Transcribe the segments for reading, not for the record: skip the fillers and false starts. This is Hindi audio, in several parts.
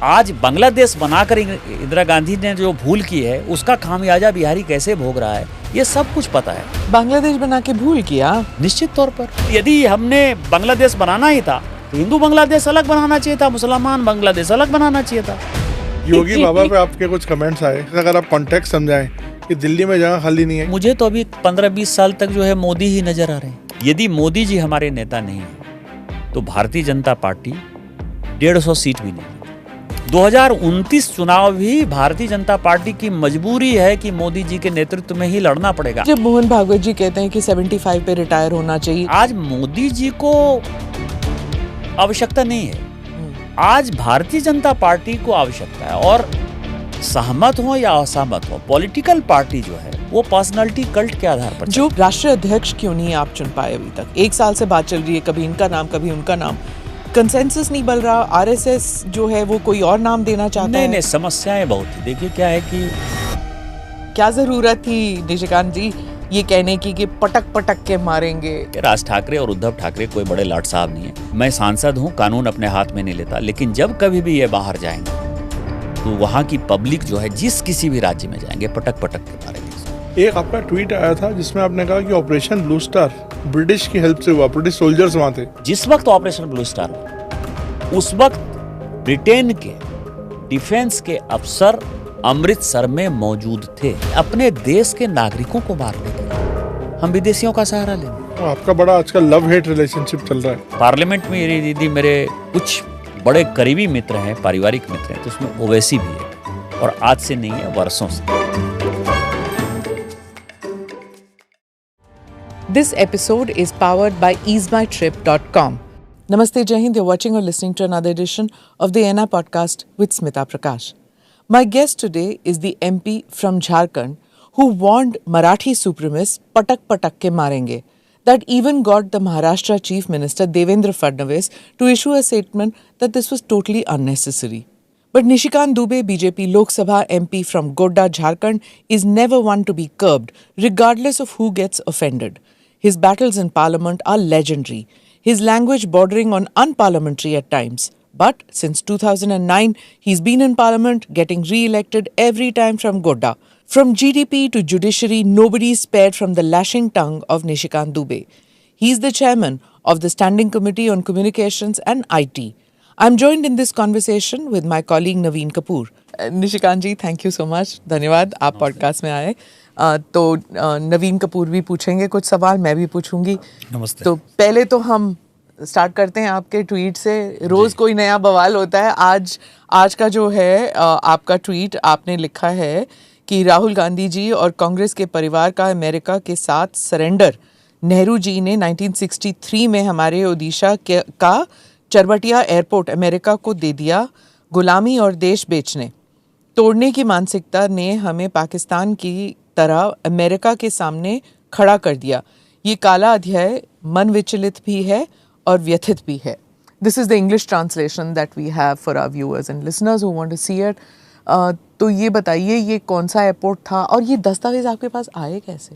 आज बांग्लादेश बनाकर इंदिरा गांधी ने जो भूल की है उसका खामियाजा बिहारी कैसे भोग रहा है, ये सब कुछ पता है। बांग्लादेश बना के भूल किया? निश्चित तौर पर। यदि हमने बांग्लादेश बनाना ही था तो हिंदू बांग्लादेश अलग बनाना चाहिए था, मुसलमान बांग्लादेश अलग बनाना चाहिए था। योगी बाबा पे आपके कुछ कमेंट्स आए, अगर आप कॉन्टेक्स्ट समझाएं कि दिल्ली में जगह खाली नहीं है। मुझे तो अभी 15-20 साल तक जो है मोदी ही नजर आ रहे हैं। यदि मोदी जी हमारे नेता नहीं है तो भारतीय जनता पार्टी 150 सीट भी नहीं। 2029 चुनाव भी भारतीय जनता पार्टी की मजबूरी है कि मोदी जी के नेतृत्व में ही लड़ना पड़ेगा। जब मोहन भागवत जी कहते हैं कि 75 पे रिटायर होना चाहिए, आज मोदी जी को आवश्यकता नहीं है, आज भारतीय जनता पार्टी को आवश्यकता है। और सहमत हो या असहमत हो, पॉलिटिकल पार्टी जो है वो पर्सनालिटी कल्ट के आधार पर। जो राष्ट्रीय अध्यक्ष क्यों नहीं आप चुन पाए अभी तक? 1 साल से बात चल रही है, कभी इनका नाम कभी उनका नाम, कंसेंसस नहीं बन रहा। आरएसएस जो है वो कोई और नाम देना चाहता है। नहीं, समस्याएं बहुत थी। देखिए क्या है कि क्या जरूरत थी निशिकांत जी ये कहने की कि पटक पटक के मारेंगे? राज ठाकरे और उद्धव ठाकरे कोई बड़े लाट साहब नहीं है। मैं सांसद हूँ, कानून अपने हाथ में नहीं लेता, लेकिन जब कभी भी ये बाहर जाएंगे तो वहाँ की पब्लिक जो है जिस किसी भी राज्य में जाएंगे पटक पटक के मारेंगे। एक आपका ट्वीट आया था जिसमें आपने कहा कि ऑपरेशन ब्लू स्टार ब्रिटिश की हेल्प से हुआ, ब्रिटिश सोल्जर्स वहाँ थे। जिस वक्त ऑपरेशन ब्लू स्टार हुआ उस वक्त ब्रिटेन के डिफेंस के अफसर अमृतसर में मौजूद थे, अपने देश के नागरिकों को मारने के लिए। हम विदेशियों का सहारा लेंगे। आपका बड़ा आजकल लव हेट रिलेशनशिप चल रहा है। पार्लियामेंट में मेरी दीदी मेरे कुछ बड़े करीबी मित्र हैं, पारिवारिक मित्र हैं, तो उसमें ओवैसी भी है और आज से नहीं है, वर्षों से। This episode is powered by easemytrip.com. Namaste, Jai Hind. You're watching or listening to another edition of the ENA podcast with Smita Prakash. My guest today is the MP from Jharkhand who warned Marathi supremacists patak patak ke marenge, that even got the Maharashtra Chief Minister Devendra Fadnavis to issue a statement that this was totally unnecessary. But Nishikant Dubey, BJP Lok Sabha MP from Godda, Jharkhand, is never one to be curbed, regardless of who gets offended. His battles in Parliament are legendary, his language bordering on unparliamentary at times. But since 2009, he's been in Parliament, getting re-elected every time from Godda. From GDP to judiciary, nobody is spared from the lashing tongue of Nishikant Dubey. He's the chairman of the Standing Committee on Communications and IT. I'm joined in this conversation with my colleague Naveen Kapoor. Nishikant ji, thank you so much. धन्यवाद आप पॉडकास्ट में आए। तो नवीन कपूर भी पूछेंगे कुछ सवाल, मैं भी पूछूंगी। नमस्ते। तो पहले तो हम स्टार्ट करते हैं आपके ट्वीट से। रोज कोई नया बवाल होता है। आज का जो है आपका ट्वीट, आपने लिखा है कि राहुल गांधी जी और कांग्रेस के परिवार का अमेरिका के साथ सरेंडर। नेहरू जी ने 1963 में हमारे ओडिशा का चरबटिया एयरपोर्ट अमेरिका को दे दिया। गुलामी और देश बेचने तोड़ने की मानसिकता ने हमें पाकिस्तान की तरह अमेरिका के सामने खड़ा कर दिया। ये काला अध्याय मन विचलित भी है और व्यथित भी है। This is the English translation that we have for our viewers and listeners who want to see it. तो ये बताइए ये कौन सा एयरपोर्ट था और ये दस्तावेज आपके पास आए कैसे,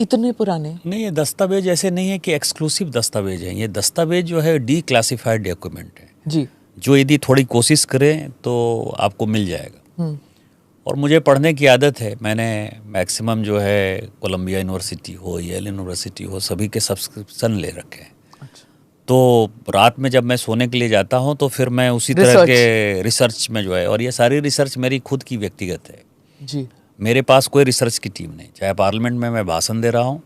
इतने पुराने? नहीं, ये दस्तावेज ऐसे नहीं है कि एक्सक्लूसिव दस्तावेज है। ये दस्तावेज जो है डी क्लासिफाइड डॉक्यूमेंट है जी, जो यदि थोड़ी कोशिश करें तो आपको मिल जाएगा। और मुझे पढ़ने की आदत है। मैंने मैक्सिमम जो है कोलंबिया यूनिवर्सिटी हो, येल यूनिवर्सिटी हो, सभी के सब्सक्रिप्शन ले रखे हैं। अच्छा। तो रात में जब मैं सोने के लिए जाता हूँ तो फिर मैं उसी तरह के रिसर्च में जो है, और ये सारी रिसर्च मेरी खुद की व्यक्तिगत है जी। मेरे पास कोई रिसर्च की टीम नहीं। चाहे पार्लियामेंट में मैं भाषण दे रहा हूँ,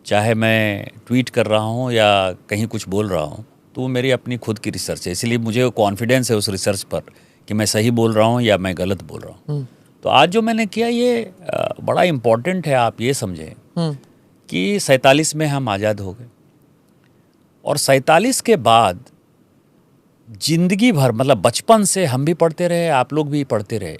चाहे मैं ट्वीट कर रहा हूँ या कहीं कुछ बोल रहा हूँ, तो वो मेरी अपनी खुद की रिसर्च है। इसलिए मुझे कॉन्फिडेंस है उस रिसर्च पर कि मैं सही बोल रहा हूँ या मैं गलत बोल रहा हूँ। तो आज जो मैंने किया ये बड़ा इम्पोर्टेंट है। आप ये समझें कि 47 में हम आज़ाद हो गए और 47 के बाद जिंदगी भर, मतलब बचपन से हम भी पढ़ते रहे, आप लोग भी पढ़ते रहे,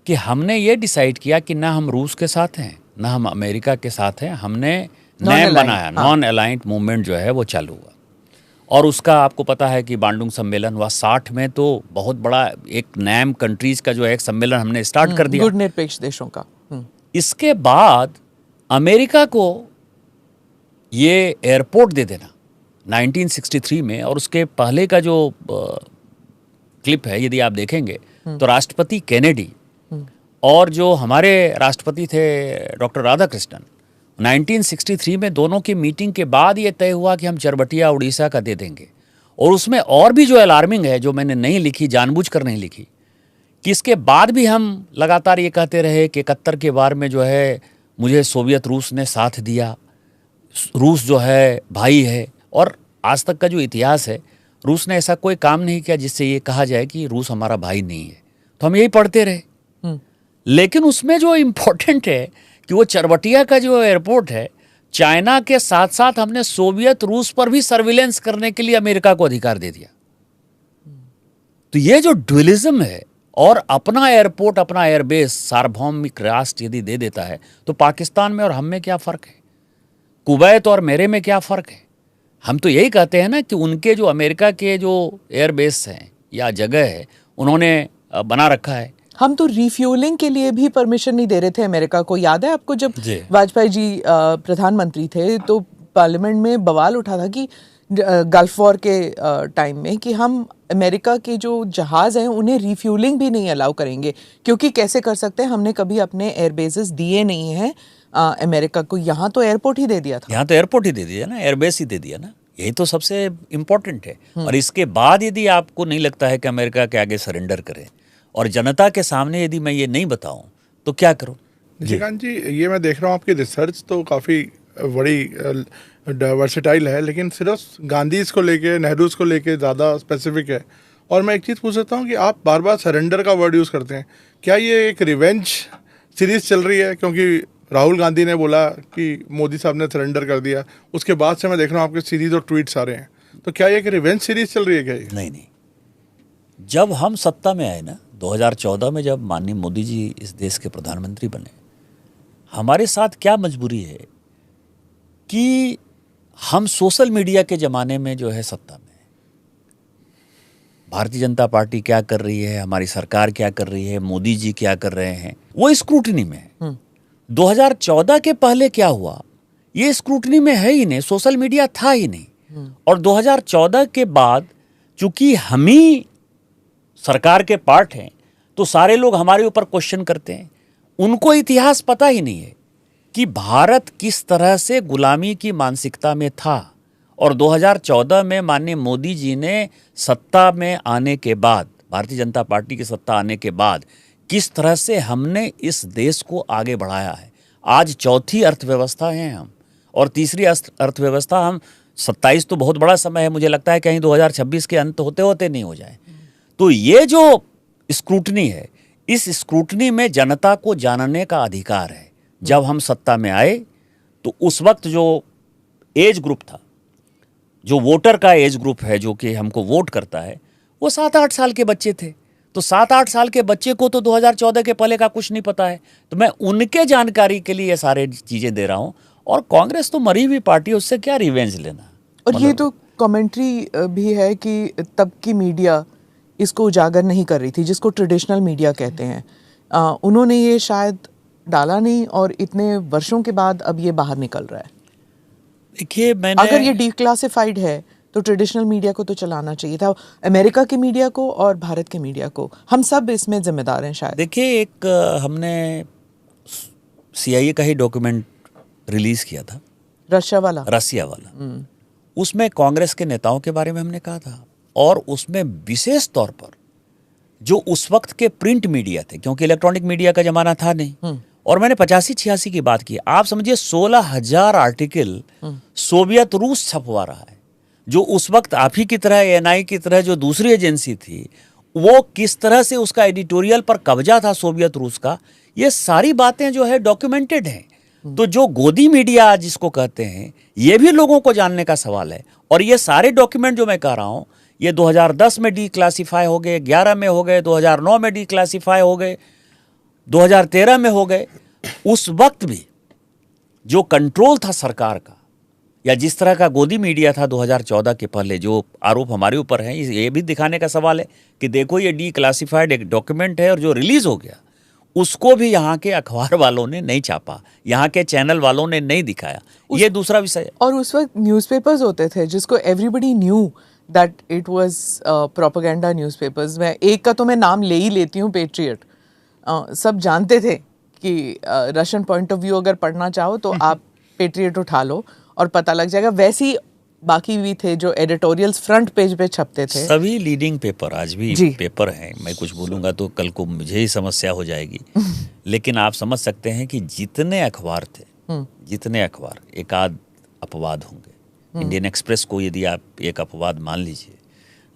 कि हमने ये डिसाइड किया कि ना हम रूस के साथ हैं ना हम अमेरिका के साथ हैं। हमने नैम बनाया, नॉन अलाइंड मूवमेंट जो है वो चालू हुआ। और उसका आपको पता है कि बांडुंग सम्मेलन हुआ 60 में, तो बहुत बड़ा एक नैम कंट्रीज का जो है एक सम्मेलन हमने स्टार्ट कर दिया, गुटनिरपेक्ष देशों का। इसके बाद अमेरिका को ये एयरपोर्ट दे देना 1963 में, और उसके पहले का जो क्लिप है, यदि आप देखेंगे तो राष्ट्रपति केनेडी और जो हमारे राष्ट्रपति थे डॉक्टर राधाकृष्णन, 1963 में दोनों की मीटिंग के बाद ये तय हुआ कि हम चरबटिया उड़ीसा का दे देंगे। और उसमें और भी जो अलार्मिंग है, जो मैंने नहीं लिखी, जानबूझकर नहीं लिखी, कि इसके बाद भी हम लगातार ये कहते रहे कि 71 के वार में जो है मुझे सोवियत रूस ने साथ दिया, रूस जो है भाई है। और आज तक का जो इतिहास है, रूस ने ऐसा कोई काम नहीं किया जिससे ये कहा जाए कि रूस हमारा भाई नहीं है। तो हम यही पढ़ते रहे। लेकिन उसमें जो इम्पोर्टेंट है कि वो चरबटिया का जो एयरपोर्ट है, चाइना के साथ साथ हमने सोवियत रूस पर भी सर्विलेंस करने के लिए अमेरिका को अधिकार दे दिया। तो ये जो ड्युअलिज्म है, और अपना एयरपोर्ट, अपना एयरबेस सार्वभौमिक राष्ट्र यदि दे देता है, तो पाकिस्तान में और हम में क्या फ़र्क है? कुवैत और मेरे में क्या फ़र्क है? हम तो यही कहते हैं ना कि उनके जो अमेरिका के जो एयरबेस हैं या जगह है, उन्होंने बना रखा है। हम तो रिफ्यूलिंग के लिए भी परमिशन नहीं दे रहे थे अमेरिका को। याद है आपको, जब वाजपेयी जी प्रधानमंत्री थे तो पार्लियामेंट में बवाल उठा था कि गल्फ वॉर के टाइम में कि हम अमेरिका के जो जहाज़ हैं उन्हें रिफ्यूलिंग भी नहीं अलाउ करेंगे, क्योंकि कैसे कर सकते हैं, हमने कभी अपने एयरबेसेस दिए नहीं हैं अमेरिका को। यहाँ तो एयरपोर्ट ही दे दिया था। यहाँ तो एयरपोर्ट ही दे दिया ना, एयरबेस ही दे दिया ना। यही तो सबसे इम्पोर्टेंट है। और इसके बाद यदि आपको नहीं लगता है कि अमेरिका के आगे सरेंडर करें, और जनता के सामने यदि मैं ये नहीं बताऊं, तो क्या करूं? निशिकांत जी, ये मैं देख रहा हूँ आपकी रिसर्च तो काफ़ी बड़ी डाइवर्सिटाइल है, लेकिन सिर्फ गांधीज को लेके, नेहरूज को लेके ज़्यादा स्पेसिफिक है। और मैं एक चीज़ पूछ सकता हूँ कि आप बार बार सरेंडर का वर्ड यूज़ करते हैं, क्या ये एक रिवेंज सीरीज चल रही है? क्योंकि राहुल गांधी ने बोला कि मोदी साहब ने सरेंडर कर दिया, उसके बाद से मैं देख रहा हूँ आपके सीरीज और ट्वीट्स आ रहे हैं, तो क्या ये एक रिवेंज सीरीज चल रही है क्या ये? नहीं, जब हम सत्ता में आए ना 2014 में, जब माननीय मोदी जी इस देश के प्रधानमंत्री बने, हमारे साथ क्या मजबूरी है कि हम सोशल मीडिया के ज़माने में जो है सत्ता में, भारतीय जनता पार्टी क्या कर रही है, हमारी सरकार क्या कर रही है, मोदी जी क्या कर रहे हैं, वो स्क्रूटनी में है। 2014 के पहले क्या हुआ, ये स्क्रूटनी में है ही नहीं, सोशल मीडिया था ही नहीं। और 2014 के बाद चूंकि हम ही सरकार के पार्ट हैं, तो सारे लोग हमारे ऊपर क्वेश्चन करते हैं। उनको इतिहास पता ही नहीं है कि भारत किस तरह से गुलामी की मानसिकता में था। और 2014 में माननीय मोदी जी ने सत्ता में आने के बाद, भारतीय जनता पार्टी की सत्ता आने के बाद, किस तरह से हमने इस देश को आगे बढ़ाया है। आज चौथी अर्थव्यवस्था है हम, और तीसरी अर्थव्यवस्था हम। 27 तो बहुत बड़ा समय है, मुझे लगता है कहीं 2026 के अंत होते होते नहीं हो जाए। तो ये जो स्क्रूटनी है, इस स्क्रूटनी में जनता को जानने का अधिकार है। जब हम सत्ता में आए तो उस वक्त जो एज ग्रुप था, जो वोटर का एज ग्रुप है, जो कि हमको वोट करता है, वो 7-8 साल के बच्चे थे। तो 7-8 साल के बच्चे को तो 2014 के पहले का कुछ नहीं पता है। तो मैं उनके जानकारी के लिए ये सारे चीज़ें दे रहा हूँ। और कांग्रेस तो मरी हुई पार्टी, उससे क्या रिवेंज लेना। और ये तो कमेंट्री भी है कि तब की मीडिया इसको उजागर नहीं कर रही थी, जिसको ट्रेडिशनल मीडिया कहते हैं। उन्होंने ये शायद डाला नहीं, और इतने वर्षों के बाद अब ये बाहर निकल रहा है। देखिए, मैंने, अगर ये डिक्लासिफाइड है तो ट्रेडिशनल मीडिया को तो चलाना चाहिए था, अमेरिका के मीडिया को और भारत के मीडिया को। हम सब इसमें जिम्मेदार हैं शायद। देखिए, एक हमने CIA का ही डॉक्यूमेंट रिलीज किया था, रशिया वाला। उसमें कांग्रेस के नेताओं के बारे में हमने कहा था, और उसमें विशेष तौर पर जो उस वक्त के प्रिंट मीडिया थे, क्योंकि इलेक्ट्रॉनिक मीडिया का जमाना था नहीं। और मैंने 85-86 की बात की। आप समझिए 16,000 आर्टिकल सोवियत रूस छपवा रहा है, जो उस वक्त आप ही की तरह, NI की तरह जो दूसरी एजेंसी थी, वो किस तरह से उसका एडिटोरियल पर कब्जा था सोवियत रूस का। ये सारी बातें जो है डॉक्यूमेंटेड हैं। तो जो गोदी मीडिया जिसको कहते हैं, ये भी लोगों को जानने का सवाल है। और ये सारे डॉक्यूमेंट जो मैं कह रहा हूँ, ये 2010 में डिक्लासीफाई हो गए, 11 में हो गए, 2009 में डिक्लासीफाई हो गए, 2013 में हो गए। उस वक्त भी जो कंट्रोल था सरकार का, या जिस तरह का गोदी मीडिया था 2014 के पहले, जो आरोप हमारे ऊपर हैं, ये भी दिखाने का सवाल है कि देखो ये डिक्लासीफाइड एक डॉक्यूमेंट है, और जो रिलीज हो गया उसको भी यहाँ के अखबार वालों ने नहीं छापा, यहाँ के चैनल वालों ने नहीं दिखाया। ये दूसरा विषय है। और उस वक्त न्यूज़पेपर्स होते थे जिसको everybody knew, that it was propaganda newspapers. मैं एक का तो मैं नाम ले ही लेती हूँ, पेट्रियट. सब जानते थे कि रशियन पॉइंट ऑफ व्यू अगर पढ़ना चाहो तो आप पेट्रियट उठा लो और पता लग जाएगा. वैसे ही बाकी भी थे जो एडिटोरियल्स फ्रंट पेज पे छपते थे. सभी लीडिंग पेपर आज भी जी. पेपर हैं. मैं कुछ बोलूँगा तो कल को मुझे ही समस्या हो जाएगी. लेकिन आप समझ सकते हैं कि जितने अखबार थे, जितने अखबार, एक आध अपवाद होंगे. इंडियन एक्सप्रेस को यदि आप एक अपवाद मान लीजिए,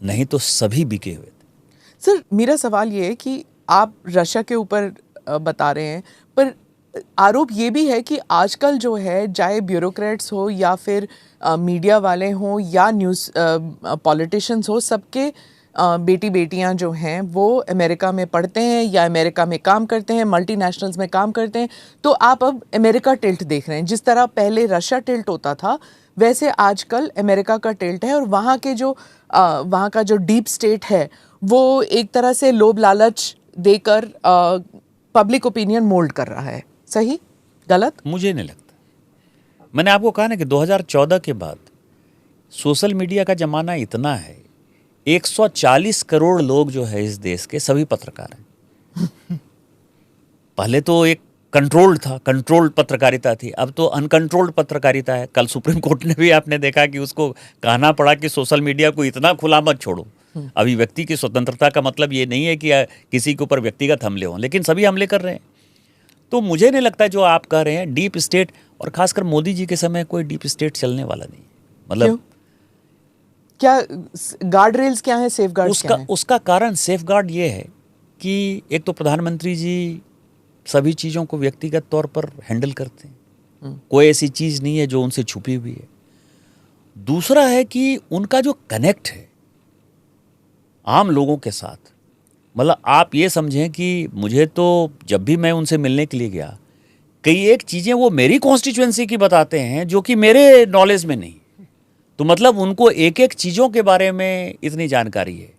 नहीं तो सभी बिके हुए थे. सर, मेरा सवाल ये है कि आप रशिया के ऊपर बता रहे हैं, पर आरोप ये भी है कि आजकल जो है, चाहे ब्यूरोक्रेट्स हो या फिर मीडिया वाले हों या न्यूज़ पॉलिटिशियंस हो, सबके बेटी बेटियां जो हैं वो अमेरिका में पढ़ते हैं या अमेरिका में काम करते हैं, मल्टीनेशनल्स में काम करते हैं. तो आप अब अमेरिका टिल्ट देख रहे हैं. जिस तरह पहले रशिया टिल्ट होता था, वैसे आजकल अमेरिका का टिल्ट है. और वहाँ का जो डीप स्टेट है वो एक तरह से लोभ लालच देकर पब्लिक ओपिनियन मोल्ड कर रहा है. सही, गलत? मुझे नहीं लगता. मैंने आपको कहा ना कि 2014 के बाद सोशल मीडिया का जमाना इतना है. 140 करोड़ लोग जो है इस देश के, सभी पत्रकार हैं. पहले तो एक कंट्रोल्ड था, कंट्रोल्ड पत्रकारिता थी. अब तो अनकंट्रोल्ड पत्रकारिता है. कल सुप्रीम कोर्ट ने भी आपने देखा कि उसको कहना पड़ा कि सोशल मीडिया को इतना खुला मत छोड़ो. अभिव्यक्ति की स्वतंत्रता का मतलब ये नहीं है कि किसी के ऊपर व्यक्तिगत हमले हों, लेकिन सभी हमले कर रहे हैं. तो मुझे नहीं लगता जो आप कह रहे हैं डीप स्टेट, और खासकर मोदी जी के समय कोई डीप स्टेट चलने वाला नहीं. मतलब क्या गार्ड रेल्स क्या है, सेफ गार्ड क्या है? उसका कारण सेफगार्ड ये है कि एक तो प्रधानमंत्री जी सभी चीज़ों को व्यक्तिगत तौर पर हैंडल करते हैं. कोई ऐसी चीज़ नहीं है जो उनसे छुपी हुई है. दूसरा है कि उनका जो कनेक्ट है आम लोगों के साथ, मतलब आप ये समझें कि मुझे तो जब भी मैं उनसे मिलने के लिए गया, कई एक चीज़ें वो मेरी कॉन्स्टिट्यूएंसी की बताते हैं जो कि मेरे नॉलेज में नहीं. तो मतलब उनको एक एक चीज़ों के बारे में इतनी जानकारी है.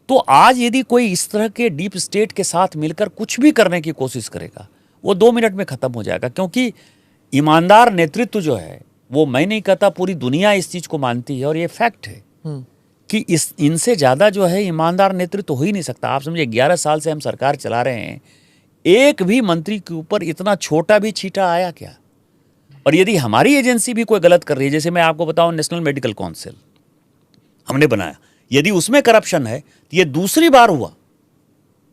तो आज यदि कोई इस तरह के डीप स्टेट के साथ मिलकर कुछ भी करने की कोशिश करेगा, वो 2 मिनट में ख़त्म हो जाएगा. क्योंकि ईमानदार नेतृत्व जो है वो, मैं नहीं कहता पूरी दुनिया इस चीज़ को मानती है, और ये फैक्ट है कि इनसे ज़्यादा जो है ईमानदार नेतृत्व हो ही नहीं सकता. आप समझिए 11 साल से हम सरकार चला रहे हैं, एक भी मंत्री के ऊपर इतना छोटा भी छींटा आया क्या? और यदि हमारी एजेंसी भी कोई गलत कर रही है, जैसे मैं आपको बताऊं, नेशनल मेडिकल काउंसिल हमने बनाया, यदि उसमें करप्शन है तो ये दूसरी बार हुआ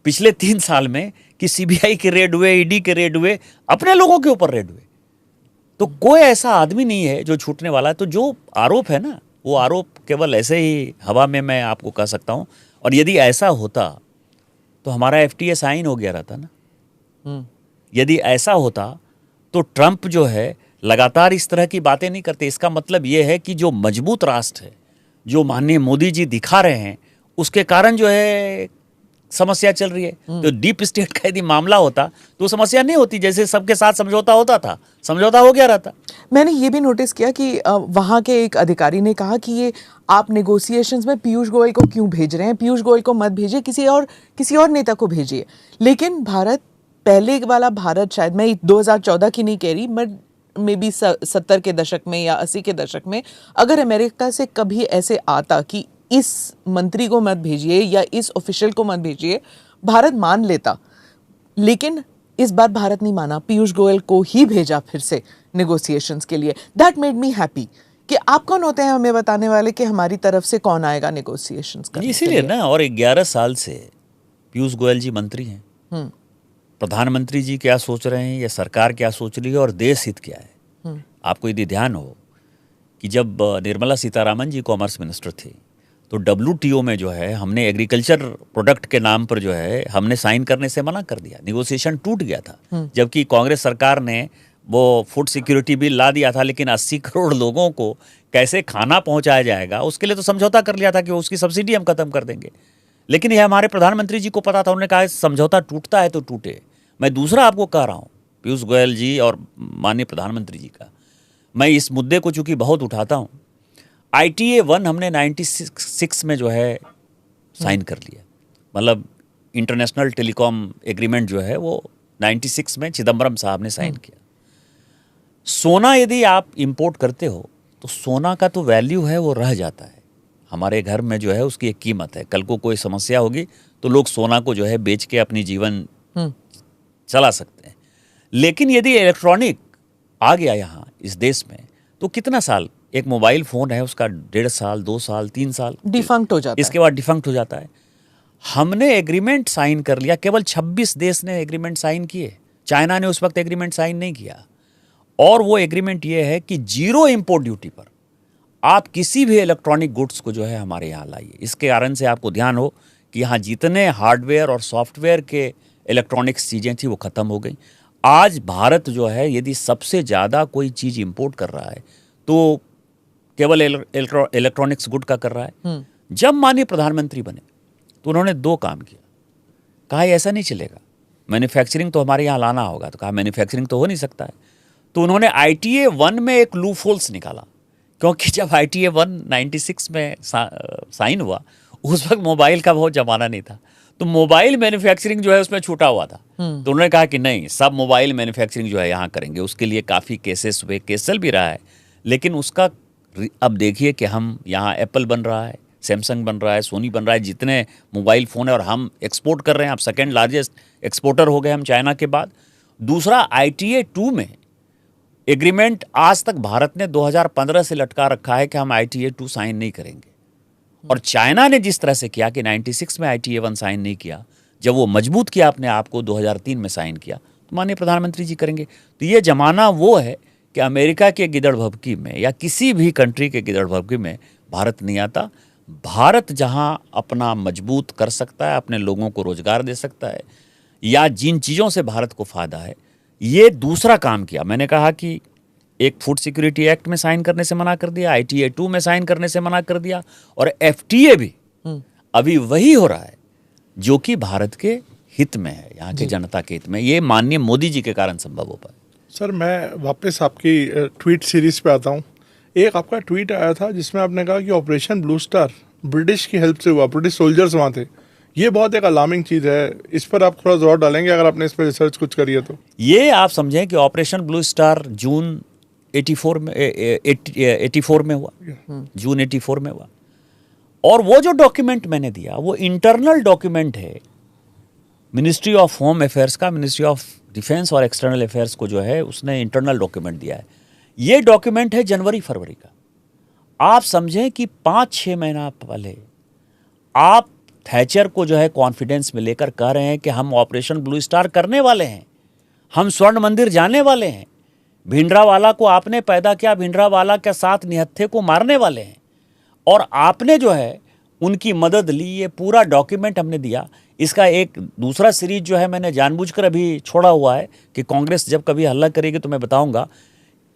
पिछले 3 साल में कि सीबीआई के रेड हुए, ईडी के रेड हुए, अपने लोगों के ऊपर रेड हुए. तो कोई ऐसा आदमी नहीं है जो छूटने वाला है. तो जो आरोप है ना, वो आरोप केवल ऐसे ही हवा में मैं आपको कह सकता हूं. और यदि ऐसा होता तो हमारा एफटीए साइन हो गया रहता ना. यदि ऐसा होता तो ट्रंप जो है लगातार इस तरह की बातें नहीं करते. इसका मतलब ये है कि जो मजबूत राष्ट्र है, जो माननीय मोदी जी दिखा रहे हैं, उसके कारण जो है समस्या चल रही है. तो डीप स्टेट का यदि मामला होता तो समस्या नहीं होती. जैसे सबके साथ समझौता होता था, समझौता हो गया रहता. मैंने ये भी नोटिस किया कि वहाँ के एक अधिकारी ने कहा कि ये आप नेगोशिएशंस में पीयूष गोयल को क्यों भेज रहे हैं? पीयूष गोयल को मत भेजिए, किसी और नेता को भेजिए. लेकिन भारत, पहले वाला भारत, शायद मैं 2014 की नहीं कह रही, बट मे बी 70 के दशक में या 80 के दशक में, अगर अमेरिका से कभी ऐसे आता कि इस मंत्री को मत भेजिए या इस ऑफिशियल को मत भेजिए, भारत मान लेता. लेकिन इस बार भारत नहीं माना, पीयूष गोयल को ही भेजा फिर से नेगोशिएशंस के लिए. That made me happy. कि आप कौन होते हैं हमें बताने वाले कि हमारी तरफ से कौन आएगा नेगोशिएशंस करने? इसीलिए ना, और 11 साल से पीयूष गोयल जी मंत्री हैं. प्रधानमंत्री जी क्या सोच रहे हैं, या सरकार क्या सोच रही है, और देश हित क्या है. आपको यदि ध्यान हो कि जब निर्मला सीतारामन जी कॉमर्स मिनिस्टर थी, तो WTO में जो है हमने एग्रीकल्चर प्रोडक्ट के नाम पर जो है हमने साइन करने से मना कर दिया. नेगोशिएशन टूट गया था. जबकि कांग्रेस सरकार ने वो फूड सिक्योरिटी बिल ला दिया था, लेकिन 80 करोड़ लोगों को कैसे खाना पहुंचाया जाएगा, उसके लिए तो समझौता कर लिया था कि उसकी सब्सिडी हम खत्म कर देंगे. लेकिन यह हमारे प्रधानमंत्री जी को पता था. उन्होंने कहा समझौता टूटता है तो टूटे. मैं दूसरा आपको कह रहा हूँ, पीयूष गोयल जी और माननीय प्रधानमंत्री जी का, मैं इस मुद्दे को चूंकि बहुत उठाता हूँ, ITA 1 हमने 96 में जो है साइन कर लिया. मतलब इंटरनेशनल टेलीकॉम एग्रीमेंट जो है वो 96 में चिदम्बरम साहब ने साइन किया. सोना यदि आप इंपोर्ट करते हो तो सोना का तो वैल्यू है वो रह जाता है, हमारे घर में जो है उसकी एक कीमत है। कल को कोई समस्या होगी तो लोग सोना को जो है बेच के अपनी जीवन चला सकते हैं। लेकिन यदि इलेक्ट्रॉनिक आ गया यहाँ इस देश में तो कितना साल, एक मोबाइल फ़ोन है उसका 1.5 साल 2 साल 3 साल डिफंक्ट हो जाता इसके बाद डिफंक्ट हो जाता है। हमने एग्रीमेंट साइन कर लिया, केवल 26 देश ने एग्रीमेंट साइन किए, चाइना ने उस वक्त एग्रीमेंट साइन नहीं किया। और वो एग्रीमेंट ये है कि 0 इंपोर्ट ड्यूटी पर आप किसी भी इलेक्ट्रॉनिक गुड्स को जो है हमारे यहाँ लाइए। इसके कारण से आपको ध्यान हो कि यहाँ जितने हार्डवेयर और सॉफ्टवेयर के इलेक्ट्रॉनिक्स चीज़ें थी वो ख़त्म हो गई। आज भारत जो है यदि सबसे ज़्यादा कोई चीज़ इंपोर्ट कर रहा है तो केवल इलेक्ट्रॉनिक्स गुड का कर रहा है। जब माननीय प्रधानमंत्री बने तो उन्होंने 2 काम किया। कहा ऐसा नहीं चलेगा, मैन्युफैक्चरिंग तो हमारे यहाँ लाना होगा। तो कहा मैन्युफैक्चरिंग तो हो नहीं सकता है। तो उन्होंने ITA 1 में एक लूप होल्स निकाला, क्योंकि जब ITA 1 96 में साइन हुआ उस वक्त मोबाइल का बहुत ज़माना नहीं था, तो मोबाइल मैन्युफैक्चरिंग जो है उसमें छूटा हुआ था। तो उन्होंने कहा कि नहीं, सब मोबाइल मैन्युफैक्चरिंग जो है यहाँ करेंगे। उसके लिए काफ़ी केसेस हुए, केस चल भी रहा है, लेकिन उसका अब देखिए कि हम यहाँ एप्पल बन रहा है, सैमसंग बन रहा है, सोनी बन रहा है, जितने मोबाइल फ़ोन है, और हम एक्सपोर्ट कर रहे हैं। अब सेकेंड लार्जेस्ट एक्सपोर्टर हो गए हम चाइना के बाद। दूसरा ITA 2 में एग्रीमेंट आज तक भारत ने 2015 से लटका रखा है कि हम ITA 2 साइन नहीं करेंगे, और चाइना ने जिस तरह से किया कि 96 में ITA 1 साइन नहीं किया, जब वो मजबूत किया अपने आप को 2003 में साइन किया, तो माननीय प्रधानमंत्री जी करेंगे। तो ये जमाना वो है कि अमेरिका के गिदड़ भभकी में या किसी भी कंट्री के गिदड़ भभकी में भारत नहीं आता। भारत जहां अपना मजबूत कर सकता है, अपने लोगों को रोजगार दे सकता है, या जिन चीज़ों से भारत को फ़ायदा है, ये दूसरा काम किया। मैंने कहा कि एक फूड सिक्योरिटी एक्ट में साइन करने से मना कर दिया, ITA 2 में साइन करने से मना कर दिया, और FTA भी अभी वही हो रहा है जो कि भारत के हित में है, यहाँ की जनता के हित में। ये माननीय मोदी जी के कारण संभव हो पाया। सर, मैं वापस आपकी ट्वीट सीरीज पे आता हूँ। एक आपका ट्वीट आया था जिसमें आपने कहा कि ऑपरेशन ब्लू स्टार ब्रिटिश की हेल्प से हुआ, ब्रिटिश सोल्जर्स वहाँ थे। ये बहुत एक अलार्मिंग चीज़ है, इस पर आप थोड़ा जोर डालेंगे अगर आपने इस पर रिसर्च कुछ करी है तो? ये आप समझें कि ऑपरेशन ब्लू स्टार जून 84 में हुआ, जून 84 में हुआ। और वो जो डॉक्यूमेंट मैंने दिया वो इंटरनल डॉक्यूमेंट है मिनिस्ट्री ऑफ होम अफेयर्स का, मिनिस्ट्री ऑफ डिफेंस और एक्सटर्नल अफेयर्स को जो है उसने इंटरनल डॉक्यूमेंट दिया है। ये डॉक्यूमेंट है जनवरी-फरवरी का। आप समझें कि 5-6 महीना पहले आप थैचर को जो है कॉन्फिडेंस में लेकर कह रहे हैं कि हम ऑपरेशन ब्लू स्टार करने वाले हैं, हम स्वर्ण मंदिर जाने वाले हैं, भिंडरावाला को आपने पैदा किया, भिंडरावाला के साथ निहत्थे को मारने वाले हैं, और आपने जो है उनकी मदद ली। ये पूरा डॉक्यूमेंट हमने दिया। इसका एक दूसरा सीरीज जो है मैंने जानबूझकर अभी छोड़ा हुआ है कि कांग्रेस जब कभी हल्ला करेगी तो मैं बताऊंगा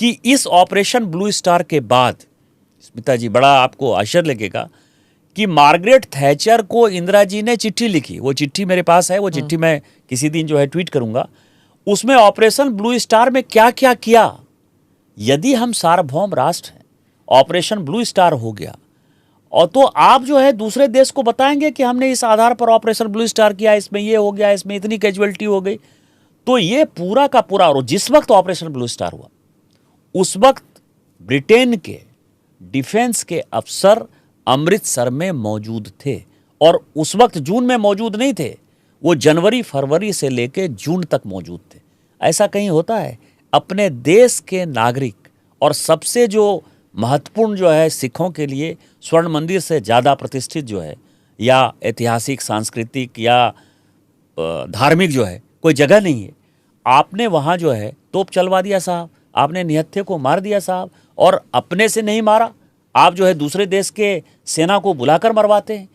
कि इस ऑपरेशन ब्लू स्टार के बाद, स्मिता जी, बड़ा आपको आश्चर्य लगेगा कि मार्गरेट थैचर को इंदिरा जी ने चिट्ठी लिखी। वो चिट्ठी मेरे पास है, वो चिट्ठी मैं किसी दिन जो है ट्वीट करूंगा। उसमें ऑपरेशन ब्लू स्टार में क्या क्या किया। यदि हम सार्वभौम राष्ट्र हैं, ऑपरेशन ब्लू स्टार हो गया, और तो आप जो है दूसरे देश को बताएंगे कि हमने इस आधार पर ऑपरेशन ब्लू स्टार किया, इसमें ये हो गया, इसमें इतनी कैजुअलिटी हो गई। तो ये पूरा का पूरा, और जिस वक्त ऑपरेशन ब्लू स्टार हुआ उस वक्त ब्रिटेन के डिफेंस के अफसर अमृतसर में मौजूद थे, और उस वक्त जून में मौजूद नहीं थे, वो जनवरी-फरवरी से लेकर जून तक मौजूद थे। ऐसा कहीं होता है? अपने देश के नागरिक, और सबसे जो महत्वपूर्ण जो है सिखों के लिए स्वर्ण मंदिर से ज़्यादा प्रतिष्ठित जो है, या ऐतिहासिक, सांस्कृतिक या धार्मिक जो है कोई जगह नहीं है, आपने वहाँ जो है तोप चलवा दिया साहब, आपने निहत्थे को मार दिया साहब, और अपने से नहीं मारा, आप जो है दूसरे देश के सेना को बुलाकर मरवाते हैं।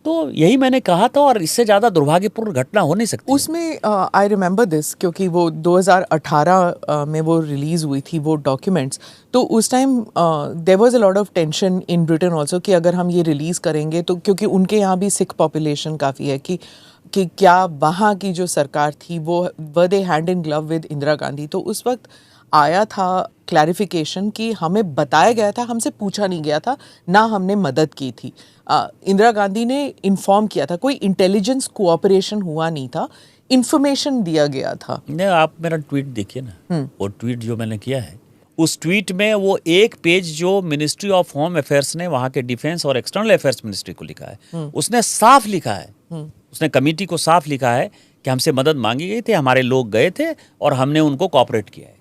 तो यही मैंने कहा था, और इससे ज़्यादा दुर्भाग्यपूर्ण घटना हो नहीं सकती। उसमें आई रिमेंबर दिस, क्योंकि वो 2018 में वो रिलीज़ हुई थी वो डॉक्यूमेंट्स। तो उस time there was a lot of tension in Britain also कि अगर हम ये रिलीज़ करेंगे तो, क्योंकि उनके यहाँ भी सिख पॉपुलेशन काफ़ी है, कि क्या वहाँ की जो सरकार थी वो were they hand in glove with Indira Gandhi. तो उस वक्त आया था क्लैरिफिकेशन कि हमें बताया गया था, हमसे पूछा नहीं गया था, ना हमने मदद की थी। इंदिरा गांधी ने इन्फॉर्म किया था, कोई इंटेलिजेंस कोऑपरेशन हुआ नहीं था, इन्फॉर्मेशन दिया गया था। नहीं, आप मेरा ट्वीट देखिए ना, वो ट्वीट जो मैंने किया है उस ट्वीट में वो एक पेज जो मिनिस्ट्री ऑफ होम अफेयर्स ने वहाँ के डिफेंस और एक्सटर्नल अफेयर्स मिनिस्ट्री को लिखा है, उसने साफ लिखा है, उसने कमेटी को साफ लिखा है कि हमसे मदद मांगी गई थी, हमारे लोग गए थे और हमने उनको कोऑपरेट किया है।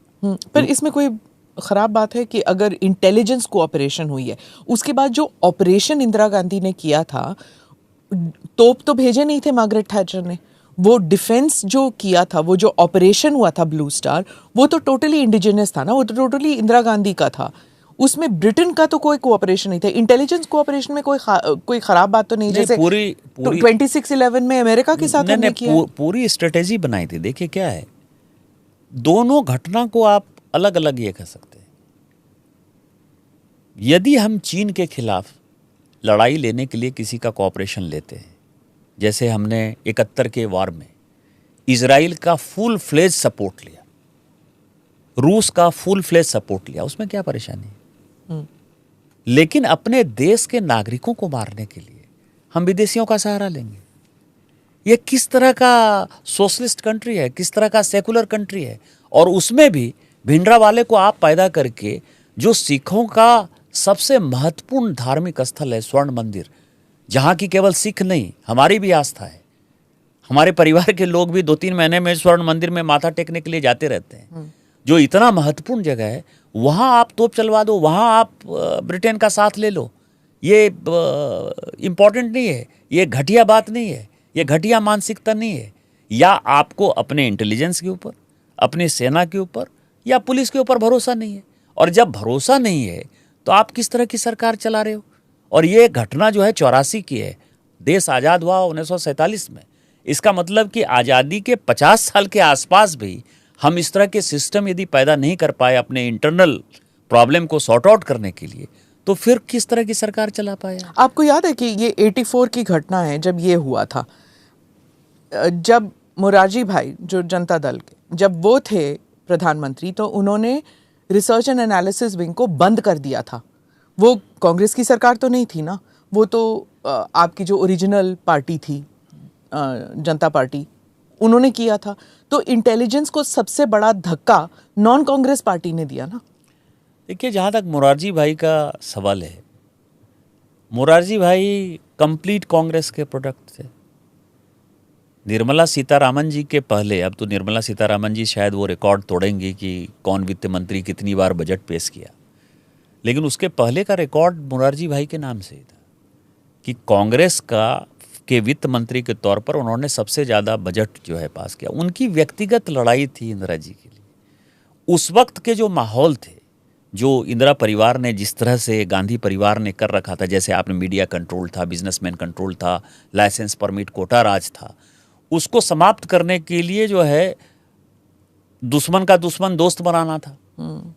पर इसमें कोई खराब बात है कि अगर इंटेलिजेंस कोऑपरेशन हुई है, उसके बाद जो ऑपरेशन इंदिरा गांधी ने किया था, तोप तो भेजे नहीं थे मार्गरेट थैचर ने, वो डिफेंस जो किया था, वो जो ऑपरेशन हुआ था ब्लू स्टार, वो तो टोटली इंडिजिनियस था ना, वो तो टोटली इंदिरा गांधी का था। उसमें ब्रिटेन का तो कोई कोऑपरेशन नहीं था। इंटेलिजेंस कोऑपरेशन में कोई खराब बात तो नहीं, जैसे पूरी 2611 में अमेरिका के साथ हमने किया। पूरी स्ट्रेटेजी बनाई थी। देखिए क्या है, दोनों घटना को आप अलग अलग ये कह सकते हैं। यदि हम चीन के खिलाफ लड़ाई लेने के लिए किसी का कोऑपरेशन लेते हैं, जैसे हमने 71 के वार में इजराइल का फुल फ्लेज सपोर्ट लिया, रूस का फुल फ्लेज सपोर्ट लिया, उसमें क्या परेशानी है? लेकिन अपने देश के नागरिकों को मारने के लिए हम विदेशियों का सहारा लेंगे? ये किस तरह का सोशलिस्ट कंट्री है, किस तरह का सेकुलर कंट्री है? और उसमें भी भिंडरावाले को आप पैदा करके, जो सिखों का सबसे महत्वपूर्ण धार्मिक स्थल है स्वर्ण मंदिर, जहाँ की केवल सिख नहीं हमारी भी आस्था है, हमारे परिवार के लोग भी 2-3 महीने में स्वर्ण मंदिर में माथा टेकने के लिए जाते रहते हैं, जो इतना महत्वपूर्ण जगह है, वहाँ आप तोप चलवा दो, वहाँ आप ब्रिटेन का साथ ले लो। ये इम्पॉर्टेंट नहीं है, ये घटिया बात नहीं है, ये घटिया मानसिकता नहीं है। या आपको अपने इंटेलिजेंस के ऊपर, अपनी सेना के ऊपर या पुलिस के ऊपर भरोसा नहीं है, और जब भरोसा नहीं है तो आप किस तरह की सरकार चला रहे हो? और ये घटना जो है 84 की है, देश आज़ाद हुआ 1947 में। इसका मतलब कि आज़ादी के 50 साल के आसपास भी हम इस तरह के सिस्टम यदि पैदा नहीं कर पाए अपने इंटरनल प्रॉब्लम को सॉर्ट आउट करने के लिए, तो फिर किस तरह की सरकार चला पाया? आपको याद है कि ये 84 की घटना है, जब ये हुआ था, जब मोरारजी भाई जो जनता दल के, जब वो थे प्रधानमंत्री, तो उन्होंने रिसर्च एंड एनालिसिस विंग को बंद कर दिया था। वो कांग्रेस की सरकार तो नहीं थी ना, वो तो आपकी जो ओरिजिनल पार्टी थी जनता पार्टी, उन्होंने किया था। तो इंटेलिजेंस को सबसे बड़ा धक्का नॉन कांग्रेस पार्टी ने दिया ना। देखिए, जहाँ तक मोरारजी भाई का सवाल है, मोरारजी भाई कंप्लीट कांग्रेस के प्रोडक्ट थे। निर्मला सीतारामन जी के पहले, अब तो निर्मला सीतारामन जी शायद वो रिकॉर्ड तोड़ेंगे कि कौन वित्त मंत्री कितनी बार बजट पेश किया, लेकिन उसके पहले का रिकॉर्ड मोरारजी भाई के नाम से ही था कि कांग्रेस के वित्त मंत्री के तौर पर उन्होंने सबसे ज़्यादा बजट जो है पास किया। उनकी व्यक्तिगत लड़ाई थी इंदिरा जी के लिए। उस वक्त के जो माहौल थे, जो इंदिरा परिवार ने जिस तरह से गांधी परिवार ने कर रखा था, जैसे आपने मीडिया कंट्रोल था, बिजनेसमैन कंट्रोल था, लाइसेंस परमिट कोटा राज था, उसको समाप्त करने के लिए जो है दुश्मन का दुश्मन दोस्त बनाना था।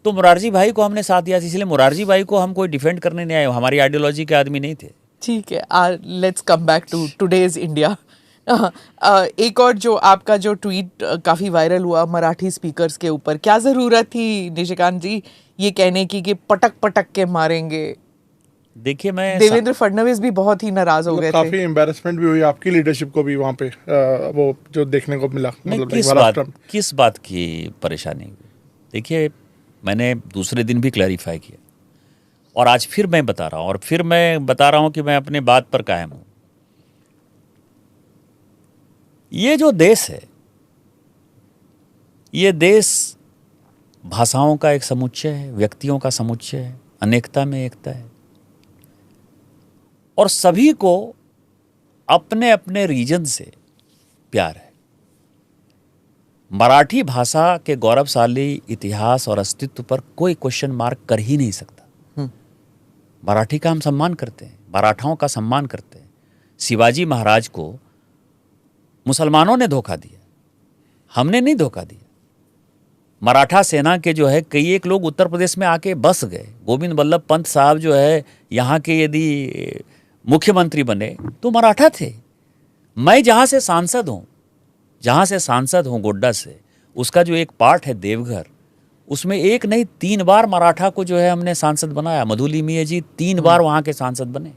तो मोरारजी भाई को हमने साथ दिया, इसलिए मोरारजी भाई को हम कोई डिफेंड करने नहीं आए, हमारी आइडियोलॉजी के आदमी नहीं थे। ठीक है, let's come back to today's India. एक और जो आपका जो ट्वीट काफ़ी वायरल हुआ मराठी स्पीकर्स के ऊपर, क्या ज़रूरत थी निशिकांत जी ये कहने की कि पटक पटक के मारेंगे? देखिए, मैं देवेंद्र फडणवीस भी बहुत ही नाराज हो गए थे। काफी एम्बैरेसमेंट भी हुई आपकी लीडरशिप को भी वहाँ पे, वो जो देखने को मिला। मतलब किस बात की परेशानी हुई? देखिए, मैंने दूसरे दिन भी क्लैरिफाई किया और आज फिर मैं बता रहा हूँ, और फिर मैं बता रहा हूँ कि मैं अपने बात पर कायम हूँ। ये जो देश है, ये देश भाषाओं का एक समुच्चय है, व्यक्तियों का समुच्चय है, अनेकता में एकता है, और सभी को अपने अपने रीजन से प्यार है। मराठी भाषा के गौरवशाली इतिहास और अस्तित्व पर कोई क्वेश्चन मार्क कर ही नहीं सकता। मराठी का हम सम्मान करते हैं, मराठाओं का सम्मान करते हैं। शिवाजी महाराज को मुसलमानों ने धोखा दिया, हमने नहीं धोखा दिया। मराठा सेना के जो है कई एक लोग उत्तर प्रदेश में आके बस गए। गोविंद वल्लभ पंत साहब जो है यहाँ के यदि मुख्यमंत्री बने तो मराठा थे। मैं जहाँ से सांसद हूँ गोड्डा से, उसका जो एक पार्ट है देवघर, उसमें एक नहीं 3 बार मराठा को जो है हमने सांसद बनाया। मधुली मिया जी 3 बार वहाँ के सांसद बने।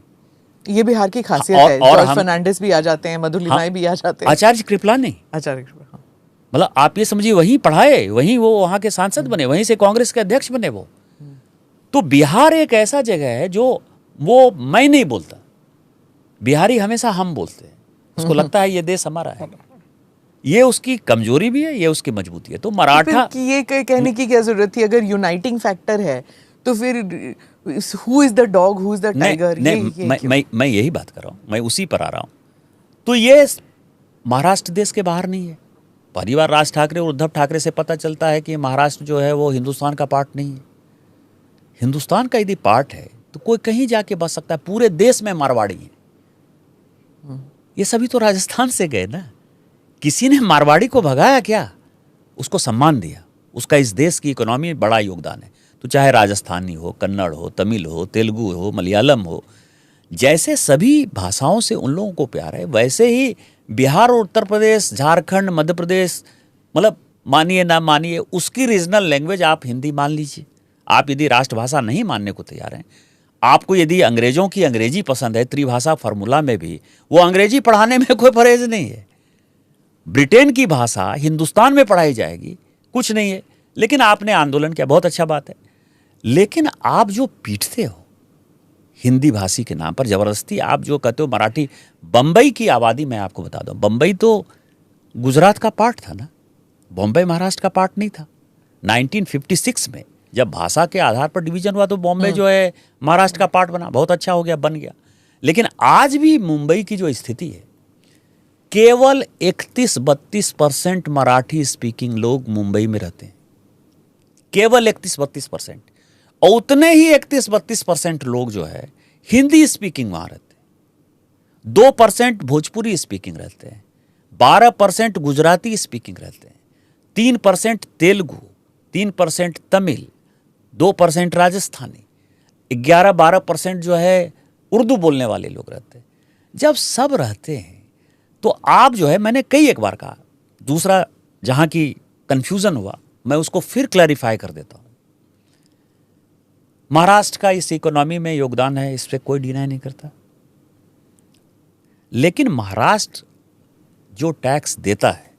ये बिहार की खासियत है। जॉर्ज फर्नांडिस भी आ जाते हैं, मधुलिमाई भी आ जाते हैं, आचार्य कृपलानी। आचार्य कृपलानी, हाँ। मतलब आप ये समझिए वहीं पढ़ाए, वहीं वो वहाँ के सांसद बने, वहीं से कांग्रेस के अध्यक्ष बने वो। तो बिहार एक ऐसा जगह है जो वो मैं नहीं बोलता, बिहारी हमेशा हम बोलते हैं, उसको लगता है ये देश हमारा है। ये उसकी कमजोरी भी है, ये उसकी मजबूती है। तो मराठा कि ये कहने की क्या जरूरत थी, अगर यूनाइटिंग फैक्टर है तो फिर who is the dog who is the tiger? मैं यही बात कर रहा हूँ, मैं उसी पर आ रहा हूँ। तो ये महाराष्ट्र देश के बाहर नहीं है। पहली बार राज ठाकरे और उद्धव ठाकरे से पता चलता है कि महाराष्ट्र जो है वो हिंदुस्तान का पार्ट नहीं है। हिंदुस्तान का यदि पार्ट है तो कोई कहीं जाके बस सकता है। पूरे देश में मारवाड़ी है। ये सभी तो राजस्थान से गए ना। किसी ने मारवाड़ी को भगाया क्या? उसको सम्मान दिया। उसका इस देश की इकोनॉमी में बड़ा योगदान है। तो चाहे राजस्थानी हो, कन्नड़ हो, तमिल हो, तेलुगु हो, मलयालम हो, जैसे सभी भाषाओं से उन लोगों को प्यार है, वैसे ही बिहार और उत्तर प्रदेश, झारखंड, मध्य प्रदेश, मतलब मानिए ना मानिए, उसकी रीजनल लैंग्वेज आप हिंदी मान लीजिए। आप यदि राष्ट्रभाषा नहीं मानने को तैयार हैं, आपको यदि अंग्रेजों की अंग्रेजी पसंद है, त्रिभाषा फार्मूला में भी वो अंग्रेजी पढ़ाने में कोई परहेज नहीं है। ब्रिटेन की भाषा हिंदुस्तान में पढ़ाई जाएगी, कुछ नहीं है। लेकिन आपने आंदोलन किया, बहुत अच्छा बात है। लेकिन आप जो पीटते हो हिंदी भाषी के नाम पर जबरदस्ती, आप जो कहते हो मराठी, बंबई की आबादी, मैं आपको बता दूं, बंबई तो गुजरात का पार्ट था ना, बॉम्बे महाराष्ट्र का पार्ट नहीं था। 1956 में जब भाषा के आधार पर डिवीजन हुआ तो बॉम्बे जो है महाराष्ट्र का पार्ट बना, बहुत अच्छा हो गया, बन गया। लेकिन आज भी मुंबई की जो स्थिति है, केवल 31-32% मराठी स्पीकिंग लोग मुंबई में रहते हैं, केवल 31-32%। और उतने ही 31-32% लोग जो है हिंदी स्पीकिंग वहां रहते हैं। 2% भोजपुरी स्पीकिंग रहते हैं, 12% गुजराती स्पीकिंग रहते हैं, 3% तेलुगु, 3% तमिल, 2% राजस्थानी, 11-12% जो है उर्दू बोलने वाले लोग रहते हैं। जब सब रहते हैं तो आप जो है, मैंने कई एक बार कहा, दूसरा जहां की कंफ्यूजन हुआ मैं उसको फिर क्लैरिफाई कर देता हूं। महाराष्ट्र का इस इकोनॉमी में योगदान है, इस पर कोई डिनाई नहीं करता। लेकिन महाराष्ट्र जो टैक्स देता है,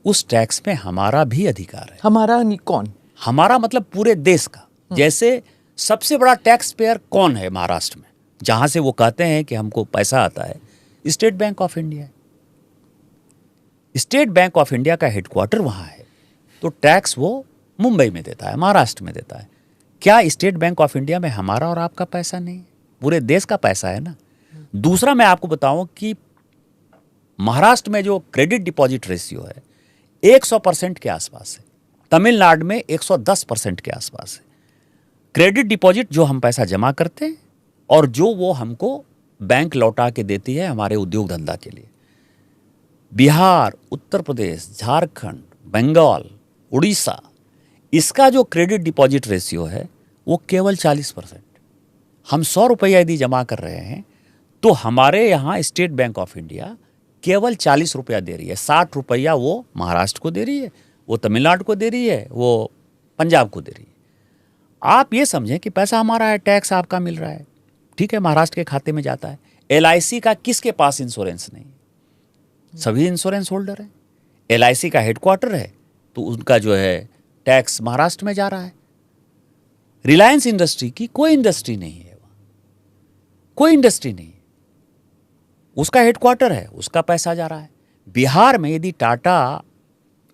उस टैक्स में हमारा भी अधिकार है। हमारा कौन? हमारा मतलब पूरे देश का। जैसे सबसे बड़ा टैक्स पेयर कौन है महाराष्ट्र में, जहां से वो कहते हैं कि हमको पैसा आता है? स्टेट बैंक ऑफ इंडिया है। स्टेट बैंक ऑफ इंडिया का हेडक्वार्टर वहां है, तो टैक्स वो मुंबई में देता है, महाराष्ट्र में देता है। क्या स्टेट बैंक ऑफ इंडिया में हमारा और आपका पैसा नहीं है? पूरे देश का पैसा है ना। दूसरा मैं आपको बताऊं कि महाराष्ट्र में जो क्रेडिट डिपॉजिट रेशियो है 100% के आसपास है, तमिलनाडु में 110% के आसपास है। क्रेडिट डिपॉजिट जो हम पैसा जमा करते हैं और जो वो हमको बैंक लौटा के देती है हमारे उद्योग धंधा के लिए। बिहार, उत्तर प्रदेश, झारखंड, बंगाल, उड़ीसा, इसका जो क्रेडिट डिपॉजिट रेशियो है वो केवल 40%। हम 100 रुपया यदि जमा कर रहे हैं तो हमारे यहाँ स्टेट बैंक ऑफ इंडिया केवल 40 रुपया दे रही है। 60 रुपया वो महाराष्ट्र को दे रही है, वो तमिलनाडु को दे रही है, वो पंजाब को दे रही है। आप ये समझें कि पैसा हमारा है, टैक्स आपका मिल रहा है, ठीक है, महाराष्ट्र के खाते में जाता है। LIC का किसके पास इंश्योरेंस नहीं? सभी इंश्योरेंस होल्डर हैं। LIC का हेडक्वार्टर है तो उनका जो है टैक्स महाराष्ट्र में जा रहा है। रिलायंस इंडस्ट्री की कोई इंडस्ट्री नहीं है वहां, कोई इंडस्ट्री नहीं है, उसका हेडक्वार्टर है, उसका पैसा जा रहा है। बिहार में यदि टाटा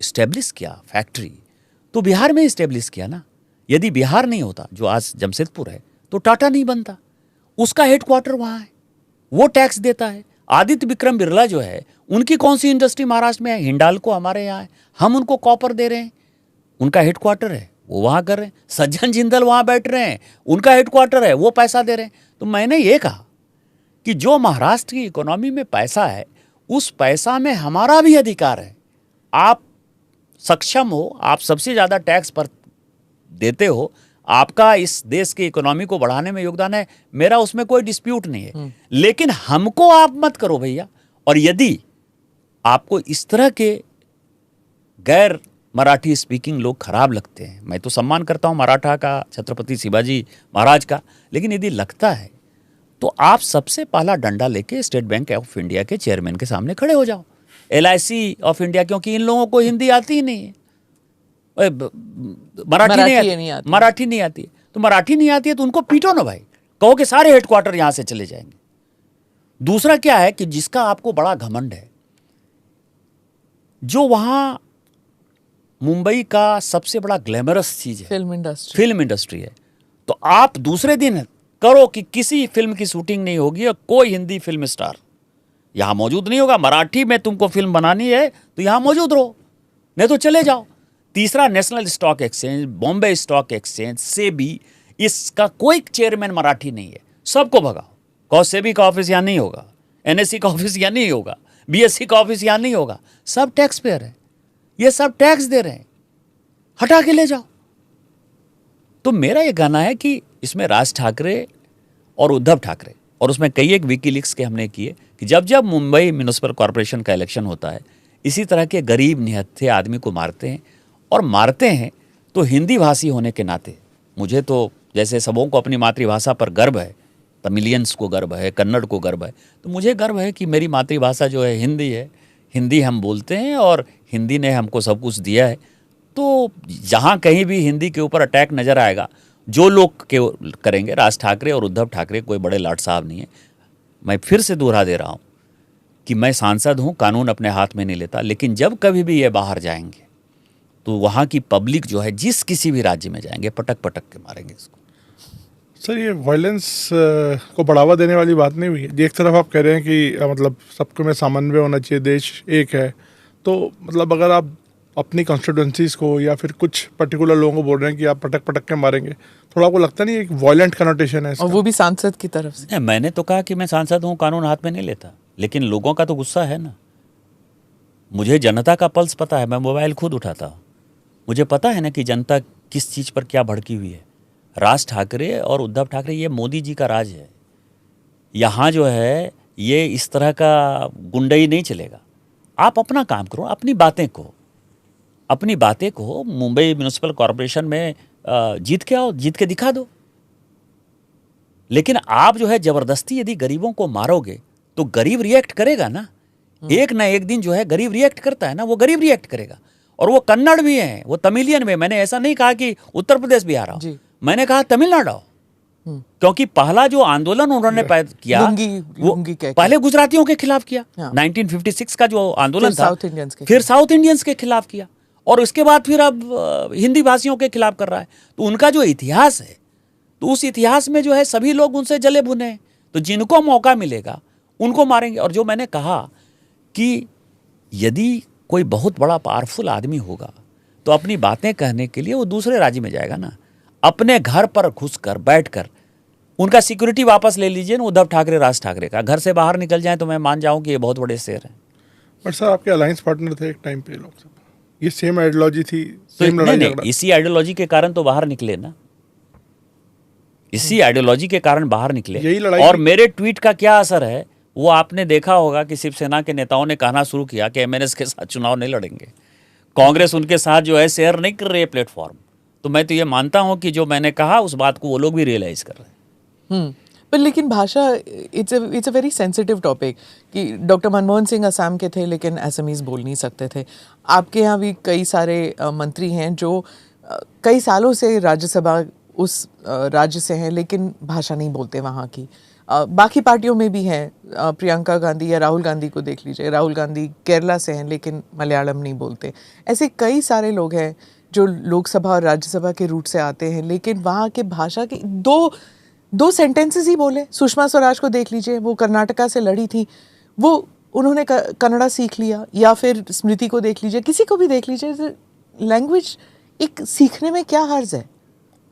स्टेब्लिश किया फैक्ट्री तो बिहार में स्टेब्लिश किया ना। यदि बिहार नहीं होता, जो आज जमशेदपुर है, तो टाटा नहीं बनता, उसका हेडक्वार्टर वहां है, वो टैक्स देता है। आदित्य विक्रम बिरला जो है, उनकी कौन सी इंडस्ट्री महाराष्ट्र में है? हिंडाल्को हमारे यहाँ है, हम उनको कॉपर दे रहे हैं, उनका हेडक्वार्टर है, वो वहां कर रहे हैं। सज्जन जिंदल वहां बैठ रहे हैं, उनका हेडक्वार्टर है, वो पैसा दे रहे हैं। तो मैंने ये कहा कि जो महाराष्ट्र की इकोनॉमी में पैसा है, उस पैसा में हमारा भी अधिकार है। आप सक्षम हो, आप सबसे ज्यादा टैक्स पर देते हो, आपका इस देश की इकोनॉमी को बढ़ाने में योगदान है, मेरा उसमें कोई डिस्प्यूट नहीं है। लेकिन हमको आप मत करो भैया। और यदि आपको इस तरह के गैर मराठी स्पीकिंग लोग खराब लगते हैं, मैं तो सम्मान करता हूं मराठा का, छत्रपति शिवाजी महाराज का, लेकिन यदि लगता है तो आप सबसे पहला डंडा लेके स्टेट बैंक ऑफ इंडिया के चेयरमैन के सामने खड़े हो जाओ। LIC ऑफ इंडिया, क्योंकि इन लोगों को हिंदी आती ही नहीं है, मराठी नहीं आती है। तो मराठी नहीं आती है तो उनको पीटो ना भाई, कहो कि सारे हेडक्वार्टर यहां से चले जाएंगे। दूसरा क्या है कि जिसका आपको बड़ा घमंड है, जो वहां मुंबई का सबसे बड़ा ग्लैमरस चीज है फिल्म इंडस्ट्री है, तो आप दूसरे दिन करो कि किसी फिल्म की शूटिंग नहीं होगी और कोई हिंदी फिल्म स्टार यहां मौजूद नहीं होगा। मराठी में तुमको फिल्म बनानी है तो यहां मौजूद रहो, नहीं तो चले जाओ। तीसरा, national stock exchange, Bombay stock exchange, SEBI, इसका कोई चेयरमैन मराठी नहीं है, सबको भगाओ। कहो सेबी का ऑफिस यहां नहीं होगा, NSE का ऑफिस यहां नहीं होगा, BSE का ऑफिस यहां नहीं होगा, सब टैक्स पेयर है, ये सब टैक्स दे रहे हैं, हटा के ले जाओ। तो मेरा ये कहना है कि इसमें राज ठाकरे और उद्धव ठाकरे, और उसमें कई एक विकीलीक्स के हमने किए कि जब जब मुंबई म्युनिसिपल कॉरपोरेशन का इलेक्शन होता है, इसी तरह के गरीब निहत्थे आदमी को मारते हैं, और मारते हैं तो हिंदी भाषी होने के नाते मुझे तो, जैसे सबों को अपनी मातृभाषा पर गर्व है, तमिलियंस को गर्व है, कन्नड़ को गर्व है, तो मुझे गर्व है कि मेरी मातृभाषा जो है हिंदी है, हिंदी हम बोलते हैं और हिंदी ने हमको सब कुछ दिया है। तो जहाँ कहीं भी हिंदी के ऊपर अटैक नज़र आएगा, जो लोग करेंगे, राज ठाकरे और उद्धव ठाकरे कोई बड़े लाट साहब नहीं है। मैं फिर से दोहरा दे रहा हूँ कि मैं सांसद हूँ, कानून अपने हाथ में नहीं लेता, लेकिन जब कभी भी ये बाहर जाएंगे तो वहाँ की पब्लिक जो है, जिस किसी भी राज्य में जाएंगे, पटक पटक के मारेंगे इसको। सर, ये वायलेंस को बढ़ावा देने वाली बात नहीं हुई है। एक तरफ आप कह रहे हैं कि मतलब सबको में सामंजस्य होना चाहिए, देश एक है, तो मतलब अगर आप अपनी कॉन्स्टिट्यूंसीज को या फिर कुछ पर्टिकुलर लोगों को बोल रहे हैं कि आप पटक पटक के मारेंगे, थोड़ा आपको लगता नहीं एक वायलेंट कनोटेशन है इसका? और वो भी सांसद की तरफ से। मैंने तो कहा कि मैं सांसद हूँ, कानून हाथ में नहीं लेता, लेकिन लोगों का तो गुस्सा है ना। मुझे जनता का पल्स पता है, मैं मोबाइल खुद उठाता हूँ, मुझे पता है ना कि जनता किस चीज़ पर क्या भड़की हुई है। राज ठाकरे और उद्धव ठाकरे, ये मोदी जी का राज है। यहाँ जो है ये इस तरह का गुंडई नहीं चलेगा। आप अपना काम करो, अपनी बातें को मुंबई म्युनिसिपल कॉरपोरेशन में जीत के आओ, जीत के दिखा दो। लेकिन आप जो है ज़बरदस्ती यदि गरीबों को मारोगे तो गरीब रिएक्ट करेगा ना, एक ना एक दिन जो है गरीब रिएक्ट करता है ना, वो गरीब रिएक्ट करेगा। और वो कन्नड़ भी हैं, वो तमिलियन में, मैंने ऐसा नहीं कहा कि उत्तर प्रदेश बिहार आओ, मैंने कहा तमिलनाडु आओ, क्योंकि पहला जो आंदोलन उन्होंने किया वो पहले गुजरातियों के खिलाफ किया, 1956 का जो आंदोलन था, फिर साउथ इंडियंस के खिलाफ किया, और उसके बाद फिर अब हिंदी भाषियों के खिलाफ कर रहा है। तो उनका जो इतिहास है, तो उस इतिहास में जो है सभी लोग उनसे जले भुने हैं, तो जिनको मौका मिलेगा उनको मारेंगे। और जो मैंने कहा कि यदि कोई बहुत बड़ा पावरफुल आदमी होगा तो अपनी बातें कहने के लिए वो दूसरे राज्य में जाएगा ना। अपने घर पर घुसकर बैठकर उनका सिक्योरिटी वापस ले लीजिए ना, उद्धव ठाकरे, राज ठाकरे का। घर से बाहर निकल जाए तो मैं मान जाऊं कि ये बहुत बड़े शेर हैं। बट सर, आपके अलायंस पार्टनर थे एक टाइम पे लोकसभा, ये सेम आइडियोलॉजी थी, सेम लड़ाई, इसी आइडियोलॉजी के कारण तो बाहर निकले ना, इसी आइडियोलॉजी के कारण बाहर निकले। यही लड़ाई। और मेरे ट्वीट का क्या असर है वो आपने देखा होगा कि शिवसेना के नेताओं ने कहना शुरू किया कि MNS के साथ चुनाव नहीं लड़ेंगे, कांग्रेस उनके साथ जो है शेयर नहीं कर रही है प्लेटफॉर्म। तो मैं तो ये मानता हूं कि जो मैंने कहा उस बात को वो लोग भी रियलाइज कर रहे हैं। पर लेकिन भाषा, it's a very sensitive topic कि डॉक्टर मनमोहन सिंह असम के थे लेकिन असमीज बोल नहीं सकते थे। आपके यहाँ भी कई सारे मंत्री हैं जो कई सालों से राज्यसभा उस राज्य से हैं लेकिन भाषा नहीं बोलते वहाँ की। बाकी पार्टियों में भी हैं, प्रियंका गांधी या राहुल गांधी को देख लीजिए, राहुल गांधी केरला से हैं लेकिन मलयालम नहीं बोलते। ऐसे कई सारे लोग हैं जो लोकसभा और राज्यसभा के रूट से आते हैं लेकिन वहाँ के भाषा के दो सेंटेंसेस ही बोले। सुषमा स्वराज को देख लीजिए, वो कर्नाटका से लड़ी थी, वो उन्होंने कन्नड़ा सीख लिया। या फिर स्मृति को देख लीजिए, किसी को भी देख लीजिए, लैंग्वेज एक सीखने में क्या हर्ज है?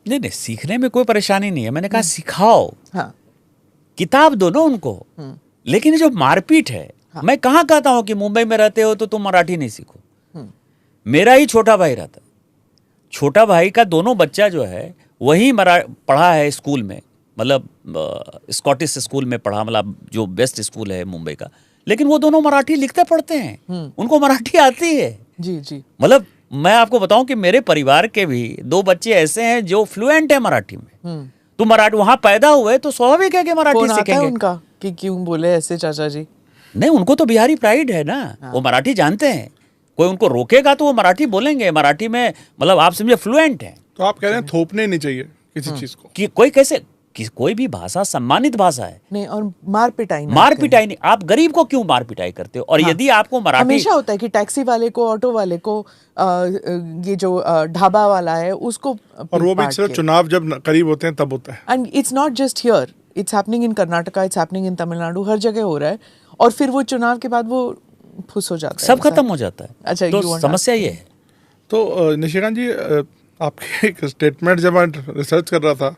नहीं, सीखने में कोई परेशानी नहीं है। मैंने कहा सिखाओ, हाँ, किताब दो ना उनको। लेकिन जो मारपीट है, हाँ। मैं कहाँ कहता हूँ कि मुंबई में रहते हो तो तुम मराठी नहीं सीखो। मेरा ही छोटा भाई रहता है, छोटा भाई का दोनों बच्चा जो है वही पढ़ा है स्कूल में, मतलब स्कॉटिश स्कूल में पढ़ा, मतलब जो बेस्ट स्कूल है मुंबई का। लेकिन वो दोनों मराठी लिखते पढ़ते हैं, उनको मराठी आती है। जी जी। मतलब मैं आपको बताऊं कि मेरे परिवार के भी 2 बच्चे ऐसे हैं जो फ्लुएंट है मराठी में। तो मराठी वहां पैदा हुए तो स्वाभाविक है कि मराठी सीखेंगे। उनका कि क्यों बोले ऐसे चाचा जी? नहीं, उनको तो बिहारी प्राइड है ना, वो मराठी जानते हैं, कोई उनको रोकेगा तो वो मराठी बोलेंगे, मराठी में मतलब आप समझे फ्लुएंट है। तो आप कह रहे हैं थोपने नहीं चाहिए किसी चीज को? कि कोई कैसे कोई भी भाषा सम्मानित भाषा है। नहीं, और मार पिटाई ना मार करें। पिटाई नहीं, आप गरीब को क्यों मार पिटाई करते हो? और यदि आपको मराठी, हमेशा होता है कि टैक्सी वाले को, ऑटो वाले को, ये जो ढाबा वाला है उसको, और वो भी सिर्फ चुनाव जब करीब होते हैं तब होता है। And it's not just here, it's happening in Karnataka, it's happening in Tamil Nadu, हर जगह हो रहा है। और फिर वो चुनाव के बाद वो फुस हो जाता है, सब खत्म हो जाता है। अच्छा, तो समस्या ये है। तो निशिकांत जी, आपके एक स्टेटमेंट जब मैं रिसर्च कर रहा था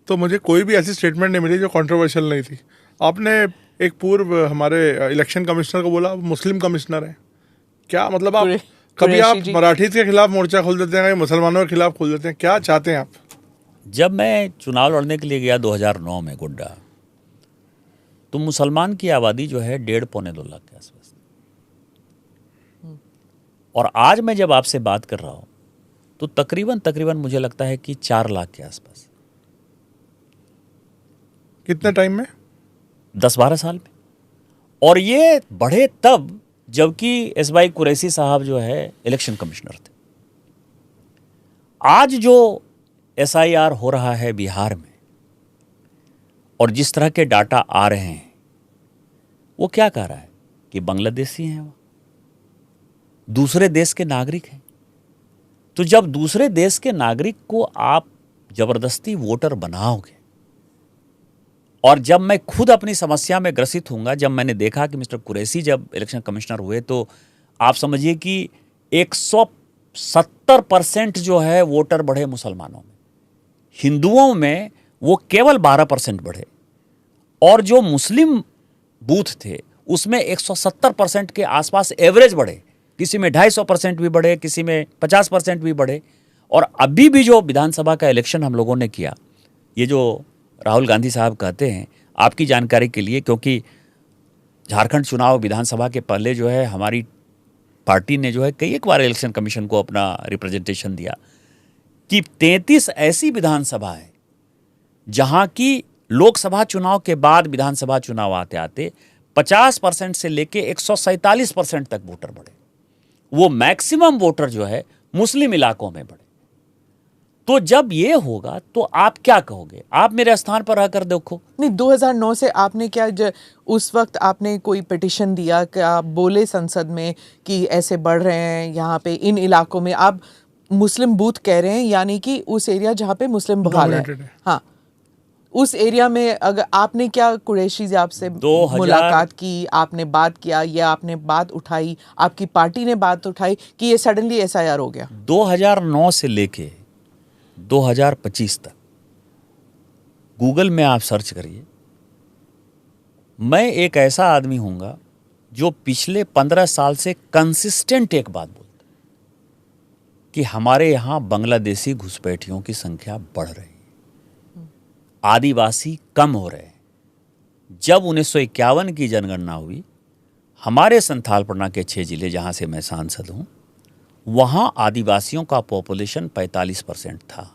तो मुझे कोई भी ऐसी स्टेटमेंट नहीं मिली जो कंट्रोवर्शियल नहीं थी। आपने एक पूर्व हमारे इलेक्शन कमिश्नर को बोला मुस्लिम कमिश्नर है। क्या मतलब, आप कभी आप मराठी के खिलाफ मोर्चा खोल देते हैं, मुसलमानों के खिलाफ खोल देते हैं, क्या चाहते हैं आप? जब मैं चुनाव लड़ने के लिए गया 2009 में गोड्डा, तो मुसलमान की आबादी जो है 1.5-2 लाख के आसपास। और आज मैं जब आपसे बात कर रहा हूं तो तकरीबन मुझे लगता है कि 4 लाख के आसपास। कितने टाइम में? 10-12 साल में। और ये बढ़े तब जबकि एसवाई कुरैशी साहब जो है इलेक्शन कमिश्नर थे। आज जो SIR हो रहा है बिहार में और जिस तरह के डाटा आ रहे हैं, वो क्या कह रहा है कि बांग्लादेशी हैं, वो दूसरे देश के नागरिक हैं। तो जब दूसरे देश के नागरिक को आप जबरदस्ती वोटर बनाओगे, और जब मैं खुद अपनी समस्या में ग्रसित होऊंगा, जब मैंने देखा कि मिस्टर कुरैशी जब इलेक्शन कमिश्नर हुए तो आप समझिए कि 170% जो है वोटर बढ़े मुसलमानों में, हिंदुओं में वो केवल 12% बढ़े, और जो मुस्लिम बूथ थे उसमें 170% के आसपास एवरेज बढ़े, किसी में 250% भी बढ़े, किसी में 50% भी बढ़े। और अभी भी जो विधानसभा का इलेक्शन हम लोगों ने किया, ये जो राहुल गांधी साहब कहते हैं, आपकी जानकारी के लिए, क्योंकि झारखंड चुनाव विधानसभा के पहले जो है हमारी पार्टी ने जो है कई एक बार इलेक्शन कमीशन को अपना रिप्रेजेंटेशन दिया कि 33 ऐसी विधानसभा है जहां की लोकसभा चुनाव के बाद विधानसभा चुनाव आते आते 50% से लेके 147% तक वोटर बढ़े। वो मैक्सिमम वोटर जो है मुस्लिम इलाकों में बढ़े। तो जब ये होगा तो आप क्या कहोगे? आप मेरे स्थान पर रहकर देखो। नहीं, 2009 से आपने क्या उस वक्त आपने कोई पिटिशन दिया, क्या बोले संसद में कि ऐसे बढ़ रहे हैं यहाँ पे इन इलाकों में? आप मुस्लिम बूथ कह रहे हैं, यानी कि उस एरिया जहाँ पे मुस्लिम बहाल है। हाँ, उस एरिया में अगर आपने क्या कुरैशी जी आपसे मुलाकात की, आपने बात किया, या आपने बात उठाई, आपकी पार्टी ने बात उठाई कि ये सडनली SIR हो गया? 2009 से लेके 2025 तक गूगल में आप सर्च करिए, मैं एक ऐसा आदमी हूंगा जो पिछले 15 साल से कंसिस्टेंट एक बात बोलता कि हमारे यहां बांग्लादेशी घुसपैठियों की संख्या बढ़ रही है, आदिवासी कम हो रहे हैं। जब 1951 की जनगणना हुई, हमारे संथाल परगना के 6 जिले जहां से मैं सांसद हूं, वहां आदिवासियों का पॉपुलेशन 45% था।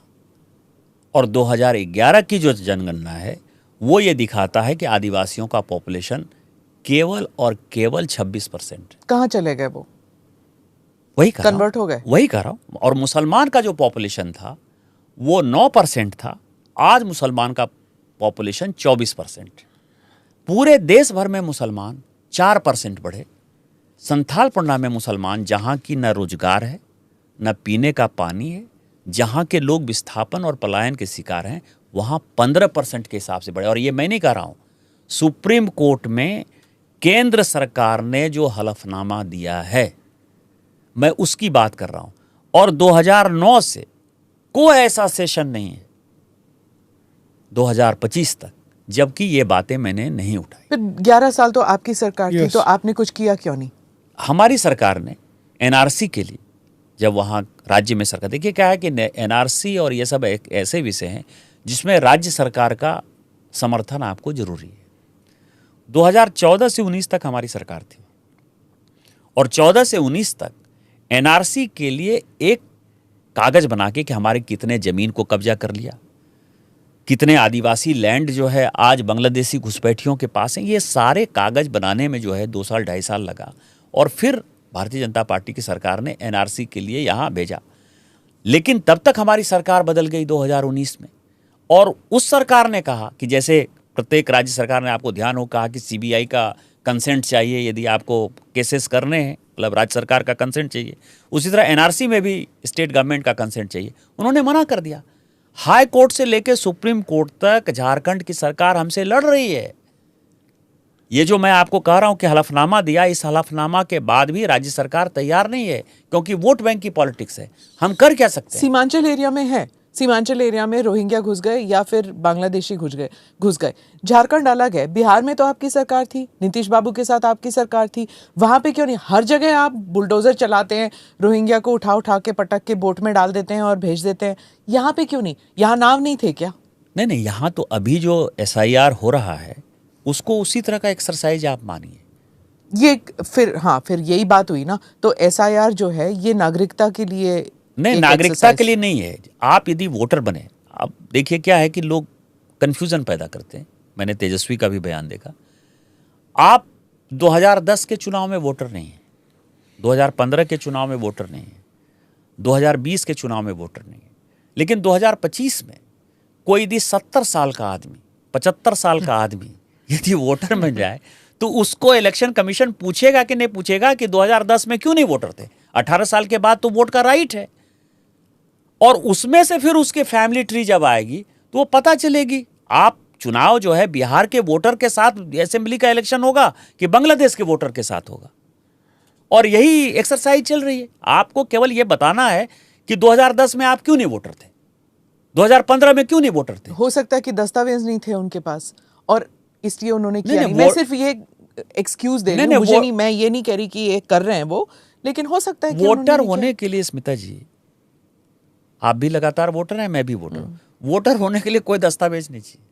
और 2011 की जो जनगणना है वो ये दिखाता है कि आदिवासियों का पॉपुलेशन केवल और केवल 26%। कहाँ चले गए वो? वही कह कन्वर्ट हो गए? वही कह रहा हूं। और मुसलमान का जो पॉपुलेशन था वो 9% था, आज मुसलमान का पॉपुलेशन 24%। पूरे देश भर में मुसलमान 4% बढ़े। संथाल परगना में मुसलमान, जहाँ की न रोजगार है न पीने का पानी है, जहाँ के लोग विस्थापन और पलायन के शिकार हैं, वहाँ 15% के हिसाब से बढ़े। और ये मैं नहीं कह रहा हूँ, सुप्रीम कोर्ट में केंद्र सरकार ने जो हलफनामा दिया है, मैं उसकी बात कर रहा हूँ। और 2009 से कोई ऐसा सेशन नहीं है 2025 तक जबकि ये बातें मैंने नहीं उठाई। फिर 11 साल तो आपकी सरकार थी, तो आपने कुछ किया क्यों नहीं? हमारी सरकार ने NRC के लिए, जब वहाँ राज्य में सरकार, देखिए क्या है कि NRC और ये सब एक ऐसे विषय हैं जिसमें राज्य सरकार का समर्थन आपको जरूरी है। 2014 से 19 तक हमारी सरकार थी, और 14 से 19 तक NRC के लिए एक कागज बना के कि हमारे कितने जमीन को कब्जा कर लिया, कितने आदिवासी लैंड जो है आज बांग्लादेशी घुसपैठियों के पास हैं, ये सारे कागज बनाने में जो है 2 साल 2.5 साल लगा। और फिर भारतीय जनता पार्टी की सरकार ने एनआरसी के लिए यहाँ भेजा। लेकिन तब तक हमारी सरकार बदल गई 2019 में, और उस सरकार ने कहा कि जैसे प्रत्येक राज्य सरकार ने, आपको ध्यान हो, कहा कि सीबीआई का कंसेंट चाहिए यदि आपको केसेस करने हैं, मतलब राज्य सरकार का कंसेंट चाहिए। उसी तरह एनआरसी में भी स्टेट गवर्नमेंट का कंसेंट चाहिए। उन्होंने मना कर दिया। हाई कोर्ट से लेकर सुप्रीम कोर्ट तक झारखंड की सरकार हमसे लड़ रही है। ये जो मैं आपको कह रहा हूं कि हलफनामा दिया, इस हलफनामा के बाद भी राज्य सरकार तैयार नहीं है, क्योंकि वोट बैंक की पॉलिटिक्स है। हम कर क्या सकते हैं? सीमांचल एरिया में है, सीमांचल एरिया में रोहिंग्या घुस गए या फिर बांग्लादेशी घुस गए। झारखंड अलग है। बिहार में तो आपकी सरकार थी, नीतीश बाबू के साथ आपकी सरकार थी, वहां पे क्यों नहीं? हर जगह आप बुलडोजर चलाते हैं, रोहिंग्या को उठा उठा के पटक के बोट में डाल देते हैं और भेज देते हैं। यहाँ पे क्यों नहीं? यहाँ नाव नहीं थे क्या? नहीं, यहाँ तो अभी जो SIR हो रहा है उसको उसी तरह का एक्सरसाइज आप मानिए। ये फिर यही बात हुई ना। तो SIR जो है ये नागरिकता के लिए नहीं, नागरिकता के लिए नहीं है। आप यदि वोटर बने, अब देखिए क्या है कि लोग कंफ्यूजन पैदा करते हैं। मैंने तेजस्वी का भी बयान देखा। आप 2010 के चुनाव में वोटर नहीं है, 2015 के चुनाव में वोटर नहीं है, 2020 के चुनाव में वोटर नहीं है, लेकिन 2025 में कोई यदि 70 साल का आदमी, 75 साल का आदमी यदि वोटर बन जाए तो उसको इलेक्शन कमीशन पूछेगा कि नहीं पूछेगा कि 2010 में क्यों नहीं वोटर थे? 18 साल के बाद तो वोट का राइट है। और उसमें से फिर उसके फैमिली ट्री जब आएगी तो वो पता चलेगी। आप चुनाव जो है बिहार के वोटर के साथ असेंबली का इलेक्शन होगा कि बांग्लादेश के वोटर के साथ होगा, और यही एक्सरसाइज चल रही है। आपको केवल यह बताना है कि 2010 में आप क्यों नहीं वोटर थे, 2015 में क्यों नहीं वोटर थे। हो सकता है कि दस्तावेज नहीं थे उनके पास और इसलिए उन्होंने किया नहीं। नहीं, मैं सिर्फ ये एक्सक्यूज दे रही हूं, मुझे नहीं, मैं ये नहीं कह रही कि ये कर रहे हैं वो, लेकिन हो सकता है कि वोटर होने के लिए, स्मिता जी, आप भी लगातार वोटर हैं, मैं भी वोटर हूं। वोटर होने के लिए कोई दस्तावेज नहीं चाहिए।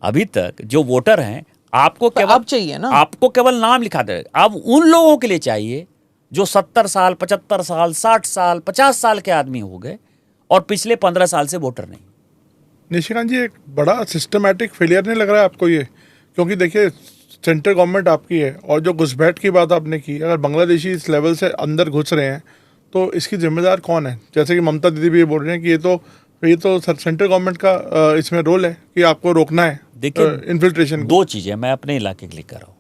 अभी तक जो वोटर हैं, आपको केवल अब चाहिए ना, आपको केवल नाम लिखा दे। अब उन लोगों के लिए चाहिए जो 70 साल, 75 साल, 60 साल, 50 साल के आदमी हो गए और पिछले 15 साल से वोटर नहीं। निशिकांत जी, एक बड़ा सिस्टमैटिक फेलियर नहीं लग रहा है आपको ये? क्योंकि देखिए, सेंट्रल गवर्नमेंट आपकी है, और जो घुसपैठ की बात आपने की, अगर बांग्लादेशी इस लेवल से अंदर घुस रहे हैं तो इसकी जिम्मेदार कौन है? जैसे कि ममता दीदी भी ये बोल रहे हैं कि ये तो सेंट्रल गवर्नमेंट का इसमें रोल है कि आपको रोकना है। देखिए, इन्फिल्ट्रेशन। 2 चीजें मैं अपने इलाके के लिए कर रहा हूँ।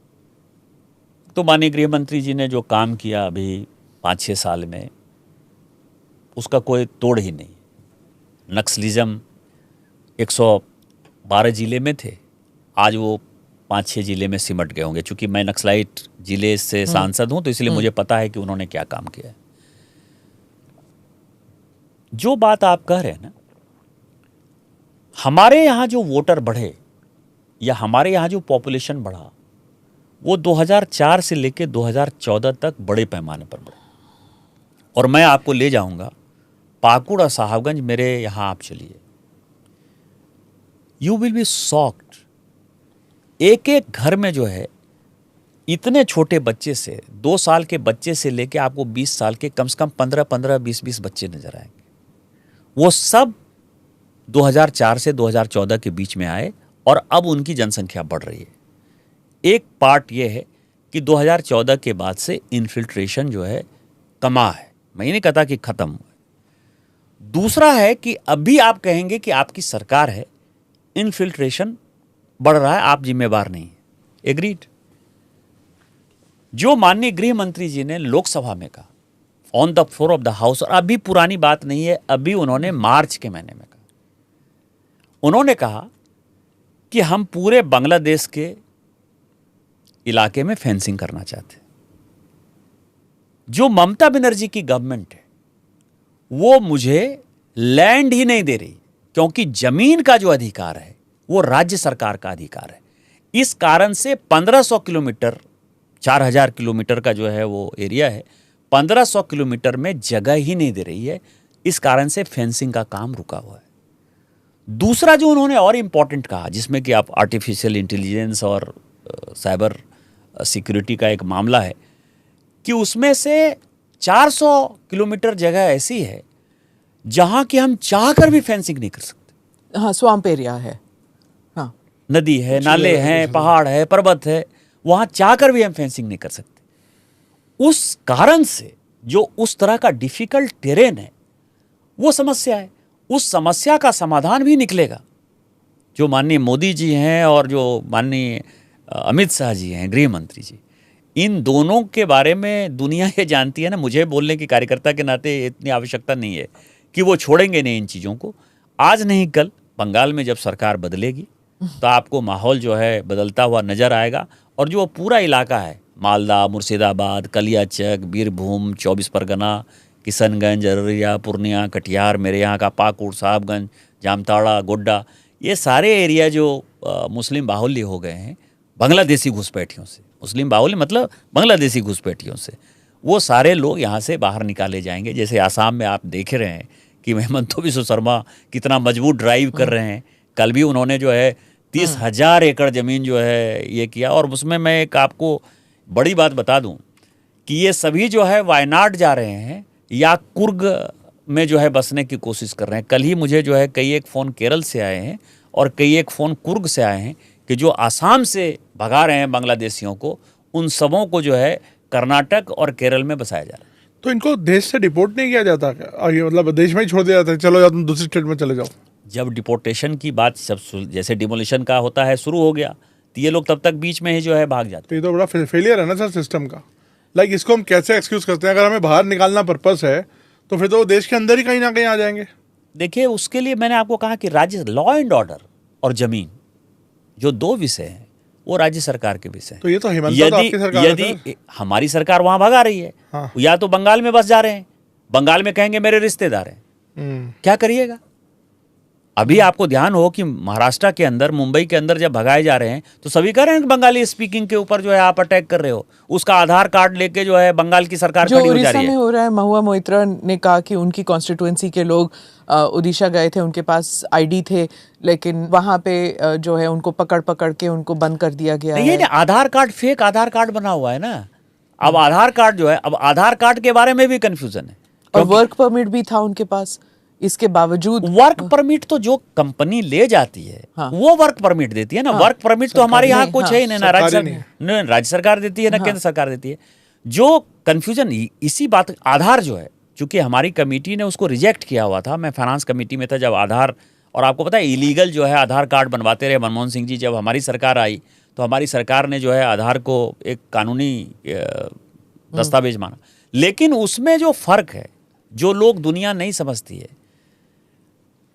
तो माननीय गृह मंत्री जी ने जो काम किया अभी 5-6 साल में, उसका कोई तोड़ ही नहीं। नक्सलिज्म 112 जिले में थे, आज वो 5-6 जिले में सिमट गए होंगे। चूंकि मैं नक्सलाइट जिले से सांसद हूं तो इसलिए मुझे पता है कि उन्होंने क्या काम किया है। जो बात आप कह रहे हैं ना, हमारे यहाँ जो वोटर बढ़े या हमारे यहाँ जो पॉपुलेशन बढ़ा, वो 2004 से लेकर 2014 तक बड़े पैमाने पर बढ़ा। और मैं आपको ले जाऊंगा पाकुड़ और साहबगंज, मेरे यहाँ आप चलिए, यू विल बी शॉक्ड। एक एक घर में जो है, इतने छोटे बच्चे से, 2 साल के बच्चे से लेके आपको 20 साल के कम से कम 15-15, 20-20 बच्चे नजर आएंगे। वो सब 2004 से 2014 के बीच में आए और अब उनकी जनसंख्या बढ़ रही है। एक पार्ट ये है कि 2014 के बाद से इन्फिल्ट्रेशन जो है कमा है, मैं ये नहीं कहता कि खत्म हुआ। दूसरा है कि अभी आप कहेंगे कि आपकी सरकार है, इन्फिल्ट्रेशन बढ़ रहा है, आप जिम्मेवार नहीं है। एग्रीड। जो माननीय गृह मंत्री जी ने लोकसभा में कहा, on the floor of the house, और अभी पुरानी बात नहीं है, अभी उन्होंने मार्च के महीने में कहा, उन्होंने कहा कि हम पूरे बांग्लादेश के इलाके में फेंसिंग करना चाहते हैं। जो ममता बनर्जी की गवर्नमेंट है वो मुझे लैंड ही नहीं दे रही, क्योंकि जमीन का जो अधिकार है वो राज्य सरकार का अधिकार है। इस कारण से 1500 किलोमीटर, 4000 किलोमीटर का जो है वो एरिया है, 1500 किलोमीटर में जगह ही नहीं दे रही है। इस कारण से फेंसिंग का काम रुका हुआ है। दूसरा जो उन्होंने और इंपॉर्टेंट कहा, जिसमें कि आप आर्टिफिशियल इंटेलिजेंस और साइबर सिक्योरिटी का एक मामला है, कि उसमें से 400 किलोमीटर जगह ऐसी है जहां कि हम चाहकर भी फेंसिंग नहीं कर सकते। हाँ, स्वैम्प एरिया है। हाँ, नदी है, नाले हैं, पहाड़ है, पर्वत है, वहां चाहकर भी हम फेंसिंग नहीं कर सकते। उस कारण से जो उस तरह का डिफिकल्ट टेरेन है वो समस्या है। उस समस्या का समाधान भी निकलेगा। जो माननीय मोदी जी हैं और जो माननीय अमित शाह जी हैं, गृह मंत्री जी, इन दोनों के बारे में दुनिया ये जानती है ना। मुझे बोलने की कार्यकर्ता के नाते इतनी आवश्यकता नहीं है कि वो छोड़ेंगे नहीं इन चीज़ों को। आज नहीं कल बंगाल में जब सरकार बदलेगी तो आपको माहौल जो है बदलता हुआ नजर आएगा। और जो पूरा इलाका है, मालदा, मुर्शिदाबाद, कलियाचक, बीरभूम, 24 परगना, किशनगंज, अररिया, पूर्णिया, कटिहार, मेरे यहाँ का पाकुड़, साहबगंज, जामताड़ा, गोड्डा, ये सारे एरिया जो मुस्लिम बाहुल्य हो गए हैं बांग्लादेशी घुसपैठियों से, मुस्लिम बाहुल्य मतलब बांग्लादेशी घुसपैठियों से, वो सारे लोग यहाँ से बाहर निकाले जाएंगे। जैसे आसाम में आप देख रहे हैं कि हेमंत बिस्वा शर्मा कितना मजबूत ड्राइव कर रहे हैं। कल भी उन्होंने जो है 30,000 एकड़ ज़मीन जो है ये किया। और उसमें मैं एक आपको बड़ी बात बता दूं कि ये सभी जो है वायनाड जा रहे हैं या कुर्ग में जो है बसने की कोशिश कर रहे हैं। कल ही मुझे जो है कई एक फ़ोन केरल से आए हैं और कई एक फ़ोन कुर्ग से आए हैं कि जो आसाम से भगा रहे हैं बांग्लादेशियों को, उन सबों को जो है कर्नाटक और केरल में बसाया जा रहा है। तो इनको देश से डिपोर्ट नहीं किया जाता क्या? और ये मतलब देश में ही छोड़ दिया जाता है, चलो या तुम दूसरी स्टेट में चले जाओ? जब डिपोर्टेशन की बात सब जैसे डिमोलिशन का होता है शुरू हो गया तो ये लोग तब तक बीच में ही जो है भाग जाते तो ये तो बड़ा फेलियर है ना सर सिस्टम का। लाइक इसको हम कैसे एक्सक्यूज करते हैं? अगर हमें बाहर निकालना पर्पस है तो फिर तो वो देश के अंदर ही कहीं ना कहीं आ जाएंगे। देखिए, उसके लिए मैंने आपको कहा कि राज्य लॉ एंड ऑर्डर और जमीन जो दो विषय हैं वो राज्य सरकार के विषय हैं। तो ये तो हिमंता तो आपकी सरकार है सर। यदि हमारी सरकार वहां भगा रही है, हाँ। या तो बंगाल में बस जा रहे हैं, बंगाल में कहेंगे मेरे रिश्तेदार हैं, क्या करिएगा? अभी आपको ध्यान हो कि महाराष्ट्र के अंदर, मुंबई के अंदर जब भगाए जा रहे हैं तो सभी कह रहे हैं कि बंगाली स्पीकिंग के ऊपर जो है आप अटैक कर रहे हो। उसका आधार कार्ड लेके जो है बंगाल की सरकार जो खड़ी हो जा उड़ीसा रही में है। हो रहा है, महुआ मोइत्रा ने कहा कि उनकी कॉन्स्टिट्यूएंसी के लोग उड़ीसा गए थे, उनके पास आईडी थे, लेकिन वहां पे जो है उनको पकड़ पकड़ के उनको बंद कर दिया गया नहीं, है। आधार कार्ड फेक आधार कार्ड बना हुआ है ना। अब आधार कार्ड जो है, अब आधार कार्ड के बारे में भी कंफ्यूजन है। और वर्क परमिट भी था उनके पास, इसके बावजूद वर्क परमिट तो जो कंपनी ले जाती है हाँ। वो वर्क परमिट देती है ना। हाँ। वर्क परमिट तो हमारे यहाँ नहीं, कुछ हाँ, है ही नहीं ना। राज्य सरकार देती है ना, केंद्र सरकार देती है। जो कंफ्यूजन इसी बात, आधार जो है, चूंकि हमारी कमेटी ने उसको रिजेक्ट किया हुआ था, मैं फाइनेंस कमेटी में था जब आधार, और आपको पता है इलीगल जो है आधार कार्ड बनवाते रहे मनमोहन सिंह जी। जब हमारी सरकार आई तो हमारी सरकार ने जो है आधार को एक कानूनी दस्तावेज माना। लेकिन उसमें जो फर्क है, जो लोग दुनिया नहीं समझती है,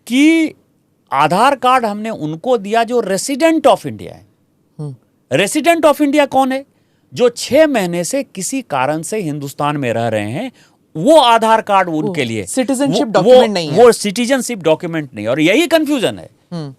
कि आधार कार्ड हमने उनको दिया जो रेसिडेंट ऑफ इंडिया है। रेसिडेंट ऑफ इंडिया कौन है? जो 6 महीने से किसी कारण से हिंदुस्तान में रह रहे हैं, वो आधार कार्ड उनके लिए सिटीजनशिप डॉक्यूमेंट नहीं है। वो सिटीजनशिप डॉक्यूमेंट नहीं। और यही कंफ्यूजन है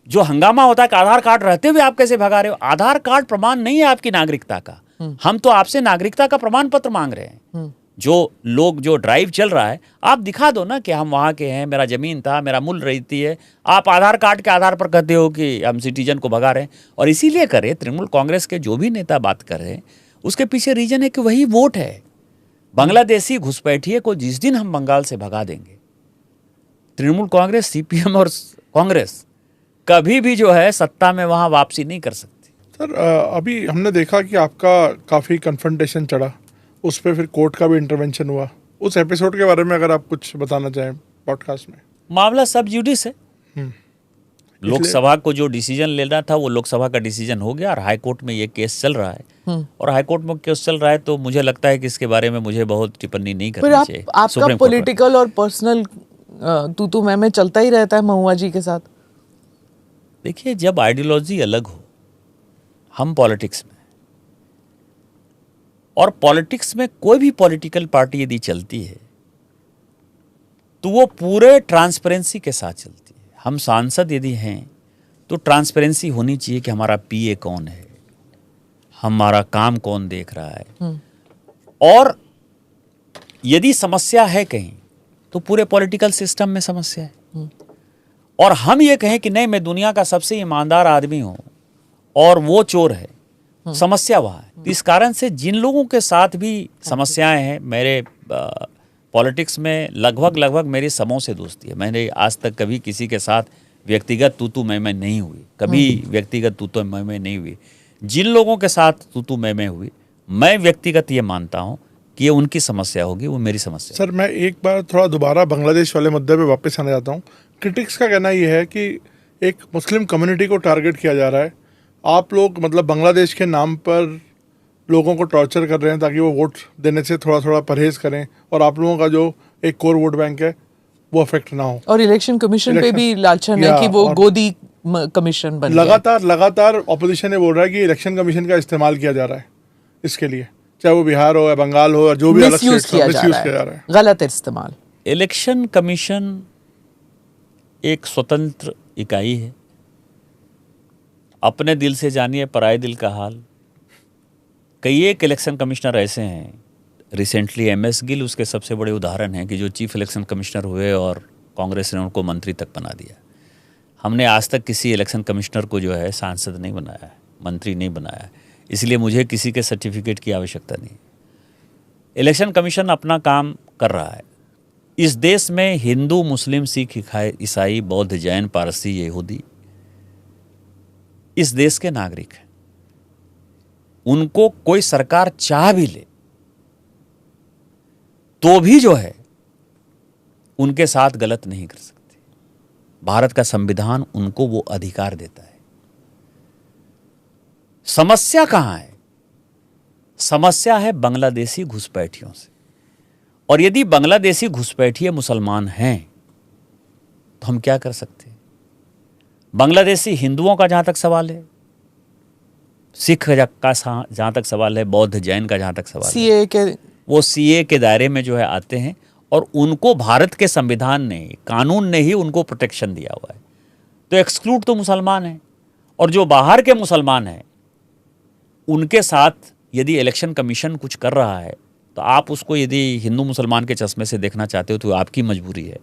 जो हंगामा होता है कि आधार कार्ड रहते हुए आप कैसे भगा रहे हो। आधार कार्ड प्रमाण नहीं है आपकी नागरिकता का। हम तो आपसे नागरिकता का प्रमाण पत्र मांग रहे हैं। जो लोग, जो ड्राइव चल रहा है, आप दिखा दो ना कि हम वहाँ के हैं, मेरा जमीन था, मेरा मूल रहती है। आप आधार कार्ड के आधार पर कहते हो कि हम सिटीजन को भगा रहे हैं। और इसीलिए करे तृणमूल कांग्रेस के जो भी नेता बात कर रहे हैं, उसके पीछे रीजन है कि वही वोट है। बांग्लादेशी घुसपैठिए को जिस दिन हम बंगाल से भगा देंगे, तृणमूल कांग्रेस, सीपीएम और कांग्रेस कभी भी जो है सत्ता में वहाँ वापसी नहीं कर सकती। सर अभी हमने देखा कि आपका काफ़ी कन्फ्रंटेशन चढ़ा, उस पर फिर कोर्ट का भी इंटरवेंशन हुआ। उस एपिसोड के बारे में अगर आप कुछ बताना चाहें पॉडकास्ट में। मामला सब जुडिस है। लोकसभा को जो डिसीजन लेना था वो लोकसभा का डिसीजन हो गया और हाई कोर्ट में ये केस चल रहा है। और हाई कोर्ट में केस चल रहा है तो मुझे लगता है कि इसके बारे में मुझे बहुत टिप्पणी नहीं करनी चाहिए। आपका पॉलिटिकल और पर्सनल तू मैं चलता ही रहता है महुआ जी के साथ। देखिए, जब आइडियोलॉजी अलग हो, हम पॉलिटिक्स में, और पॉलिटिक्स में कोई भी पॉलिटिकल पार्टी यदि चलती है तो वो पूरे ट्रांसपेरेंसी के साथ चलती है। हम सांसद यदि हैं तो ट्रांसपेरेंसी होनी चाहिए कि हमारा पीए कौन है, हमारा काम कौन देख रहा है। और यदि समस्या है कहीं तो पूरे पॉलिटिकल सिस्टम में समस्या है। और हम ये कहें कि नहीं, मैं दुनिया का सबसे ईमानदार आदमी हूं और वो चोर है, समस्या वहाँ है। तो इस कारण से जिन लोगों के साथ भी समस्याएं हैं, मेरे पॉलिटिक्स में लगभग मेरी सबों से दोस्ती है। मैंने आज तक कभी किसी के साथ व्यक्तिगत तू मैं नहीं हुई, कभी व्यक्तिगत तू मैं नहीं हुई। जिन लोगों के साथ तू मैं हुई, मैं व्यक्तिगत ये मानता हूँ कि ये उनकी समस्या होगी, वो मेरी समस्या। सर मैं एक बार थोड़ा दोबारा बांग्लादेश वाले मुद्दे पे वापस आना चाहता हूँ। क्रिटिक्स का कहना ये है कि एक मुस्लिम कम्युनिटी को टारगेट किया जा रहा है, आप लोग मतलब बांग्लादेश के नाम पर लोगों को टॉर्चर कर रहे हैं ताकि वो वोट देने से थोड़ा थोड़ा परहेज करें, और आप लोगों का जो एक कोर वोट बैंक है वो अफेक्ट ना हो। और इलेक्शन कमीशन पे भी लालचन है कि वो गोदी कमीशन बन लगातार लगातार ऑपोजिशन ये बोल रहा है कि इलेक्शन कमीशन का इस्तेमाल किया जा रहा है इसके लिए, चाहे वो बिहार हो या बंगाल हो या जो भी अलग मिसयूज स्टेट किया मिसयूज जा किया रहा जा रहा है, है। गलत इस्तेमाल। इलेक्शन कमीशन एक स्वतंत्र इकाई है, अपने दिल से जानिए पराये दिल का हाल। कई एक इलेक्शन कमिश्नर ऐसे हैं, रिसेंटली MS गिल उसके सबसे बड़े उदाहरण हैं कि जो चीफ इलेक्शन कमिश्नर हुए और कांग्रेस ने उनको मंत्री तक बना दिया। हमने आज तक किसी इलेक्शन कमिश्नर को जो है सांसद नहीं बनाया है, मंत्री नहीं बनाया है, इसलिए मुझे किसी के सर्टिफिकेट की आवश्यकता नहीं। इलेक्शन कमीशन अपना काम कर रहा है। इस देश में हिंदू, मुस्लिम, सिख, ईसाई, बौद्ध, जैन, पारसी, यहूदी इस देश के नागरिक हैं। उनको कोई सरकार चाह भी ले तो भी जो है उनके साथ गलत नहीं कर सकती। भारत का संविधान उनको वो अधिकार देता है। समस्या कहां है? समस्या है बांग्लादेशी घुसपैठियों से। और यदि बांग्लादेशी घुसपैठिए मुसलमान हैं तो हम क्या कर सकते हैं? बांग्लादेशी हिंदुओं का जहां तक सवाल है, सिख का जहां तक सवाल है, बौद्ध जैन का जहां तक सवाल है, वो CA के दायरे में जो है आते हैं और उनको भारत के संविधान ने, कानून ने ही उनको प्रोटेक्शन दिया हुआ है। तो एक्सक्लूड तो मुसलमान हैं, और जो बाहर के मुसलमान हैं उनके साथ यदि इलेक्शन कमीशन कुछ कर रहा है तो आप उसको यदि हिंदू मुसलमान के चश्मे से देखना चाहते हो तो आपकी मजबूरी है।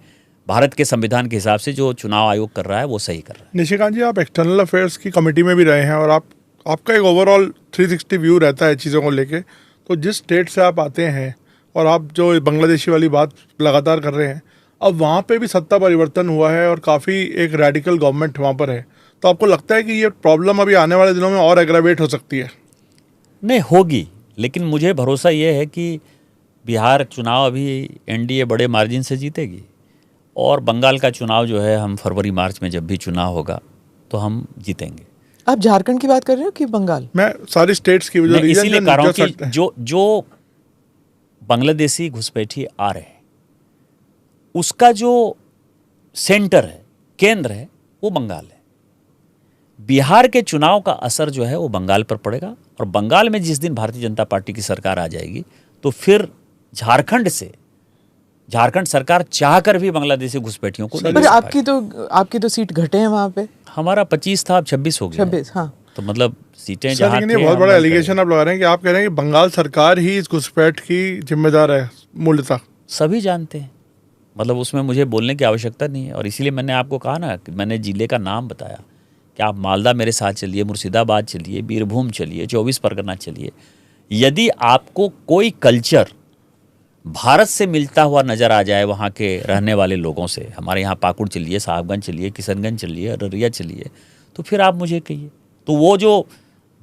भारत के संविधान के हिसाब से जो चुनाव आयोग कर रहा है वो सही कर रहा है। निशिकांत जी, आप एक्सटर्नल अफेयर्स की कमेटी में भी रहे हैं और आपका एक ओवरऑल 360 व्यू रहता है चीज़ों को लेके। तो जिस स्टेट से आप आते हैं और आप जो बांग्लादेशी वाली बात लगातार कर रहे हैं, अब वहाँ पे भी सत्ता परिवर्तन हुआ है और काफ़ी एक रेडिकल गवर्नमेंट वहाँ पर है, तो आपको लगता है कि ये प्रॉब्लम अभी आने वाले दिनों में और एग्रावेट हो सकती है? नहीं होगी, लेकिन मुझे भरोसा ये है कि बिहार चुनाव अभी NDA बड़े मार्जिन से जीतेगी, और बंगाल का चुनाव जो है हम फरवरी-मार्च में जब भी चुनाव होगा तो हम जीतेंगे। आप झारखंड की बात कर रहे हो कि बंगाल? मैं सारी स्टेट्स की जो इसीलिए कह रहा हूँ कि जो बांग्लादेशी घुसपैठी आ रहे हैं उसका जो सेंटर है, केंद्र है, वो बंगाल है। बिहार के चुनाव का असर जो है वो बंगाल पर पड़ेगा, और बंगाल में जिस दिन भारतीय जनता पार्टी की सरकार आ जाएगी तो फिर झारखंड सरकार चाहकर भी बांग्लादेशी घुसपैठियों को नहीं। पर आपकी तो सीट घटे हैं वहां पे। हमारा 25 था, अब 26 हो गया। 26, हाँ। तो मतलब सीटें सर, जहां लेकिन ये बहुत बड़ा एलिगेशन आप लगा रहे हैं कि आप कह रहे हैं कि बंगाल सरकार ही इस घुसपैठ की जिम्मेदार है मूलतः। सभी जानते हैं, मतलब उसमें मुझे बोलने की आवश्यकता नहीं है। और इसीलिए मैंने आपको कहा ना कि मैंने जिले का नाम बताया कि आप मालदा मेरे साथ चलिए, मुर्शिदाबाद चलिए, बीरभूम चलिए, 24 परगना चलिए। यदि आपको कोई कल्चर भारत से मिलता हुआ नज़र आ जाए वहाँ के रहने वाले लोगों से, हमारे यहाँ पाकुड़ चलिए, साहबगंज चलिए, किशनगंज चलिए, अररिया चलिए, तो फिर आप मुझे कहिए। तो वो जो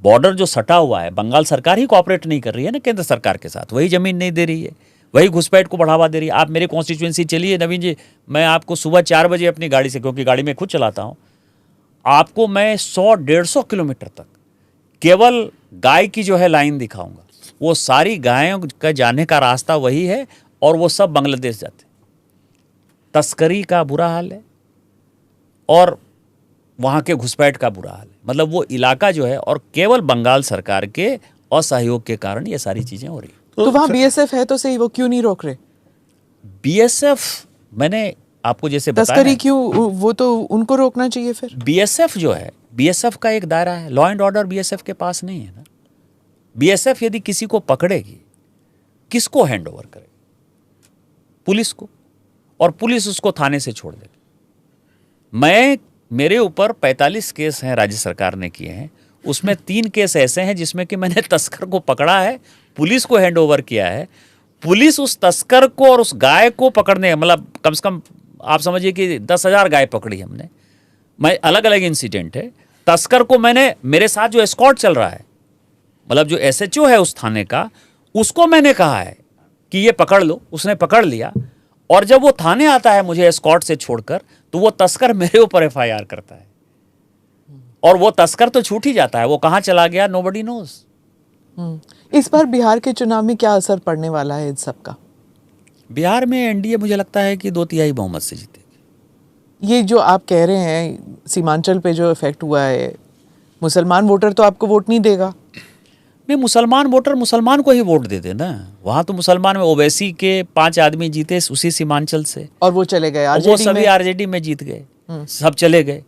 बॉर्डर जो सटा हुआ है, बंगाल सरकार ही कोऑपरेट नहीं कर रही है ना केंद्र सरकार के साथ, वही ज़मीन नहीं दे रही है, वही घुसपैठ को बढ़ावा दे रही है। आप मेरे कॉन्स्टिट्यूएंसी चलिए नवीन जी, मैं आपको सुबह 4 बजे अपनी गाड़ी से, क्योंकि गाड़ी में खुद चलाता हूँ, आपको मैं 100-150 किलोमीटर तक केवल गाय की जो है लाइन दिखाऊंगा। वो सारी गायों का जाने का रास्ता वही है, और वो सब बांग्लादेश जाते। तस्करी का बुरा हाल है और वहाँ के घुसपैठ का बुरा हाल है। मतलब वो इलाका जो है, और केवल बंगाल सरकार के असहयोग के कारण ये सारी चीज़ें हो रही। तो वहाँ BSF है तो सही, वो क्यों नहीं रोक रहे? BSF मैंने आपको जैसे बताया, तस्करी क्यों, वो तो उनको रोकना चाहिए फिर। BSF जो है, BSF का एक दायरा है, लॉ एंड ऑर्डर BSF के पास नहीं है ना। BSF यदि किसी को पकड़ेगी, किसको हैंड ओवर करेगी? पुलिस को, और पुलिस उसको थाने से छोड़ देगी। मेरे ऊपर 45 केस हैं राज्य सरकार ने किए हैं, उसमें 3 केस ऐसे हैं जिसमें कि मैंने तस्कर को पकड़ा है, पुलिस को हैंड ओवर किया है। पुलिस उस तस्कर को और उस गाय को पकड़ने, मतलब कम से कम आप समझिए कि 10,000 गाय पकड़ी हमने। मैं अलग अलग इंसिडेंट है। तस्कर को मैंने, मेरे साथ जो एस्कॉर्ट चल रहा है, मतलब जो एसएचओ है उस थाने का, उसको मैंने कहा है कि ये पकड़ लो, उसने पकड़ लिया। और जब वो थाने आता है मुझे एस्कॉर्ट से छोड़कर, तो वो तस्कर मेरे ऊपर एफआईआर करता है, और वो तस्कर तो छूट ही जाता है, वो कहाँ चला गया नोबडी नोज। इस बार बिहार के चुनाव में क्या असर पड़ने वाला है इन सब का? बिहार में एनडीए मुझे लगता है कि 2/3 बहुमत से जीतेगी। ये जो आप कह रहे हैं सीमांचल पे जो इफेक्ट हुआ है, मुसलमान वोटर तो आपको वोट नहीं देगा। नहीं, मुसलमान वोटर मुसलमान को ही वोट देते ना। वहाँ तो मुसलमान में ओवैसी के 5 आदमी जीते उसी सीमांचल से, और वो चले गए वो आरजेडी सभी में। आरजेडी में जीत गए, सब चले गए।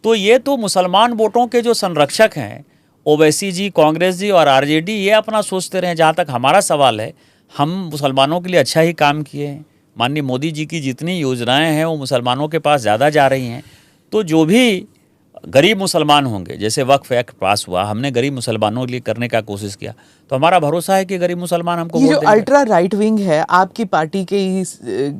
तो ये तो मुसलमान वोटों के जो संरक्षक हैं, ओवैसी जी, कांग्रेस जी और आरजेडी, ये अपना सोचते रहे। जहाँ तक हमारा सवाल है, हम मुसलमानों के लिए अच्छा ही काम किए हैं। माननीय मोदी जी की जितनी योजनाएं हैं वो मुसलमानों के पास ज़्यादा जा रही हैं। तो जो भी गरीब मुसलमान होंगे, जैसे वक्फ एक्ट पास हुआ, हमने गरीब मुसलमानों के लिए करने का कोशिश किया, तो हमारा भरोसा है कि गरीब मुसलमान हमको ये वोट जो देंगे। अल्ट्रा राइट विंग है, आपकी पार्टी के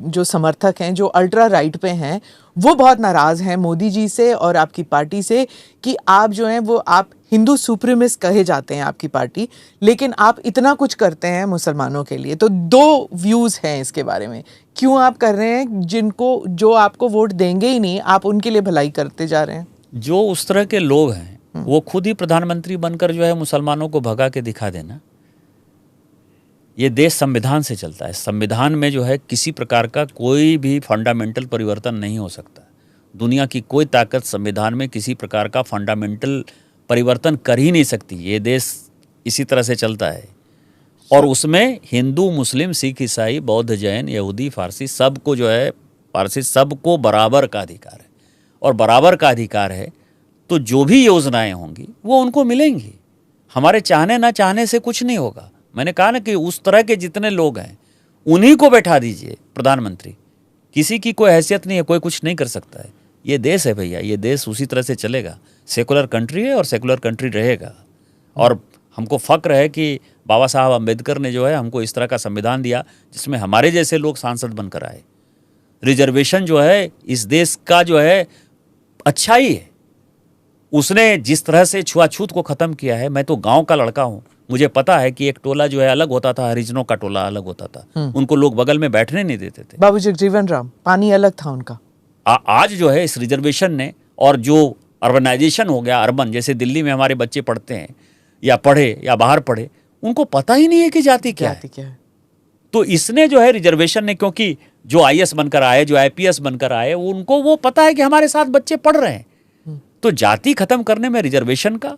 जो समर्थक हैं जो अल्ट्रा राइट पे हैं, वो बहुत नाराज हैं मोदी जी से और आपकी पार्टी से कि आप जो हैं वो आप हिंदू सुप्रीमिस्ट कहे जाते हैं आपकी पार्टी, लेकिन आप इतना कुछ करते हैं मुसलमानों के लिए। तो 2 व्यूज हैं इसके बारे में। क्यों आप कर रहे हैं? जिनको जो आपको वोट देंगे ही नहीं, आप उनके लिए भलाई करते जा रहे हैं। जो उस तरह के लोग हैं वो खुद ही प्रधानमंत्री बनकर जो है मुसलमानों को भगा के दिखा देना। ये देश संविधान से चलता है। संविधान में जो है किसी प्रकार का कोई भी फंडामेंटल परिवर्तन नहीं हो सकता। दुनिया की कोई ताकत संविधान में किसी प्रकार का फंडामेंटल परिवर्तन कर ही नहीं सकती। ये देश इसी तरह से चलता है, और उसमें हिंदू, मुस्लिम, सिख, ईसाई, बौद्ध, जैन, यहूदी, फारसी, सबको जो है, पारसी, सबको बराबर का अधिकार है। और बराबर का अधिकार है तो जो भी योजनाएं होंगी वो उनको मिलेंगी। हमारे चाहने ना चाहने से कुछ नहीं होगा। मैंने कहा ना कि उस तरह के जितने लोग हैं उन्हीं को बैठा दीजिए प्रधानमंत्री। किसी की कोई हैसियत नहीं है, कोई कुछ नहीं कर सकता है। ये देश है भैया, ये देश उसी तरह से चलेगा। सेकुलर कंट्री है और सेकुलर कंट्री रहेगा। और हमको फ़क्र है कि बाबा साहब अम्बेडकर ने जो है हमको इस तरह का संविधान दिया जिसमें हमारे जैसे लोग सांसद बनकर आए। रिजर्वेशन जो है इस देश का जो है अच्छाई है। उसने जिस तरह से छुआछूत को ख़त्म किया है, मैं तो गांव का लड़का हूँ, मुझे पता है कि एक टोला जो है अलग होता था, हरिजनों का टोला अलग होता था, उनको लोग बगल में बैठने नहीं देते थे। बाबू जगजीवन राम, पानी अलग था उनका। आज जो है इस रिजर्वेशन ने, और जो अर्बनाइजेशन हो गया, अर्बन, जैसे दिल्ली में हमारे बच्चे पढ़ते हैं या पढ़े या बाहर पढ़े, उनको पता ही नहीं है कि जाति क्या है। तो इसने जो है रिजर्वेशन ने, क्योंकि जो आईएएस बनकर आए, जो आईपीएस बनकर आए, उनको वो पता है कि हमारे साथ बच्चे पढ़ रहे हैं। तो जाति खत्म करने में रिजर्वेशन का,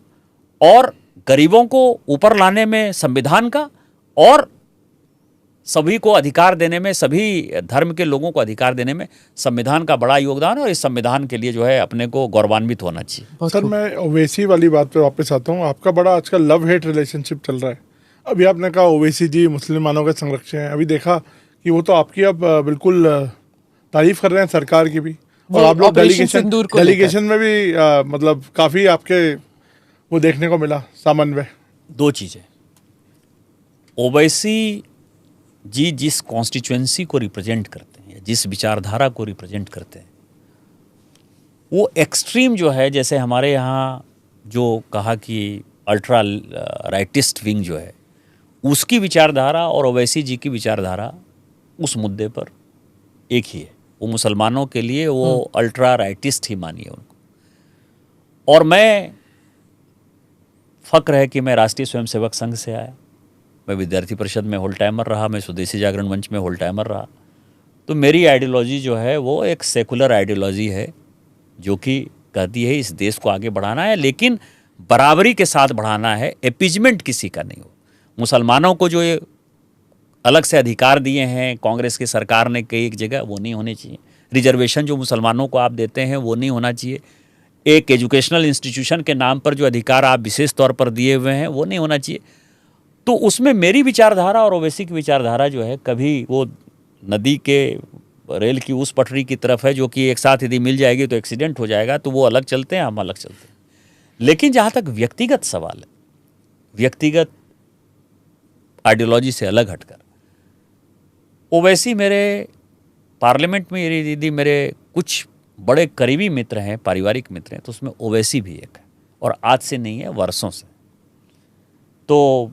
और गरीबों को ऊपर लाने में संविधान का, और सभी को अधिकार देने में, सभी धर्म के लोगों को अधिकार देने में संविधान का बड़ा योगदान है। और इस संविधान के लिए जो है अपने को गौरवान्वित होना चाहिए। सर, मैं ओवैसी वाली बात पे वापस आता हूँ। आपका बड़ा आजकल लव हेट रिलेशनशिप चल रहा है। अभी आपने कहा ओवैसी जी मुसलमानों के संरक्षक हैं, अभी देखा कि वो तो आपकी अब बिल्कुल तारीफ कर रहे हैं सरकार की भी, और आप लोग डेलीगेशन में भी मतलब काफ़ी आपके वो देखने को मिला समन्वय। 2 चीज़ें, ओवैसी जी जिस कॉन्स्टिट्यूएंसी को रिप्रेजेंट करते हैं, जिस विचारधारा को रिप्रेजेंट करते हैं, वो एक्सट्रीम जो है, जैसे हमारे यहाँ जो कहा कि अल्ट्रा राइटिस्ट विंग जो है, उसकी विचारधारा और ओवैसी जी की विचारधारा उस मुद्दे पर एक ही है। वो मुसलमानों के लिए वो अल्ट्रा राइटिस्ट ही मानिए उनको। और मैं, फ़क्र है कि मैं राष्ट्रीय स्वयंसेवक संघ से आया, मैं विद्यार्थी परिषद में होल टाइमर रहा, मैं स्वदेशी जागरण मंच में होल टाइमर रहा। तो मेरी आइडियोलॉजी जो है वो एक सेकुलर आइडियोलॉजी है, जो कि कहती है इस देश को आगे बढ़ाना है, लेकिन बराबरी के साथ बढ़ाना है, एपीजमेंट किसी का नहीं हो। मुसलमानों को जो ये अलग से अधिकार दिए हैं कांग्रेस की सरकार ने कई एक जगह, वो नहीं होने चाहिए। रिजर्वेशन जो मुसलमानों को आप देते हैं वो नहीं होना चाहिए। एक एजुकेशनल इंस्टीट्यूशन के नाम पर जो अधिकार आप विशेष तौर पर दिए हुए हैं वो नहीं होना चाहिए। तो उसमें मेरी विचारधारा और ओवैसी की विचारधारा जो है, कभी वो नदी के रेल की उस पटरी की तरफ है जो कि एक साथ यदि मिल जाएगी तो एक्सीडेंट हो जाएगा, तो वो अलग चलते हैं, हम अलग चलते हैं। लेकिन जहाँ तक व्यक्तिगत सवाल है, व्यक्तिगत आइडियोलॉजी से अलग हटकर, ओवैसी मेरे पार्लियामेंट में यदि मेरे कुछ बड़े करीबी मित्र हैं, पारिवारिक मित्र हैं, तो उसमें ओवैसी भी एक है, और आज से नहीं है, वर्षों से। तो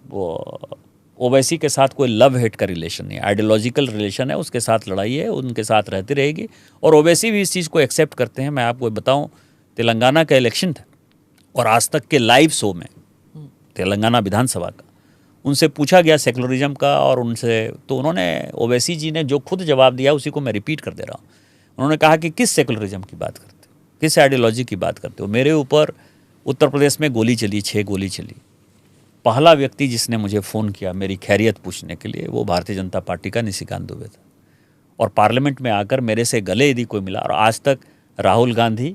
ओवैसी के साथ कोई लव हेट का रिलेशन नहीं है, आइडियोलॉजिकल रिलेशन है, उसके साथ लड़ाई है, उनके साथ रहती रहेगी। और ओवैसी भी इस चीज़ को एक्सेप्ट करते हैं। मैं आपको बताऊं, तेलंगाना का इलेक्शन था और आज तक के लाइव शो में तेलंगाना विधानसभा का उनसे पूछा गया सेकुलरिज्म का, और उनसे तो उन्होंने, ओवैसी जी ने जो खुद जवाब दिया उसी को मैं रिपीट कर दे रहा हूँ। उन्होंने कहा कि किस सेकुलरिज्म की बात करते हो, किस आइडियोलॉजी की बात करते हो। मेरे ऊपर उत्तर प्रदेश में गोली चली, 6 गोली चली। पहला व्यक्ति जिसने मुझे फ़ोन किया मेरी खैरियत पूछने के लिए, वो भारतीय जनता पार्टी का निशिकांत दुबे था। और पार्लियामेंट में आकर मेरे से गले यदि कोई मिला, और आज तक राहुल गांधी,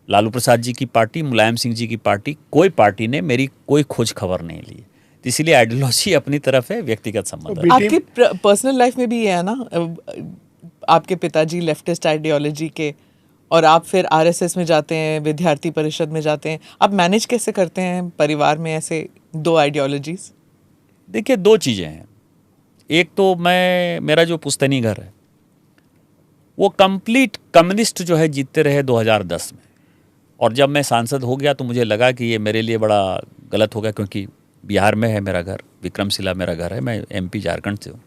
लालू प्रसाद जी की पार्टी, मुलायम सिंह जी की पार्टी, कोई पार्टी ने मेरी कोई खोज खबर नहीं ली। तो इसीलिए आइडियोलॉजी अपनी तरफ है, व्यक्तिगत संबंध है। आपकी पर्सनल लाइफ में भी ये है ना, आपके पिताजी लेफ्टिस्ट आइडियोलॉजी के, और आप फिर आरएसएस में जाते हैं, विद्यार्थी परिषद में जाते हैं। आप मैनेज कैसे करते हैं परिवार में ऐसे 2 आइडियोलॉजीज? देखिए, 2 चीज़ें हैं। एक तो मेरा जो पुश्तैनी घर है वो कंप्लीट कम्युनिस्ट जो है जीतते रहे 2010 में, और जब मैं सांसद हो गया तो मुझे लगा कि ये मेरे लिए बड़ा गलत हो गया, क्योंकि बिहार में है मेरा घर, विक्रमशिला मेरा घर है, मैं एमपी झारखंड से हूँ।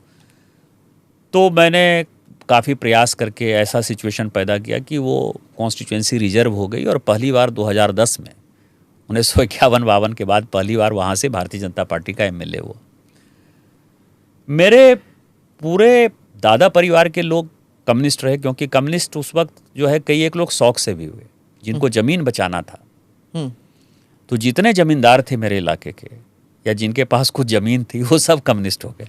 तो मैंने काफ़ी प्रयास करके ऐसा सिचुएशन पैदा किया कि वो कॉन्स्टिट्यूएंसी रिजर्व हो गई, और पहली बार 2010 में 1951-52 के बाद पहली बार वहाँ से भारतीय जनता पार्टी का एमएलए हुआ। मेरे पूरे दादा परिवार के लोग कम्युनिस्ट रहे, क्योंकि कम्युनिस्ट उस वक्त जो है कई एक लोग शौक से भी हुए, जिनको ज़मीन बचाना था। तो जितने ज़मींदार थे मेरे इलाके के, या जिनके पास कुछ ज़मीन थी, वो सब कम्युनिस्ट हो गए।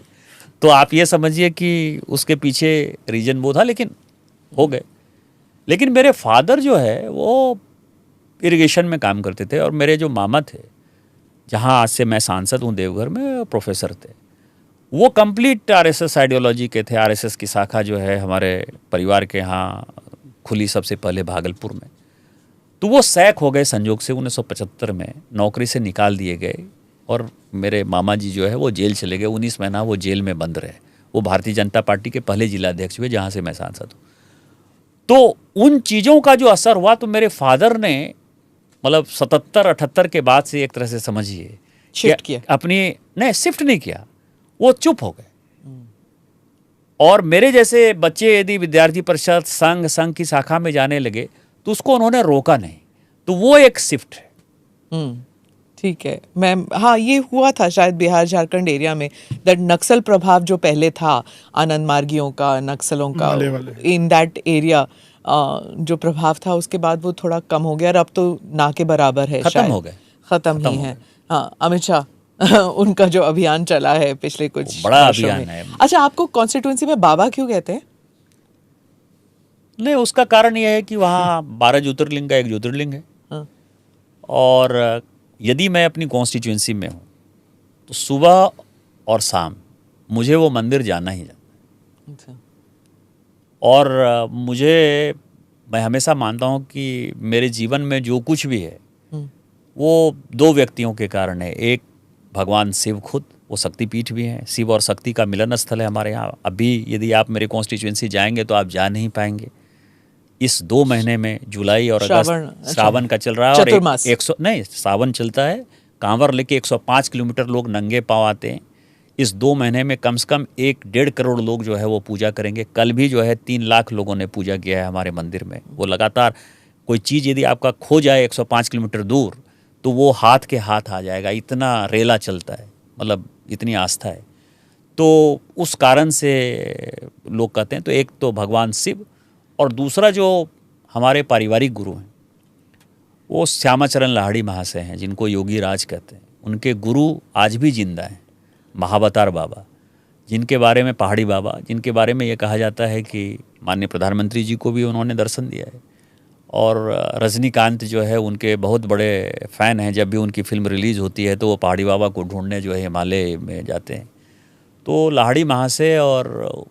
तो आप ये समझिए कि उसके पीछे रीजन वो था, लेकिन हो गए। लेकिन मेरे फादर जो है वो इरिगेशन में काम करते थे, और मेरे जो मामा थे, जहाँ आज से मैं सांसद हूँ देवघर में, प्रोफेसर थे। वो कंप्लीट आरएसएस आइडियोलॉजी के थे। आरएसएस की शाखा जो है हमारे परिवार के यहाँ खुली सबसे पहले भागलपुर में। तो वो सैक हो गए संजोग से, 1975 में नौकरी से निकाल दिए गए, और मेरे मामा जी जो है वो जेल चले गए। 19 महीना वो जेल में बंद रहे। वो भारतीय जनता पार्टी के पहले जिलाध्यक्ष हुए, जहाँ से मैं सांसद हूँ। तो उन चीज़ों का जो असर हुआ, तो मेरे फादर ने मतलब 77-78 के बाद से एक तरह से समझिए शिफ्ट किया, अपनी, नहीं शिफ्ट नहीं किया, वो चुप हो गए। और मेरे जैसे बच्चे यदि विद्यार्थी परिषद, संघ की शाखा में जाने लगे, तो उसको उन्होंने रोका नहीं। तो वो एक शिफ्ट है। ठीक है। हाँ, ये हुआ था शायद बिहार झारखंड एरिया में, दैट नक्सल प्रभाव जो पहले था आनंद मार्गियों का, नक्सलों का, इन दैट एरिया जो प्रभाव था, उसके बाद वो थोड़ा कम हो गया, और अब तो ना के बराबर है, खत्म हो गए, खत्म ही है। हाँ, अमित शाह उनका जो अभियान चला है पिछले कुछ बड़ा अभियान है। अच्छा, आपको कॉन्स्टिट्यूंसी में बाबा क्यों कहते हैं? नहीं, उसका कारण यह है कि वहाँ 12 ज्योतिर्लिंग का एक ज्योतिर्लिंग है। हाँ। और यदि मैं अपनी कॉन्स्टिट्यूंसी में हूँ तो सुबह और शाम मुझे वो मंदिर जाना ही जाना। अच्छा। और मैं हमेशा मानता हूँ कि मेरे जीवन में जो कुछ भी है वो 2 व्यक्तियों के कारण है। एक भगवान शिव खुद, वो शक्तिपीठ भी हैं, शिव और शक्ति का मिलन स्थल है हमारे यहाँ। अभी यदि आप मेरे कॉन्स्टिट्यूंसी जाएंगे तो आप जा नहीं पाएंगे। इस 2 महीने में, जुलाई और अगस्त, श्रावण का चल रहा है, और सावन चलता है, कांवर लेके 105 किलोमीटर लोग नंगे पांव आते हैं। इस 2 महीने में कम से कम 1-1.5 करोड़ लोग जो है वो पूजा करेंगे। कल भी जो है 3 लाख लोगों ने पूजा किया है हमारे मंदिर में। वो लगातार कोई चीज़ यदि आपका खो जाए 105 किलोमीटर दूर, तो वो हाथ के हाथ आ जाएगा, इतना रेला चलता है, मतलब इतनी आस्था है। तो उस कारण से लोग कहते हैं। तो एक तो भगवान शिव, और दूसरा जो हमारे पारिवारिक गुरु हैं वो श्यामाचरण लाहिड़ी महाशय हैं, जिनको योगी राज कहते हैं। उनके गुरु आज भी जिंदा हैं, महावतार बाबा, जिनके बारे में, पहाड़ी बाबा, जिनके बारे में ये कहा जाता है कि माननीय प्रधानमंत्री जी को भी उन्होंने दर्शन दिया है। और रजनीकांत जो है उनके बहुत बड़े फ़ैन हैं। जब भी उनकी फिल्म रिलीज़ होती है तो वो पहाड़ी बाबा को ढूंढने जो है हिमालय में जाते हैं। तो लाहिड़ी महाशय और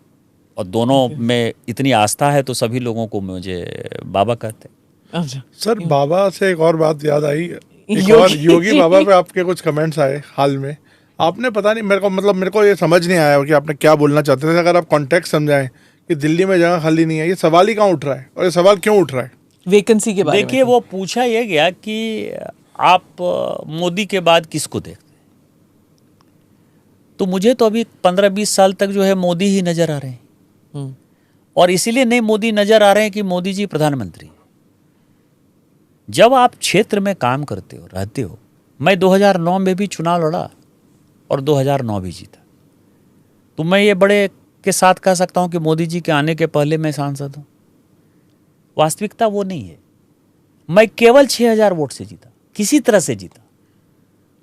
दोनों में इतनी आस्था है, तो सभी लोगों को मुझे बाबा कहते हैं। अच्छा सर, बाबा से एक और बात याद आई, एक और योगी बाबा पे आपके कुछ कमेंट्स आए हाल में। आपने पता नहीं, मेरे को ये समझ नहीं आया कि आपने क्या बोलना चाहते थे। अगर आप कॉन्टेक्स्ट समझाएं कि दिल्ली में जगह खाली नहीं है, ये सवाल ही कहाँ उठ रहा है और ये सवाल क्यों उठ रहा है? वैकेंसी के बारे में देखिए, वो पूछा यह गया कि आप मोदी के बाद किसको देखते हैं, तो मुझे तो अभी 15-20 साल तक जो है मोदी ही नजर आ रहे हैं। और इसीलिए नहीं मोदी नजर आ रहे हैं कि मोदी जी प्रधानमंत्री। जब आप क्षेत्र में काम करते हो, रहते हो, मैं 2009 में भी चुनाव लड़ा और 2009 भी जीता, तो मैं ये बड़े के साथ कह सकता हूं कि मोदी जी के आने के पहले मैं सांसद हूं। वास्तविकता वो नहीं है। मैं केवल 6,000 वोट से जीता, किसी तरह से जीता।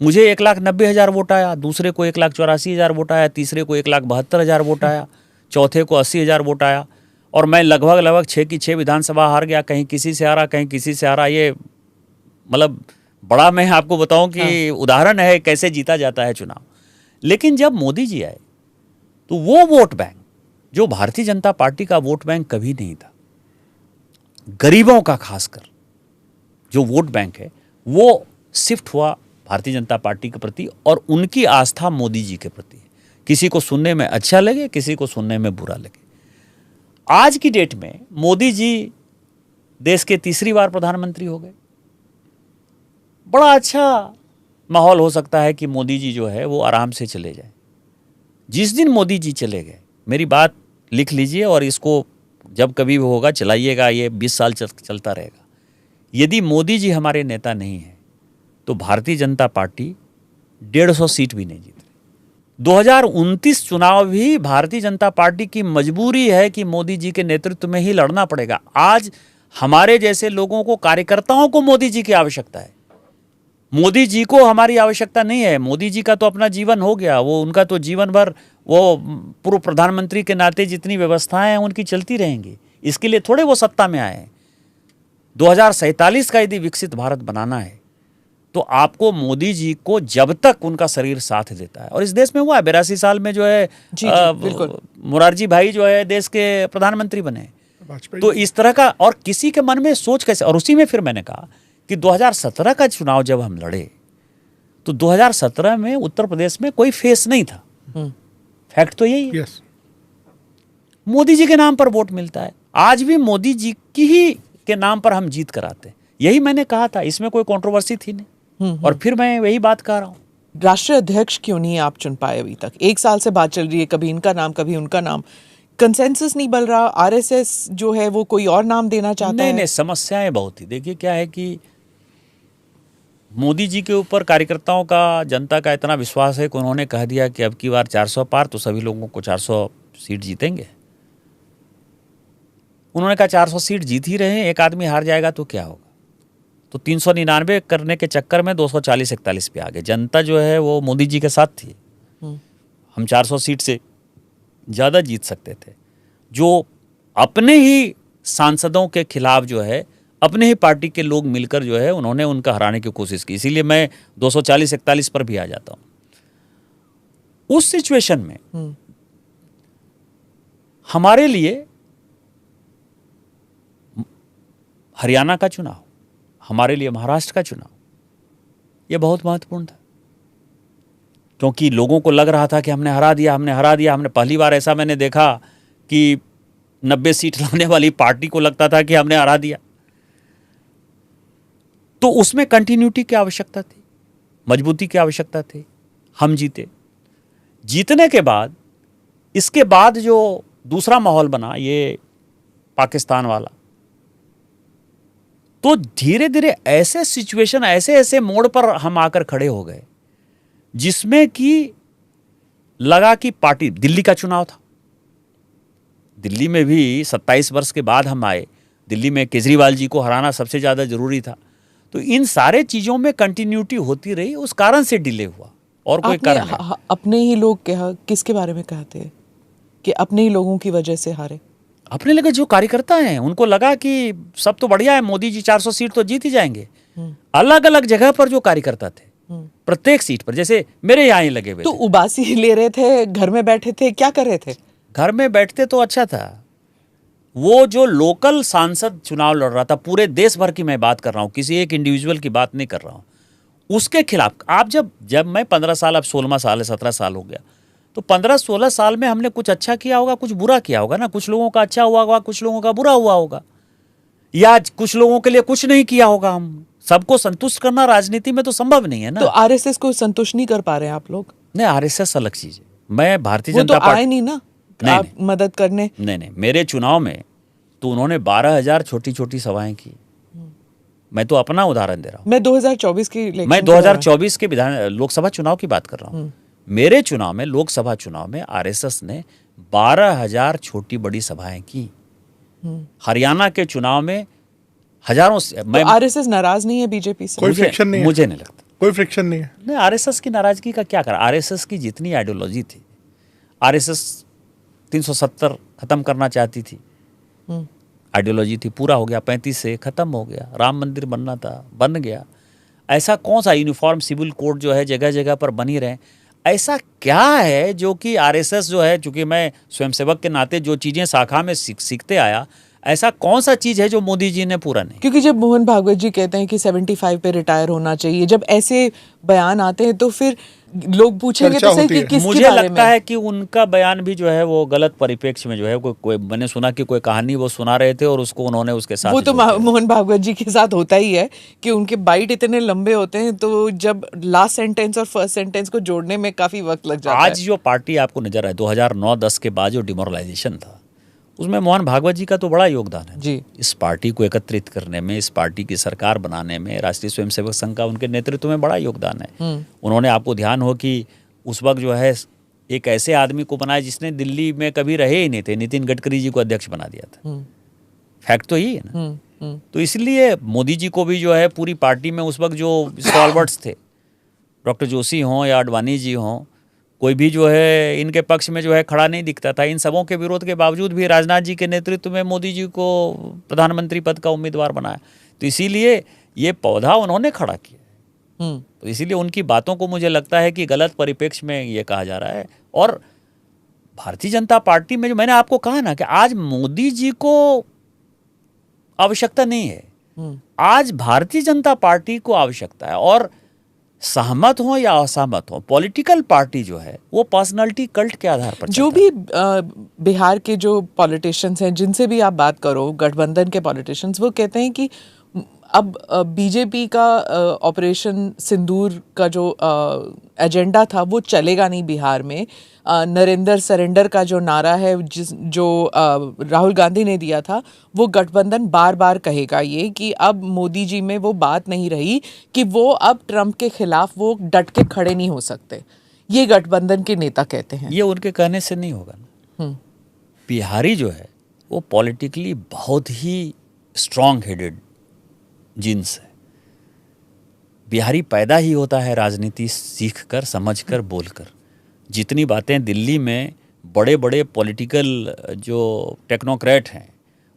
मुझे 1,90,000 वोट आया, दूसरे को 1,84,000 वोट आया, तीसरे को 1,72,000 वोट आया, चौथे को 80,000 वोट आया, और मैं लगभग 6 की 6 विधानसभा हार गया। कहीं किसी से हारा, कहीं किसी से हारा। ये मतलब बड़ा, मैं आपको बताऊं कि उदाहरण है कैसे जीता जाता है चुनाव। लेकिन जब मोदी जी आए तो वो वोट बैंक, जो भारतीय जनता पार्टी का वोट बैंक कभी नहीं था, गरीबों का खासकर जो वोट बैंक है, वो शिफ्ट हुआ भारतीय जनता पार्टी के प्रति, और उनकी आस्था मोदी जी के प्रति है। किसी को सुनने में अच्छा लगे, किसी को सुनने में बुरा लगे। आज की डेट में मोदी जी देश के तीसरी बार प्रधानमंत्री हो गए। बड़ा अच्छा माहौल हो सकता है कि मोदी जी जो है वो आराम से चले जाए। जिस दिन मोदी जी चले गए, मेरी बात लिख लीजिए और इसको जब कभी भी होगा चलाइएगा, ये 20 साल चलता रहेगा। यदि मोदी जी हमारे नेता नहीं है तो भारतीय जनता पार्टी 150 सीट भी नहीं जीत रही। 2029 चुनाव भी भारतीय जनता पार्टी की मजबूरी है कि मोदी जी के नेतृत्व में ही लड़ना पड़ेगा। आज हमारे जैसे लोगों को, कार्यकर्ताओं को मोदी जी की आवश्यकता है। मोदी जी को हमारी आवश्यकता नहीं है। मोदी जी का तो अपना जीवन हो गया, वो उनका तो जीवन भर वो पूर्व प्रधानमंत्री के नाते जितनी व्यवस्थाएं हैं उनकी चलती रहेंगी। इसके लिए थोड़े वो सत्ता में आए हैं। 2047 का यदि विकसित भारत बनाना है तो आपको मोदी जी को, जब तक उनका शरीर साथ देता है, और इस देश में हुआ है 82 साल में जो है मोरारजी भाई जो है देश के प्रधानमंत्री बने। तो इस तरह का, और किसी के मन में सोच कैसे, और उसी में फिर मैंने कहा कि 2017 का चुनाव जब हम लड़े तो 2017 में उत्तर प्रदेश में कोई फेस नहीं था। फैक्ट तो यही है। मोदी जी के नाम पर वोट मिलता है। आज भी मोदी जी की ही के नाम पर हम जीत कराते हैं। यही मैंने कहा था, इसमें कोई कंट्रोवर्सी थी नहीं। और फिर मैं वही बात कह रहा हूं। राष्ट्रीय अध्यक्ष क्यों नहीं आप चुन पाए अभी तक? 1 साल से बात चल रही है, कभी इनका नाम कभी उनका नाम, कंसेंसस नहीं बन रहा। आरएसएस जो है वो कोई और नाम देना चाहता है। नहीं, समस्याएं बहुत ही। देखिए क्या है कि मोदी जी के ऊपर कार्यकर्ताओं का, जनता का इतना विश्वास है कि उन्होंने कह दिया कि अब की बार 400 पार, तो सभी लोगों को 400 सीट जीतेंगे। उन्होंने कहा 400 सीट जीत ही रहे हैं, एक आदमी हार जाएगा तो क्या होगा। तो 399 करने के चक्कर में 240-41 पे आ गए। जनता जो है वो मोदी जी के साथ थी। हम 400 सीट से ज़्यादा जीत सकते थे। जो अपने ही सांसदों के खिलाफ जो है, अपने ही पार्टी के लोग मिलकर जो है उन्होंने उनका हराने की कोशिश की। इसीलिए मैं 240-41 पर भी आ जाता हूं। उस सिचुएशन में हमारे लिए हरियाणा का चुनाव, हमारे लिए महाराष्ट्र का चुनाव, यह बहुत महत्वपूर्ण था। क्योंकि लोगों को लग रहा था कि हमने हरा दिया। हमने पहली बार ऐसा मैंने देखा कि 90 सीट लाने वाली पार्टी को लगता था कि हमने हरा दिया। तो उसमें कंटिन्यूटी की आवश्यकता थी, मजबूती की आवश्यकता थी। हम जीते। जीतने के बाद, इसके बाद जो दूसरा माहौल बना ये पाकिस्तान वाला, तो धीरे धीरे ऐसे सिचुएशन, ऐसे मोड़ पर हम आकर खड़े हो गए जिसमें कि लगा कि पार्टी, दिल्ली का चुनाव था। दिल्ली में भी 27 वर्ष के बाद हम आए। दिल्ली में केजरीवाल जी को हराना सबसे ज़्यादा जरूरी था। तो इन सारे चीज़ों में कंटिन्यूटी होती रही, उस कारण से डिले हुआ, और कोई कारण नहीं। अपने ही लोग किसके बारे में कहते हैं कि अपने ही लोगों की वजह से हारे? अपने लगे जो कार्यकर्ता हैं उनको लगा कि सब तो बढ़िया है, मोदी जी 400 सीट तो जीत ही जाएंगे। अलग अलग जगह पर जो कार्यकर्ता थे, प्रत्येक सीट पर, जैसे मेरे यहाँ ही लगे हुए तो उबासी ले रहे थे, घर में बैठे थे, क्या कर रहे थे? घर में बैठते तो अच्छा था। वो जो लोकल सांसद चुनाव लड़ रहा था, पूरे देश भर की मैं बात कर रहा हूँ, किसी एक इंडिविजुअल की बात नहीं कर रहा हूँ, उसके खिलाफ आप जब मैं 15 साल, अब 16वां साल है, 17 साल हो गया, तो 15-16 साल में हमने कुछ अच्छा किया होगा, कुछ बुरा किया होगा ना। कुछ लोगों का अच्छा हुआ होगा, कुछ लोगों का बुरा हुआ होगा, या कुछ लोगों के लिए कुछ नहीं किया होगा। हम सबको संतुष्ट करना राजनीति में तो संभव नहीं है ना। तो आरएसएस को संतुष्ट नहीं कर पा रहे हैं आप लोग? नहीं, आरएसएस अलग चीज है। मैं भारतीय वो जनता तो पार्टी आए नहीं ना नहीं, आप नहीं। मदद करने। नहीं, मेरे चुनाव में तो उन्होंने 12,000 छोटी छोटी सभाएं की। मैं तो अपना उदाहरण दे रहा हूँ। मैं 2024 की इलेक्शन मैं के दौरान- 2024 के लोकसभा चुनाव की बात कर रहा हूँ। मेरे चुनाव में, लोकसभा चुनाव में आरएसएस ने 12,000 छोटी बड़ी सभाएं की। हरियाणा के चुनाव में हजारों से। तो आरएसएस नाराज नहीं है बीजेपी से? कोई फ्रिक्शन नहीं है? मुझे नहीं लगता। कोई फ्रिक्शन नहीं है? नहीं, आरएसएस की नाराजगी का क्या करा। आरएसएस की जितनी आइडियोलॉजी थी, आरएसएस 370 खत्म करना चाहती थी, आइडियोलॉजी थी, पूरा हो गया। 35 से खत्म हो गया। राम मंदिर बनना था, बन गया। ऐसा कौन सा यूनिफॉर्म सिविल कोड जो है जगह जगह पर बनी रहे, ऐसा क्या है जो कि आरएसएस जो है, चूंकि मैं स्वयंसेवक के नाते जो चीज़ें शाखा में सीखते आया, ऐसा कौन सा चीज़ है जो मोदी जी ने पूरा नहीं? क्योंकि जब मोहन भागवत जी कहते हैं कि 75 पे रिटायर होना चाहिए, जब ऐसे बयान आते हैं तो फिर लोग पूछेंगे चर्चा तो सही होती कि है। किसके मुझे बारे लगता में? है कि उनका बयान भी जो है वो गलत परिप्रेक्ष्य में जो है, कोई मैंने सुना कि कोई कहानी वो सुना रहे थे और उसको उन्होंने उसके साथ वो तो जोड़ दिया। मोहन भागवत जी के साथ होता ही है कि उनके बाइट इतने लंबे होते हैं, तो जब लास्ट सेंटेंस और फर्स्ट सेंटेंस को जोड़ने में काफी वक्त लग जाता है। आज जो पार्टी आपको नजर आए 2009-10 के बाद जो डिमोरलाइजेशन था, उसमें मोहन भागवत जी का तो बड़ा योगदान है जी। इस पार्टी को एकत्रित करने में, इस पार्टी की सरकार बनाने में। राष्ट्रीय स्वयंसेवक संघ का उनके नेतृत्व में बड़ा योगदान है। उन्होंने, आपको ध्यान हो कि उस वक्त जो है एक ऐसे आदमी को बनाया जिसने दिल्ली में कभी रहे ही नहीं थे, नितिन गडकरी जी को अध्यक्ष बना दिया था। फैक्ट तो यही है ना। तो इसलिए मोदी जी को भी जो है पूरी पार्टी में उस वक्त जो स्टॉलवर्ड्स थे, डॉक्टर जोशी हों या आडवाणी जी हों, कोई भी जो है इनके पक्ष में जो है खड़ा नहीं दिखता था। इन सबों के विरोध के बावजूद भी राजनाथ जी के नेतृत्व में मोदी जी को प्रधानमंत्री पद का उम्मीदवार बनाया। तो इसीलिए ये पौधा उन्होंने खड़ा किया। तो इसीलिए उनकी बातों को मुझे लगता है कि गलत परिप्रेक्ष्य में ये कहा जा रहा है। और भारतीय जनता पार्टी में जो मैंने आपको कहा ना कि आज मोदी जी को आवश्यकता नहीं है, आज भारतीय जनता पार्टी को आवश्यकता है। और सहमत हो या असहमत हो, पॉलिटिकल पार्टी जो है वो पर्सनालिटी कल्ट के आधार पर जो भी बिहार के जो पॉलिटिशियंस हैं, जिनसे भी आप बात करो, गठबंधन के पॉलिटिशियंस, वो कहते हैं कि अब बीजेपी का ऑपरेशन सिंदूर का जो एजेंडा था वो चलेगा नहीं बिहार में। नरेंद्र सरेंडर का जो नारा है जो राहुल गांधी ने दिया था, वो गठबंधन बार बार कहेगा ये कि अब मोदी जी में वो बात नहीं रही कि वो अब ट्रंप के खिलाफ वो डट के खड़े नहीं हो सकते। ये गठबंधन के नेता कहते हैं। ये उनके कहने से नहीं होगा ना। बिहारी जो है वो पॉलिटिकली बहुत ही स्ट्रांग हेडेड जीन्स है। बिहारी पैदा ही होता है राजनीति सीख कर, समझ कर, बोल कर। जितनी बातें दिल्ली में बड़े बड़े पॉलिटिकल जो टेक्नोक्रेट हैं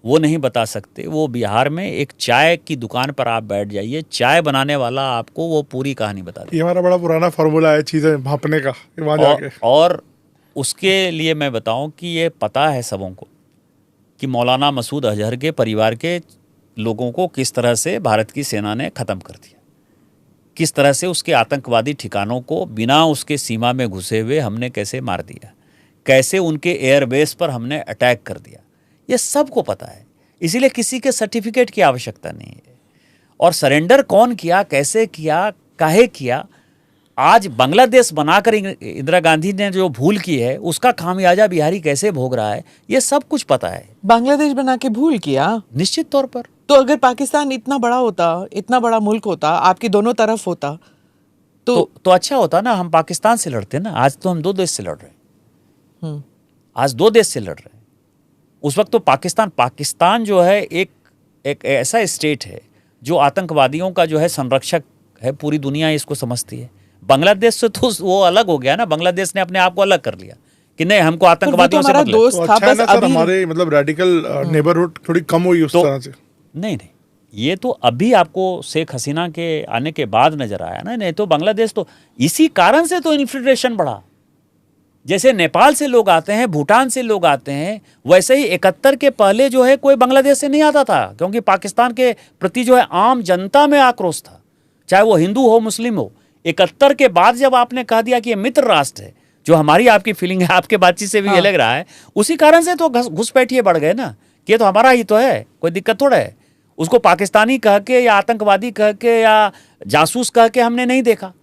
वो नहीं बता सकते, वो बिहार में एक चाय की दुकान पर आप बैठ जाइए, चाय बनाने वाला आपको वो पूरी कहानी बता देगा। ये हमारा बड़ा पुराना फार्मूला है चीज़ें भापने का, वहाँ जाके। और उसके लिए मैं बताऊं कि ये पता है सबों को कि मौलाना मसूद अजहर के परिवार के लोगों को किस तरह से भारत की सेना ने ख़त्म कर दिया, किस तरह से उसके आतंकवादी ठिकानों को बिना उसके सीमा में घुसे हुए हमने कैसे मार दिया, कैसे उनके एयरबेस पर हमने अटैक कर दिया। ये सबको पता है, इसीलिए किसी के सर्टिफिकेट की आवश्यकता नहीं है। और सरेंडर कौन किया, कैसे किया, काहे किया, आज बांग्लादेश बनाकर इंदिरा गांधी ने जो भूल की है उसका खामियाजा बिहारी कैसे भोग रहा है, ये सब कुछ पता है। बांग्लादेश बना के भूल किया? निश्चित तौर पर। तो अगर पाकिस्तान इतना बड़ा होता, इतना बड़ा मुल्क होता, आपकी दोनों तरफ होता तो अच्छा होता ना। हम पाकिस्तान से लड़ते ना, आज तो हम 2 देश से लड़ रहे हैं। आज 2 देश से लड़ रहे हैं। उस वक्त तो पाकिस्तान जो है एक ऐसा स्टेट है जो आतंकवादियों का जो है संरक्षक है, पूरी दुनिया इसको समझती है। बांग्लादेश से तो वो अलग हो गया ना, बांग्लादेश ने अपने आप को अलग कर लिया कि नहीं, हमको आतंकवादियों से मतलब दोस्त तो था। अच्छा है बस ना सर, अभी हमारे मतलब रेडिकल नेबरहुड थोड़ी कम हुई उस तरह से। नहीं, ये तो अभी आपको शेख हसीना के आने के बाद नजर आया ना। नहीं तो बांग्लादेश तो इसी कारण से तो इन्फिल्ट्रेशन बढ़ा। जैसे नेपाल से लोग आते हैं, भूटान से लोग आते हैं, वैसे ही 71 के पहले जो है कोई बांग्लादेश से नहीं आता था, क्योंकि पाकिस्तान के प्रति जो है आम जनता में आक्रोश था, चाहे वो हिंदू हो मुस्लिम हो। 71 के बाद जब आपने कह दिया कि ये मित्र राष्ट्र है, जो हमारी आपकी फीलिंग है, आपके बातचीत से भी ये लग रहा है, उसी कारण से तो घुसपैठिए बढ़ गए ना कि ये तो हमारा ही तो है, कोई दिक्कत थोड़ा है। उसको पाकिस्तानी कह के या आतंकवादी कह के या जासूस कह के हमने नहीं देखा।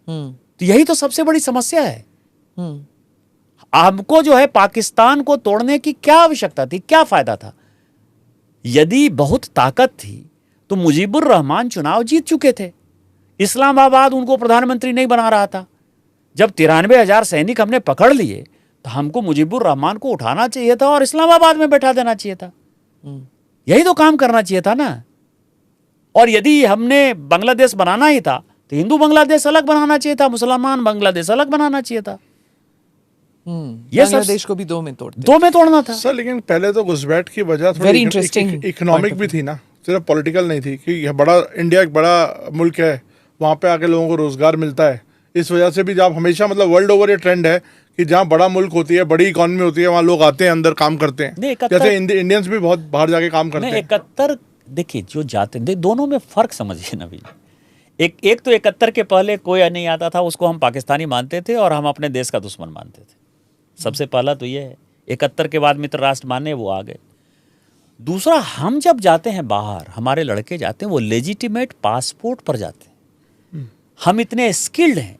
तो यही तो सबसे बड़ी समस्या है। हमको जो है पाकिस्तान को तोड़ने की क्या आवश्यकता थी, क्या फायदा था? यदि बहुत ताकत थी तो मुजीबुर रहमान चुनाव जीत चुके थे, इस्लामाबाद उनको प्रधानमंत्री नहीं बना रहा था। जब 93,000 सैनिक हमने पकड़ लिए तो हमको मुजीबुर रहमान को उठाना चाहिए था और इस्लामाबाद में बैठा देना चाहिए था। यही तो काम करना चाहिए था ना। और यदि हमने बांग्लादेश बनाना ही था तो हिंदू बांग्लादेश अलग बनाना चाहिए था, मुसलमान बांग्लादेश अलग बनाना चाहिए था। ये बांग्लादेश को भी दो में तोड़ना था सर। लेकिन पहले तो घुसपैठ की वजह Very interesting इकोनॉमिक भी थी ना, सिर्फ पॉलिटिकल नहीं थी कि यह बड़ा इंडिया एक बड़ा मुल्क है, वहाँ पे आके लोगों को रोजगार मिलता है। इस वजह से भी जब हमेशा मतलब वर्ल्ड ओवर ये ट्रेंड है कि जहाँ बड़ा मुल्क होती है, बड़ी इकोनॉमी होती है, वहाँ लोग आते हैं, अंदर काम करते हैं। जैसे इंडियंस भी बहुत बाहर जाके काम करते हैं। 71 देखिए जो जाते हैं, दोनों में फर्क समझिए ना भैया। एक तो 71 के पहले कोई नहीं आता था, उसको हम पाकिस्तानी मानते थे और हम अपने देश का दुश्मन मानते थे। सबसे पहला तो ये है। 71 के बाद मित्र राष्ट्र माने वो आ गए। दूसरा, हम जब जाते हैं बाहर, हमारे लड़के जाते हैं, वो लेजिटिमेट पासपोर्ट पर जाते हैं। हम इतने स्किल्ड हैं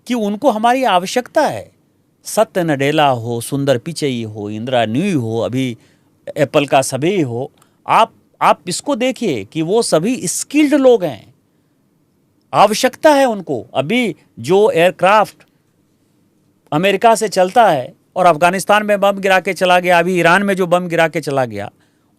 कि उनको हमारी आवश्यकता है। सत्य नडेला हो, सुंदर पिचई हो, इंदिरा न्यूई हो, अभी एप्पल का सभी हो, आप इसको देखिए कि वो सभी स्किल्ड लोग हैं। आवश्यकता है उनको। अभी जो एयरक्राफ्ट अमेरिका से चलता है और अफगानिस्तान में बम गिरा के चला गया, अभी ईरान में जो बम गिरा के चला गया,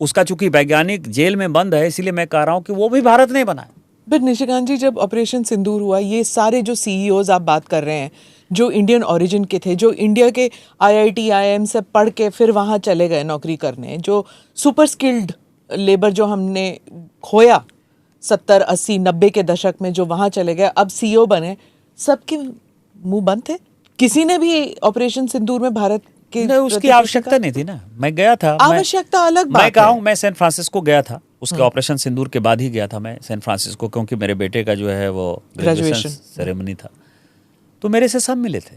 उसका चूंकि वैज्ञानिक जेल में बंद है, इसीलिए मैं कह रहा हूं कि वो भी भारत ने बनाया। बट निशिकांत जी, जब ऑपरेशन सिंदूर हुआ, ये सारे जो सीईओज आप बात कर रहे हैं जो इंडियन ओरिजिन के थे, जो इंडिया के आईआईटी आईआईएम से पढ़ के फिर वहाँ चले गए नौकरी करने, जो सुपर स्किल्ड लेबर जो हमने खोया 70, 80, 90 के दशक में, जो वहाँ चले गए, अब सीईओ बने, सबके मुंह बंद थे। किसी ने भी ऑपरेशन सिंदूर में भारत के उसकी आवश्यकता नहीं थी ना। मैं गया था, आवश्यकता अलग बात है। मैं कहूँ, मैं सैन फ्रांसिस्को गया था, उसके ऑपरेशन सिंदूर के बाद ही गया था मैं सैन फ्रांसिस्को, क्योंकि मेरे बेटे का जो है वो ग्रेजुएशन सेरेमनी था। तो मेरे से सब मिले थे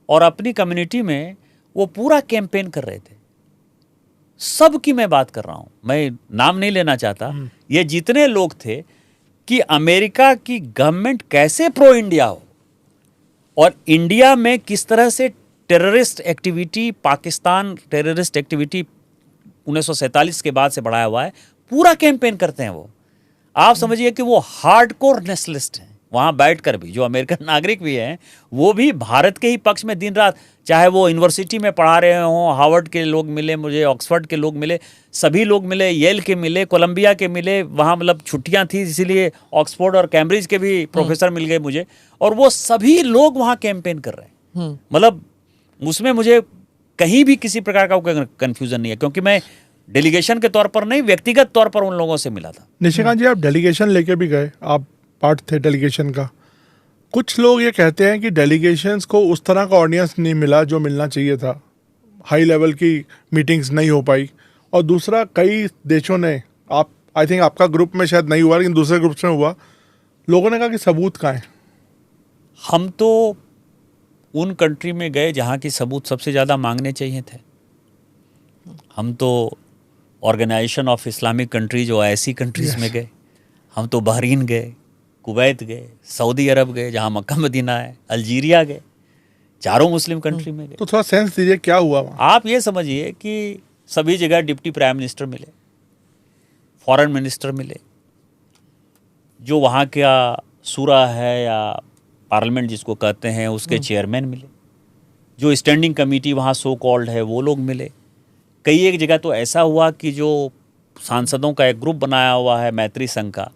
और अपनी कम्युनिटी में वो पूरा कैंपेन कर रहे थे। सब की मैं बात कर रहा हूँ, मैं नाम नहीं लेना चाहता। ये जितने लोग थे कि अमेरिका की गवर्नमेंट कैसे प्रो इंडिया हो और इंडिया में किस तरह से terrorist activity, Pakistan terrorist activity 1947 के बाद से बढ़ाया हुआ है, पूरा कैंपेन करते हैं वो। आप समझिए कि वो हार्डकोर नेशनलिस्ट हैं। वहाँ बैठकर भी जो अमेरिकन नागरिक भी हैं, वो भी भारत के ही पक्ष में दिन रात, चाहे वो यूनिवर्सिटी में पढ़ा रहे हों, हार्वर्ड के लोग मिले मुझे, ऑक्सफोर्ड के लोग मिले, सभी लोग मिले, येल के मिले, कोलंबिया के मिले। वहाँ मतलब छुट्टियाँ थी, इसीलिए ऑक्सफोर्ड और कैम्ब्रिज के भी प्रोफेसर मिल गए मुझे, और वो सभी लोग वहाँ कैंपेन कर रहे हैं। मतलब उसमें मुझे कहीं भी किसी प्रकार का कन्फ्यूजन नहीं है, क्योंकि मैं डेलीगेशन के तौर पर नहीं, व्यक्तिगत तौर पर उन लोगों से मिला था। निशिकांत जी, आप डेलीगेशन लेके भी गए, आप पार्ट थे डेलीगेशन का। कुछ लोग ये कहते हैं कि डेलीगेशंस को उस तरह का ऑडियंस नहीं मिला जो मिलना चाहिए था, हाई लेवल की मीटिंग्स नहीं हो पाई। और दूसरा, कई देशों ने, आप आई थिंक आपका ग्रुप में शायद नहीं हुआ लेकिन दूसरे ग्रुप्स में हुआ, लोगों ने कहा कि सबूत कहाँ है। हम तो उन कंट्री में गए जहाँ की सबूत सबसे ज़्यादा मांगने चाहिए थे। हम तो ऑर्गेनाइजेशन ऑफ इस्लामिक कंट्रीज और ऐसी कंट्रीज़ में गए। हम तो बहरीन गए, कुवैत गए, सऊदी अरब गए जहाँ मक्का मदीना है, अल्जीरिया गए, चारों मुस्लिम कंट्री में गए। तो थोड़ा सेंस दीजिए क्या हुआ वहाँ। आप ये समझिए कि सभी जगह डिप्टी प्राइम मिनिस्टर मिले, फॉरेन मिनिस्टर मिले, जो वहाँ का सूरा है या पार्लियामेंट जिसको कहते हैं उसके चेयरमैन मिले, जो स्टैंडिंग कमेटी वहाँ सो कॉल्ड है वो लोग मिले। कई एक जगह तो ऐसा हुआ कि जो सांसदों का एक ग्रुप बनाया हुआ है मैत्री संघ का,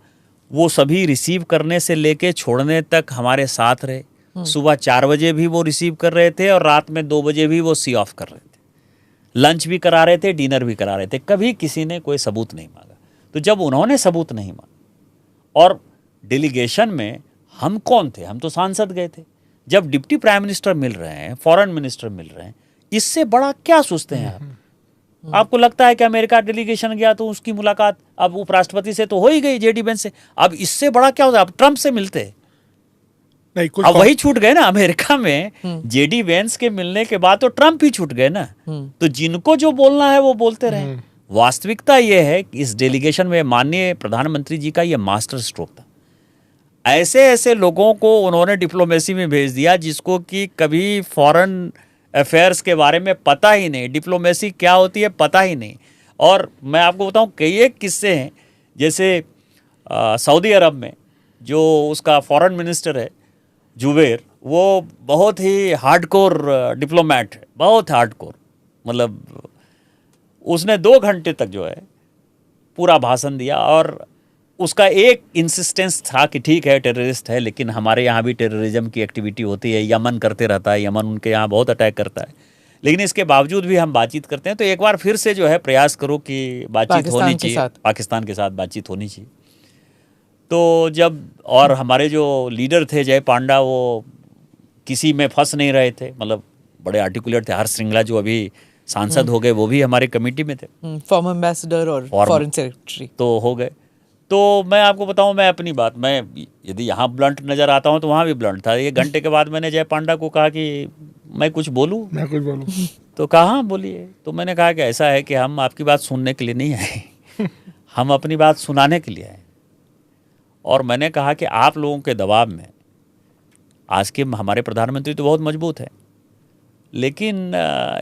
वो सभी रिसीव करने से लेके छोड़ने तक हमारे साथ रहे। सुबह 4 बजे भी वो रिसीव कर रहे थे और रात में 2 बजे भी वो सी ऑफ कर रहे थे। लंच भी करा रहे थे, डिनर भी करा रहे थे। कभी किसी ने कोई सबूत नहीं मांगा। तो जब उन्होंने सबूत नहीं मांगा, और डेलीगेशन में हम कौन थे, हम तो सांसद गए थे। जब डिप्टी प्राइम मिनिस्टर मिल रहे हैं, फॉरेन मिनिस्टर मिल रहे हैं, इससे बड़ा क्या सोचते हैं आप? आपको लगता है कि अमेरिका डेलीगेशन गया तो उसकी मुलाकात अब उपराष्ट्रपति से तो हो ही गई, जेडी बेंस से, अब इससे बड़ा क्या होता है? अब ट्रंप से मिलते। नहीं कुछ अब वही छूट गए ना अमेरिका में। जेडी वेंस के मिलने के बाद तो ट्रम्प ही छूट गए ना। तो जिनको जो बोलना है वो बोलते रहे। वास्तविकता ये है कि इस डेलीगेशन में माननीय प्रधानमंत्री जी का ये मास्टर स्ट्रोक था। ऐसे ऐसे लोगों को उन्होंने डिप्लोमेसी में भेज दिया जिसको कि कभी फॉरेन अफेयर्स के बारे में पता ही नहीं, डिप्लोमेसी क्या होती है पता ही नहीं। और मैं आपको बताऊं कई एक किस्से हैं, जैसे सऊदी अरब में जो उसका फॉरेन मिनिस्टर है जुबैर, वो बहुत ही हार्डकोर डिप्लोमेट है, बहुत हार्डकोर। मतलब उसने 2 घंटे तक जो है पूरा भाषण दिया और उसका एक इंसिस्टेंस था कि ठीक है टेररिस्ट है, लेकिन हमारे यहाँ भी टेररिज्म की एक्टिविटी होती है, यमन करते रहता है, यमन उनके यहाँ बहुत अटैक करता है, लेकिन इसके बावजूद भी हम बातचीत करते हैं। तो एक बार फिर से जो है प्रयास करो कि बातचीत होनी चाहिए, पाकिस्तान के साथ बातचीत होनी चाहिए। तो जब और हमारे जो लीडर थे जय पांडा, वो किसी में फंस नहीं रहे थे, मतलब बड़े आर्टिकुलेट थे। हर्ष श्रृंगला जो अभी सांसद हो गए वो भी हमारे कमेटी में थे, फॉर्मर एम्बेसडर और फॉरेन सेक्रेटरी तो हो गए। तो मैं आपको बताऊं, मैं अपनी बात, मैं यदि यहाँ ब्लंट नज़र आता हूँ तो वहाँ भी ब्लंट था। 1 घंटे के बाद मैंने जय पांडा को कहा कि मैं कुछ बोलूँ। तो कहा हाँ बोलिए। तो मैंने कहा कि ऐसा है कि हम आपकी बात सुनने के लिए नहीं आए, हम अपनी बात सुनाने के लिए आए। और मैंने कहा कि आप लोगों के दबाव में आज के हमारे प्रधानमंत्री तो बहुत मजबूत हैं, लेकिन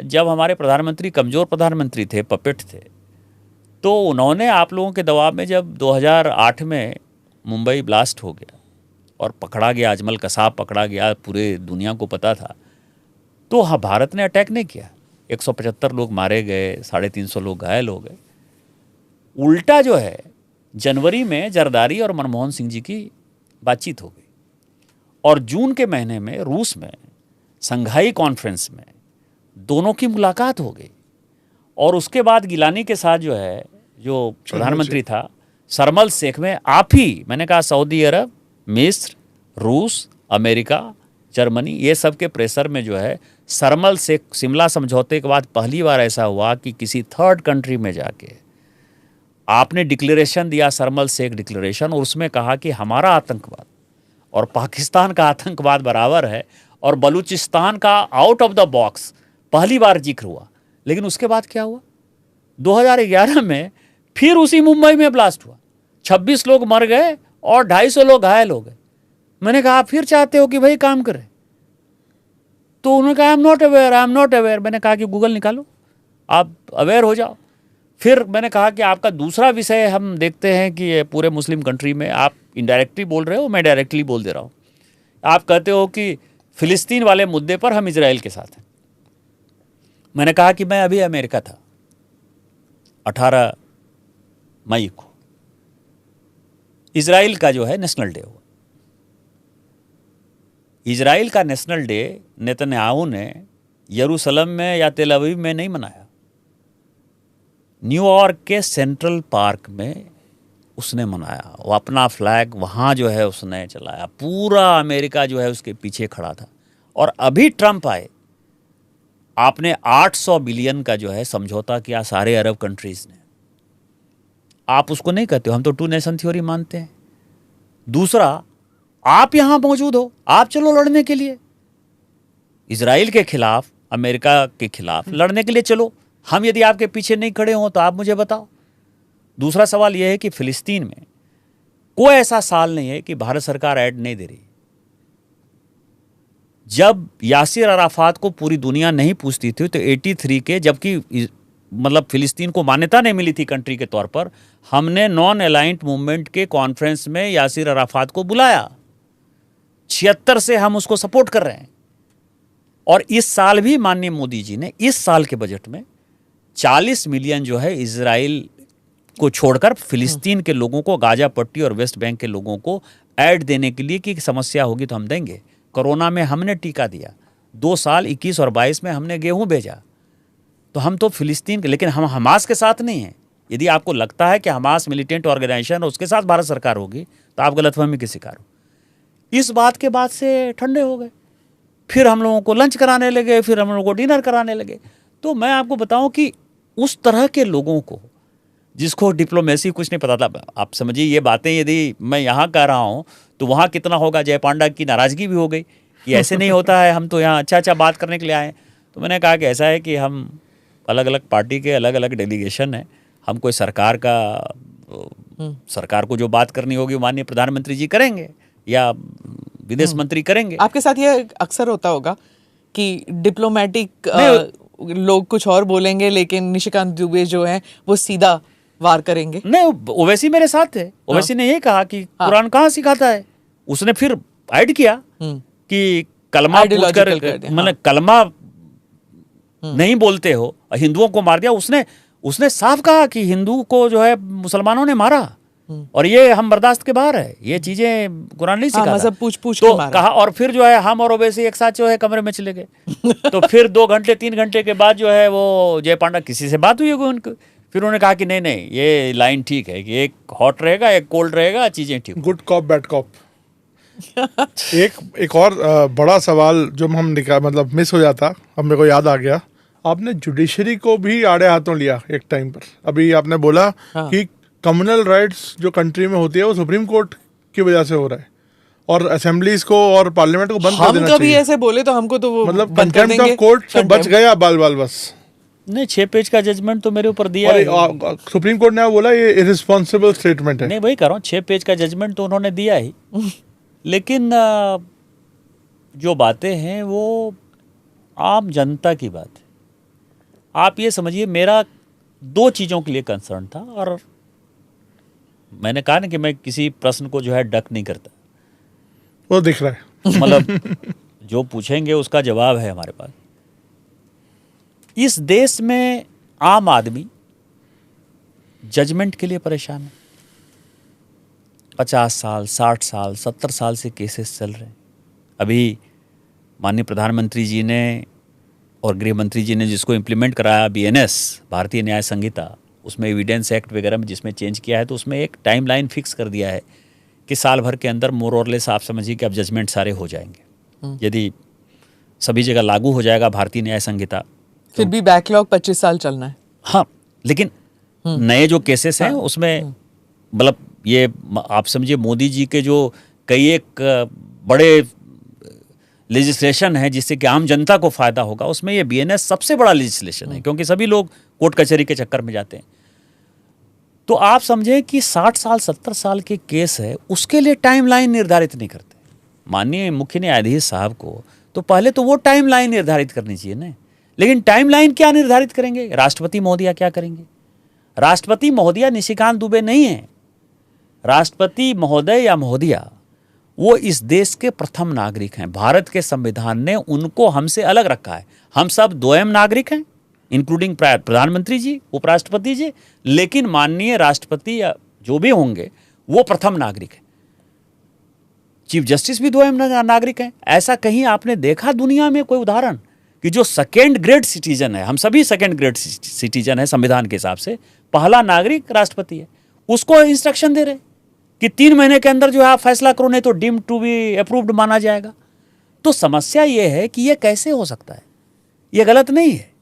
जब हमारे प्रधानमंत्री कमज़ोर प्रधानमंत्री थे, पपेट थे, तो उन्होंने आप लोगों के दबाव में जब 2008 में मुंबई ब्लास्ट हो गया और पकड़ा गया, अजमल कसाब पकड़ा गया, पूरे दुनिया को पता था, तो हाँ भारत ने अटैक नहीं किया। 175 लोग मारे गए, 350 लोग घायल हो गए। उल्टा जो है जनवरी में जरदारी और मनमोहन सिंह जी की बातचीत हो गई और जून के महीने में रूस में संघाई कॉन्फ्रेंस में दोनों की मुलाकात हो गई। और उसके बाद गिलानी के साथ जो है जो प्रधानमंत्री था सरमल शेख में आप ही, मैंने कहा सऊदी अरब, मिस्र, रूस, अमेरिका, जर्मनी, ये सब के प्रेशर में जो है सरमल शेख शिमला समझौते के बाद पहली बार ऐसा हुआ कि किसी थर्ड कंट्री में जाके आपने डिक्लेरेशन दिया, सरमल शेख डिक्लेरेशन, और उसमें कहा कि हमारा आतंकवाद और पाकिस्तान का आतंकवाद बराबर है, और बलूचिस्तान का आउट ऑफ द बॉक्स पहली बार जिक्र हुआ। लेकिन उसके बाद क्या हुआ, 2011 में फिर उसी मुंबई में ब्लास्ट हुआ, 26 लोग मर गए और 250 लोग घायल हो गए। मैंने कहा आप फिर चाहते हो कि भाई काम करें? तो उन्होंने कहा आई एम नॉट अवेयर। मैंने कहा कि गूगल निकालो, आप अवेयर हो जाओ। फिर मैंने कहा कि आपका दूसरा विषय हम देखते हैं कि पूरे मुस्लिम कंट्री में आप इनडायरेक्टली बोल रहे हो, मैं डायरेक्टली बोल दे रहा हूँ। आप कहते हो कि फ़िलिस्तीन वाले मुद्दे पर हम इजराइल के साथ हैं। मैंने कहा कि मैं अभी अमेरिका था 18 मई को, इजराइल का जो है नेशनल डे हुआ। इजराइल का नेशनल डे नेतन्याहू ने यरूशलेम में या तेल अवीव में नहीं मनाया, न्यूयॉर्क के सेंट्रल पार्क में उसने मनाया। वो अपना फ्लैग वहाँ जो है उसने चलाया, पूरा अमेरिका जो है उसके पीछे खड़ा था। और अभी ट्रंप आए, आपने 800 बिलियन का जो है समझौता किया सारे अरब कंट्रीज़ ने। आप उसको नहीं कहते हो, हम तो 2 नेशन थ्योरी मानते हैं। दूसरा, आप यहाँ मौजूद हो, आप चलो लड़ने के लिए इजराइल के खिलाफ, अमेरिका के खिलाफ लड़ने के लिए चलो। हम यदि आपके पीछे नहीं खड़े हों तो आप मुझे बताओ। दूसरा सवाल यह है कि फ़िलिस्तीन में कोई ऐसा साल नहीं है कि भारत सरकार ऐड नहीं दे रही। जब यासिर अराफात को पूरी दुनिया नहीं पूछती थी तो 83 के, जबकि मतलब फ़िलिस्तीन को मान्यता नहीं मिली थी कंट्री के तौर पर, हमने नॉन अलाइंड मूवमेंट के कॉन्फ्रेंस में यासिर अराफात को बुलाया। 76 से हम उसको सपोर्ट कर रहे हैं। और इस साल भी माननीय मोदी जी ने इस साल के बजट में 40 मिलियन जो है इजराइल को छोड़कर फ़िलिस्तीन के लोगों को, गाजा पट्टी और वेस्ट बैंक के लोगों को ऐड देने के लिए कि समस्या होगी तो हम देंगे। कोरोना में हमने टीका दिया, 2 साल 21 और 22 में हमने गेहूं भेजा। तो हम तो फ़िलिस्तीन के, लेकिन हम हमास के साथ नहीं हैं। यदि आपको लगता है कि हमास मिलिटेंट ऑर्गेनाइजेशन और उसके साथ भारत सरकार होगी तो आप गलतफहमी के शिकार हो। इस बात के बाद से ठंडे हो गए, फिर हम लोगों को लंच कराने लगे, फिर हम लोगों को डिनर कराने लगे। तो मैं आपको बताऊं कि उस तरह के लोगों को, जिसको डिप्लोमेसी कुछ नहीं पता था, आप समझिए ये बातें यदि मैं यहाँ कह रहा हूँ तो वहाँ कितना होगा। जय पांडा की नाराज़गी भी हो गई कि ऐसे नहीं होता है, हम तो यहाँ अच्छा बात करने के लिए आए हैं। तो मैंने कहा कि ऐसा है कि हम अलग अलग पार्टी के अलग अलग डेलीगेशन हैं, हम कोई सरकार को जो बात करनी होगी माननीय प्रधानमंत्री जी करेंगे या विदेश मंत्री करेंगे। आपके साथ ये अक्सर होता होगा कि डिप्लोमेटिक लोग कुछ और बोलेंगे लेकिन निशिकांत दुबे जो है वो सीधा वार करेंगे। नहीं, ओवैसी मेरे साथ थे। ओवैसी ने ये कहा कि कुरान कहाँ सिखाता है। उसने फिर ऐड किया कि कलमा पूछकर, मतलब कलमा नहीं बोलते हो, हिंदुओं को मार दिया। उसने साफ कहा कि हिंदू को जो है मुसलमानों ने मारा और ये हम बर्दाश्त के बाहर है, ये चीजें कुरान नहीं सिखाता। मतलब पूछ तो कहा, और फिर जो है हम और ओवैसी एक साथ जो है कमरे में चले गए। तो फिर 2 घंटे 3 घंटे के बाद जो है वो जय पांडा किसी से बात हुई होगी उनको, फिर उन्होंने कहा कि नहीं ये लाइन ठीक है कि एक हॉट रहेगा एक कोल्ड रहेगा, चीजें ठीक। Good cop bad cop. एक और बड़ा सवाल जो हम मतलब मिस हो जाता, अब मेरे को याद आ गया। आपने जुडिशरी को भी आड़े हाथों लिया एक टाइम पर। अभी आपने बोला कि कम्युनल राइट्स जो कंट्री में होती है वो सुप्रीम कोर्ट की वजह से हो रहा है और असेंबलीज को और पार्लियामेंट को बंद कर देना चाहिए। हम कभी ऐसे बोले तो हमको तो वो मतलब कंटेम्प्ट ऑफ कोर्ट से बच गया बाल बस। नहीं, 6 पेज का जजमेंट तो मेरे ऊपर दिया है। सुप्रीम कोर्ट ने बोला ये इररिस्पांसिबल स्टेटमेंट है। नहीं, वही कह रहा हूँ, 6 पेज का जजमेंट तो उन्होंने दिया ही। लेकिन जो बातें हैं वो आम जनता की बात है। आप ये समझिए, मेरा 2 चीज़ों के लिए कंसर्न था और मैंने कहा ना कि मैं किसी प्रश्न को जो है डक नहीं करता। वो दिख रहा है। मतलब जो पूछेंगे उसका जवाब है हमारे पास। इस देश में आम आदमी जजमेंट के लिए परेशान है। 50 साल 60 साल 70 साल से केसेस चल रहे हैं। अभी माननीय प्रधानमंत्री जी ने और गृह मंत्री जी ने जिसको इम्प्लीमेंट कराया BNS, भारतीय न्याय संहिता, उसमें एविडेंस एक्ट वगैरह में जिसमें चेंज किया है, तो उसमें एक टाइम लाइन फिक्स कर दिया है कि साल भर के अंदर मोर और लेस आप समझिए कि अब जजमेंट सारे हो जाएंगे। यदि सभी जगह लागू हो जाएगा भारतीय न्याय संहिता, फिर भी बैकलॉग 25 साल चलना है। हाँ, लेकिन नए जो केसेस हैं उसमें मतलब ये आप समझिए मोदी जी के जो कई एक बड़े लेजिस्लेशन है जिससे कि आम जनता को फायदा होगा, उसमें ये BNS सबसे बड़ा लेजिस्लेशन है, क्योंकि सभी लोग कोर्ट कचहरी के चक्कर में जाते हैं। तो आप समझें कि 60 साल 70 साल के केस है, उसके लिए टाइम लाइन निर्धारित नहीं करते। माननीय मुख्य न्यायाधीश साहब को तो पहले तो वो टाइम लाइन निर्धारित करनी चाहिए ना। लेकिन टाइम लाइन क्या निर्धारित करेंगे? राष्ट्रपति महोदया क्या करेंगे? राष्ट्रपति महोदया निशिकांत दुबे नहीं है। राष्ट्रपति महोदय या महोदया वो इस देश के प्रथम नागरिक हैं। भारत के संविधान ने उनको हमसे अलग रखा है। हम सब द्वयम नागरिक हैं, इंक्लूडिंग प्रधानमंत्री जी, उपराष्ट्रपति जी, लेकिन माननीय राष्ट्रपति या जो भी होंगे वो प्रथम नागरिक है। चीफ जस्टिस भी द्वयम नागरिक हैं। ऐसा कहीं आपने देखा दुनिया में कोई उदाहरण कि जो सेकेंड ग्रेड सिटीजन है, हम सभी सेकेंड ग्रेड सिटीजन है संविधान के हिसाब से, पहला नागरिक राष्ट्रपति है, उसको इंस्ट्रक्शन दे रहे कि 3 महीने के अंदर जो है आप फैसला करो, नहीं तो डीम्ड टू बी अप्रूव्ड माना जाएगा। तो समस्या ये है कि ये कैसे हो सकता है? ये गलत नहीं है।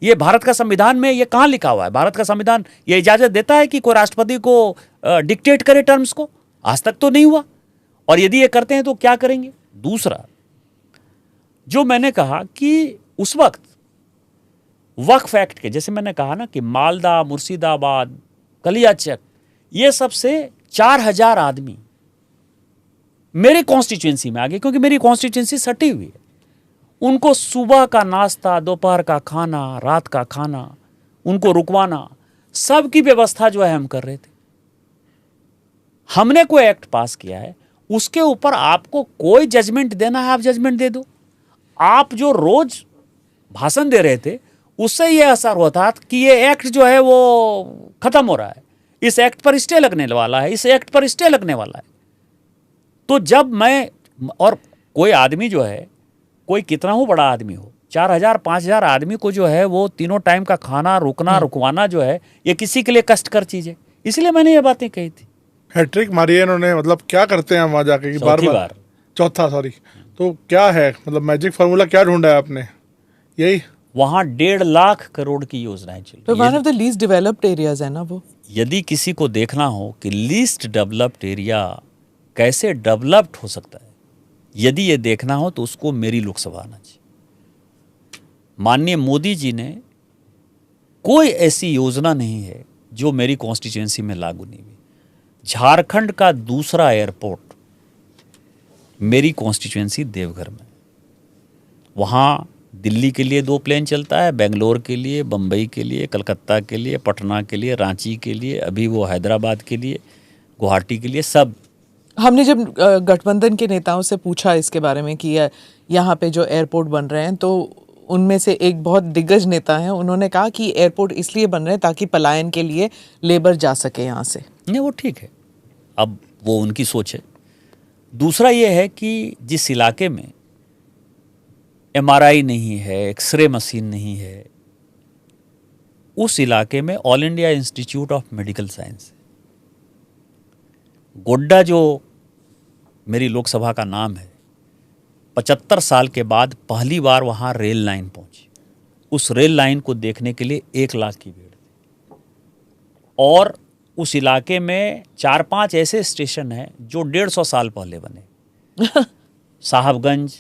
ये भारत का संविधान में ये कहाँ लिखा हुआ है? भारत का संविधान ये इजाजत देता है कि कोई राष्ट्रपति को डिक्टेट करे टर्म्स को? आज तक तो नहीं हुआ, और यदि ये करते हैं तो क्या करेंगे? दूसरा, जो मैंने कहा कि उस वक्त वक्फ एक्ट के, जैसे मैंने कहा ना कि मालदा, मुर्शिदाबाद, कलियाचक, ये सबसे 4000 आदमी मेरे कॉन्स्टिट्यूएंसी में आ गए, क्योंकि मेरी कॉन्स्टिट्यूएंसी सटी हुई है। उनको सुबह का नाश्ता, दोपहर का खाना, रात का खाना, उनको रुकवाना, सब की व्यवस्था जो है हम कर रहे थे। हमने कोई एक्ट पास किया है, उसके ऊपर आपको कोई जजमेंट देना है, आप जजमेंट दे दो। आप जो रोज भाषण दे रहे थे उससे ये असर होता कि ये एक्ट जो है वो खत्म हो रहा है, इस एक्ट पर स्टे लगने वाला है, इस एक्ट पर स्टे लगने वाला है। तो जब मैं, और कोई आदमी जो है, कोई कितना हो बड़ा आदमी हो, 4000 5000 आदमी को जो है वो तीनों टाइम का खाना, रुकना, रुकवाना जो है, ये किसी के लिए कष्टकर चीज़ है। इसलिए मैंने ये बातें कही थी। हैट्रिक मारी है इन्होंने, मतलब क्या करते हैं वहाँ जाके कि बार चौथा सॉरी, तो क्या है मतलब मैजिक फार्मूला क्या ढूंढा है आपने? यही वहाँ 1.5 लाख करोड़ की योजनाएं चल रही है। One of the least developed areas है ना वो। यदि किसी को देखना हो कि लीस्ट डेवलप्ड एरिया कैसे डेवलप्ड हो सकता है, यदि ये देखना हो तो उसको मेरी लोकसभा आना चाहिए। माननीय मोदी जी ने कोई ऐसी योजना नहीं है जो मेरी कॉन्स्टिट्यूएंसी में लागू नहीं हुई। झारखंड का दूसरा एयरपोर्ट मेरी कॉन्स्टिट्यूएंसी देवघर में, वहाँ दिल्ली के लिए 2 प्लेन चलता है, बेंगलोर के लिए, बम्बई के लिए, कलकत्ता के लिए, पटना के लिए, रांची के लिए, अभी वो हैदराबाद के लिए, गुवाहाटी के लिए, सब। हमने जब गठबंधन के नेताओं से पूछा इसके बारे में कि यहाँ पे जो एयरपोर्ट बन रहे हैं, तो उनमें से एक बहुत दिग्गज नेता हैं, उन्होंने कहा कि एयरपोर्ट इसलिए बन रहे हैं ताकि पलायन के लिए लेबर जा सके यहाँ से। नहीं, वो ठीक है, अब वो उनकी सोच है। दूसरा ये है कि जिस इलाके में MRI नहीं है, एक्सरे मशीन नहीं है, उस इलाके में all India institute of medical science है। गोड्डा जो मेरी लोकसभा का नाम है, 75 साल के बाद पहली बार वहाँ रेल लाइन पहुँची। उस रेल लाइन को देखने के लिए 1 लाख की भीड़ थी। और उस इलाके में 4-5 ऐसे स्टेशन हैं जो 150 साल पहले बने। साहबगंज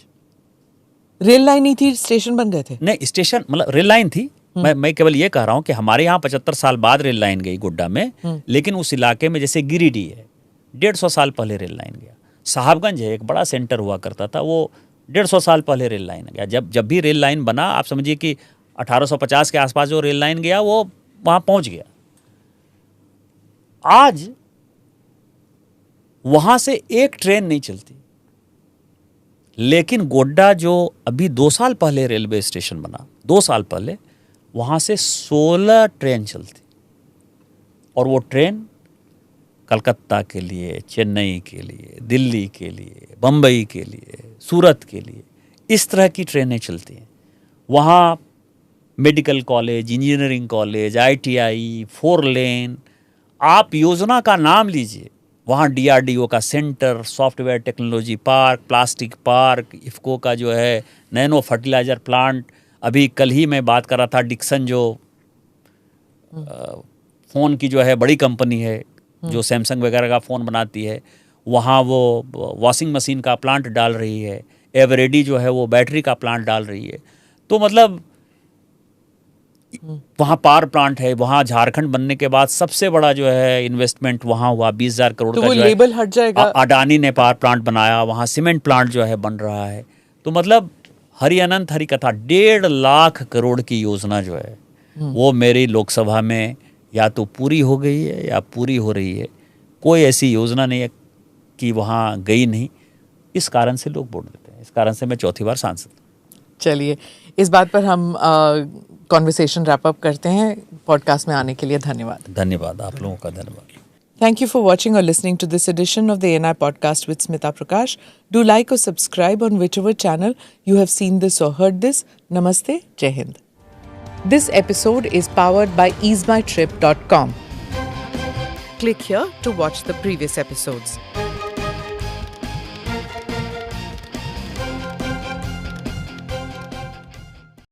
रेल लाइन ही थी, स्टेशन बन गए थे? नहीं, स्टेशन मतलब रेल लाइन थी। मैं केवल ये कह रहा हूँ कि हमारे यहाँ 75 साल बाद रेल लाइन गई गोड्डा में, लेकिन उस इलाके में जैसे गिरिडीह है, 150 साल पहले रेल लाइन गया। साहबगंज है, एक बड़ा सेंटर हुआ करता था, वो 150 साल पहले रेल लाइन गया। जब भी रेल लाइन बना, आप समझिए कि 1850 के आसपास जो रेल लाइन गया वो वहाँ पहुँच गया। आज वहाँ से एक ट्रेन नहीं चलती, लेकिन गोड्डा जो अभी 2 साल पहले रेलवे स्टेशन बना, 2 साल पहले, वहाँ से 16 ट्रेन चलती। और वो ट्रेन कलकत्ता के लिए, चेन्नई के लिए, दिल्ली के लिए, बम्बई के लिए, सूरत के लिए, इस तरह की ट्रेनें चलती हैं। वहाँ medical college, engineering college, ITI, 4 लेन, आप योजना का नाम लीजिए, वहाँ DRDO का centre, software technology park, plastic park, IFFCO का जो है नैनो फर्टिलाइज़र प्लांट, अभी कल ही मैं बात कर रहा था, डिक्सन जो फ़ोन की जो है बड़ी कंपनी है, जो सैमसंग वगैरह का फ़ोन बनाती है, वहाँ वो वॉशिंग मशीन का प्लांट डाल रही है। एवरेडी जो है वो बैटरी का प्लांट डाल रही है। तो मतलब वहाँ पावर प्लांट है। वहाँ झारखंड बनने के बाद सबसे बड़ा जो है इन्वेस्टमेंट वहाँ हुआ, 20,000 करोड़ तो का वो जो लेबल हट जाएगा। अडानी ने पावर प्लांट बनाया, वहाँ सीमेंट प्लांट जो है बन रहा है। तो मतलब हरि अनंत हरि कथा, 1.5 लाख करोड़ की योजना जो है वो मेरी लोकसभा में या तो पूरी हो गई है या पूरी हो रही है। कोई ऐसी योजना नहीं है कि वहाँ गई नहीं। इस कारण से लोग वोट देते हैं, इस कारण से मैं 4थी बार सांसद हूँ। चलिए, इस बात पर हम कॉन्वर्सेशन रैप अप करते हैं। पॉडकास्ट में आने के लिए धन्यवाद। धन्यवाद, आप लोगों का धन्यवाद। Thank you for watching or listening to this edition of the ANI podcast with Smita Prakash. Do like or subscribe on whichever channel you have seen this or heard this. Namaste, Jai Hind. This episode is powered by easemytrip.com. Click here to watch the previous episodes.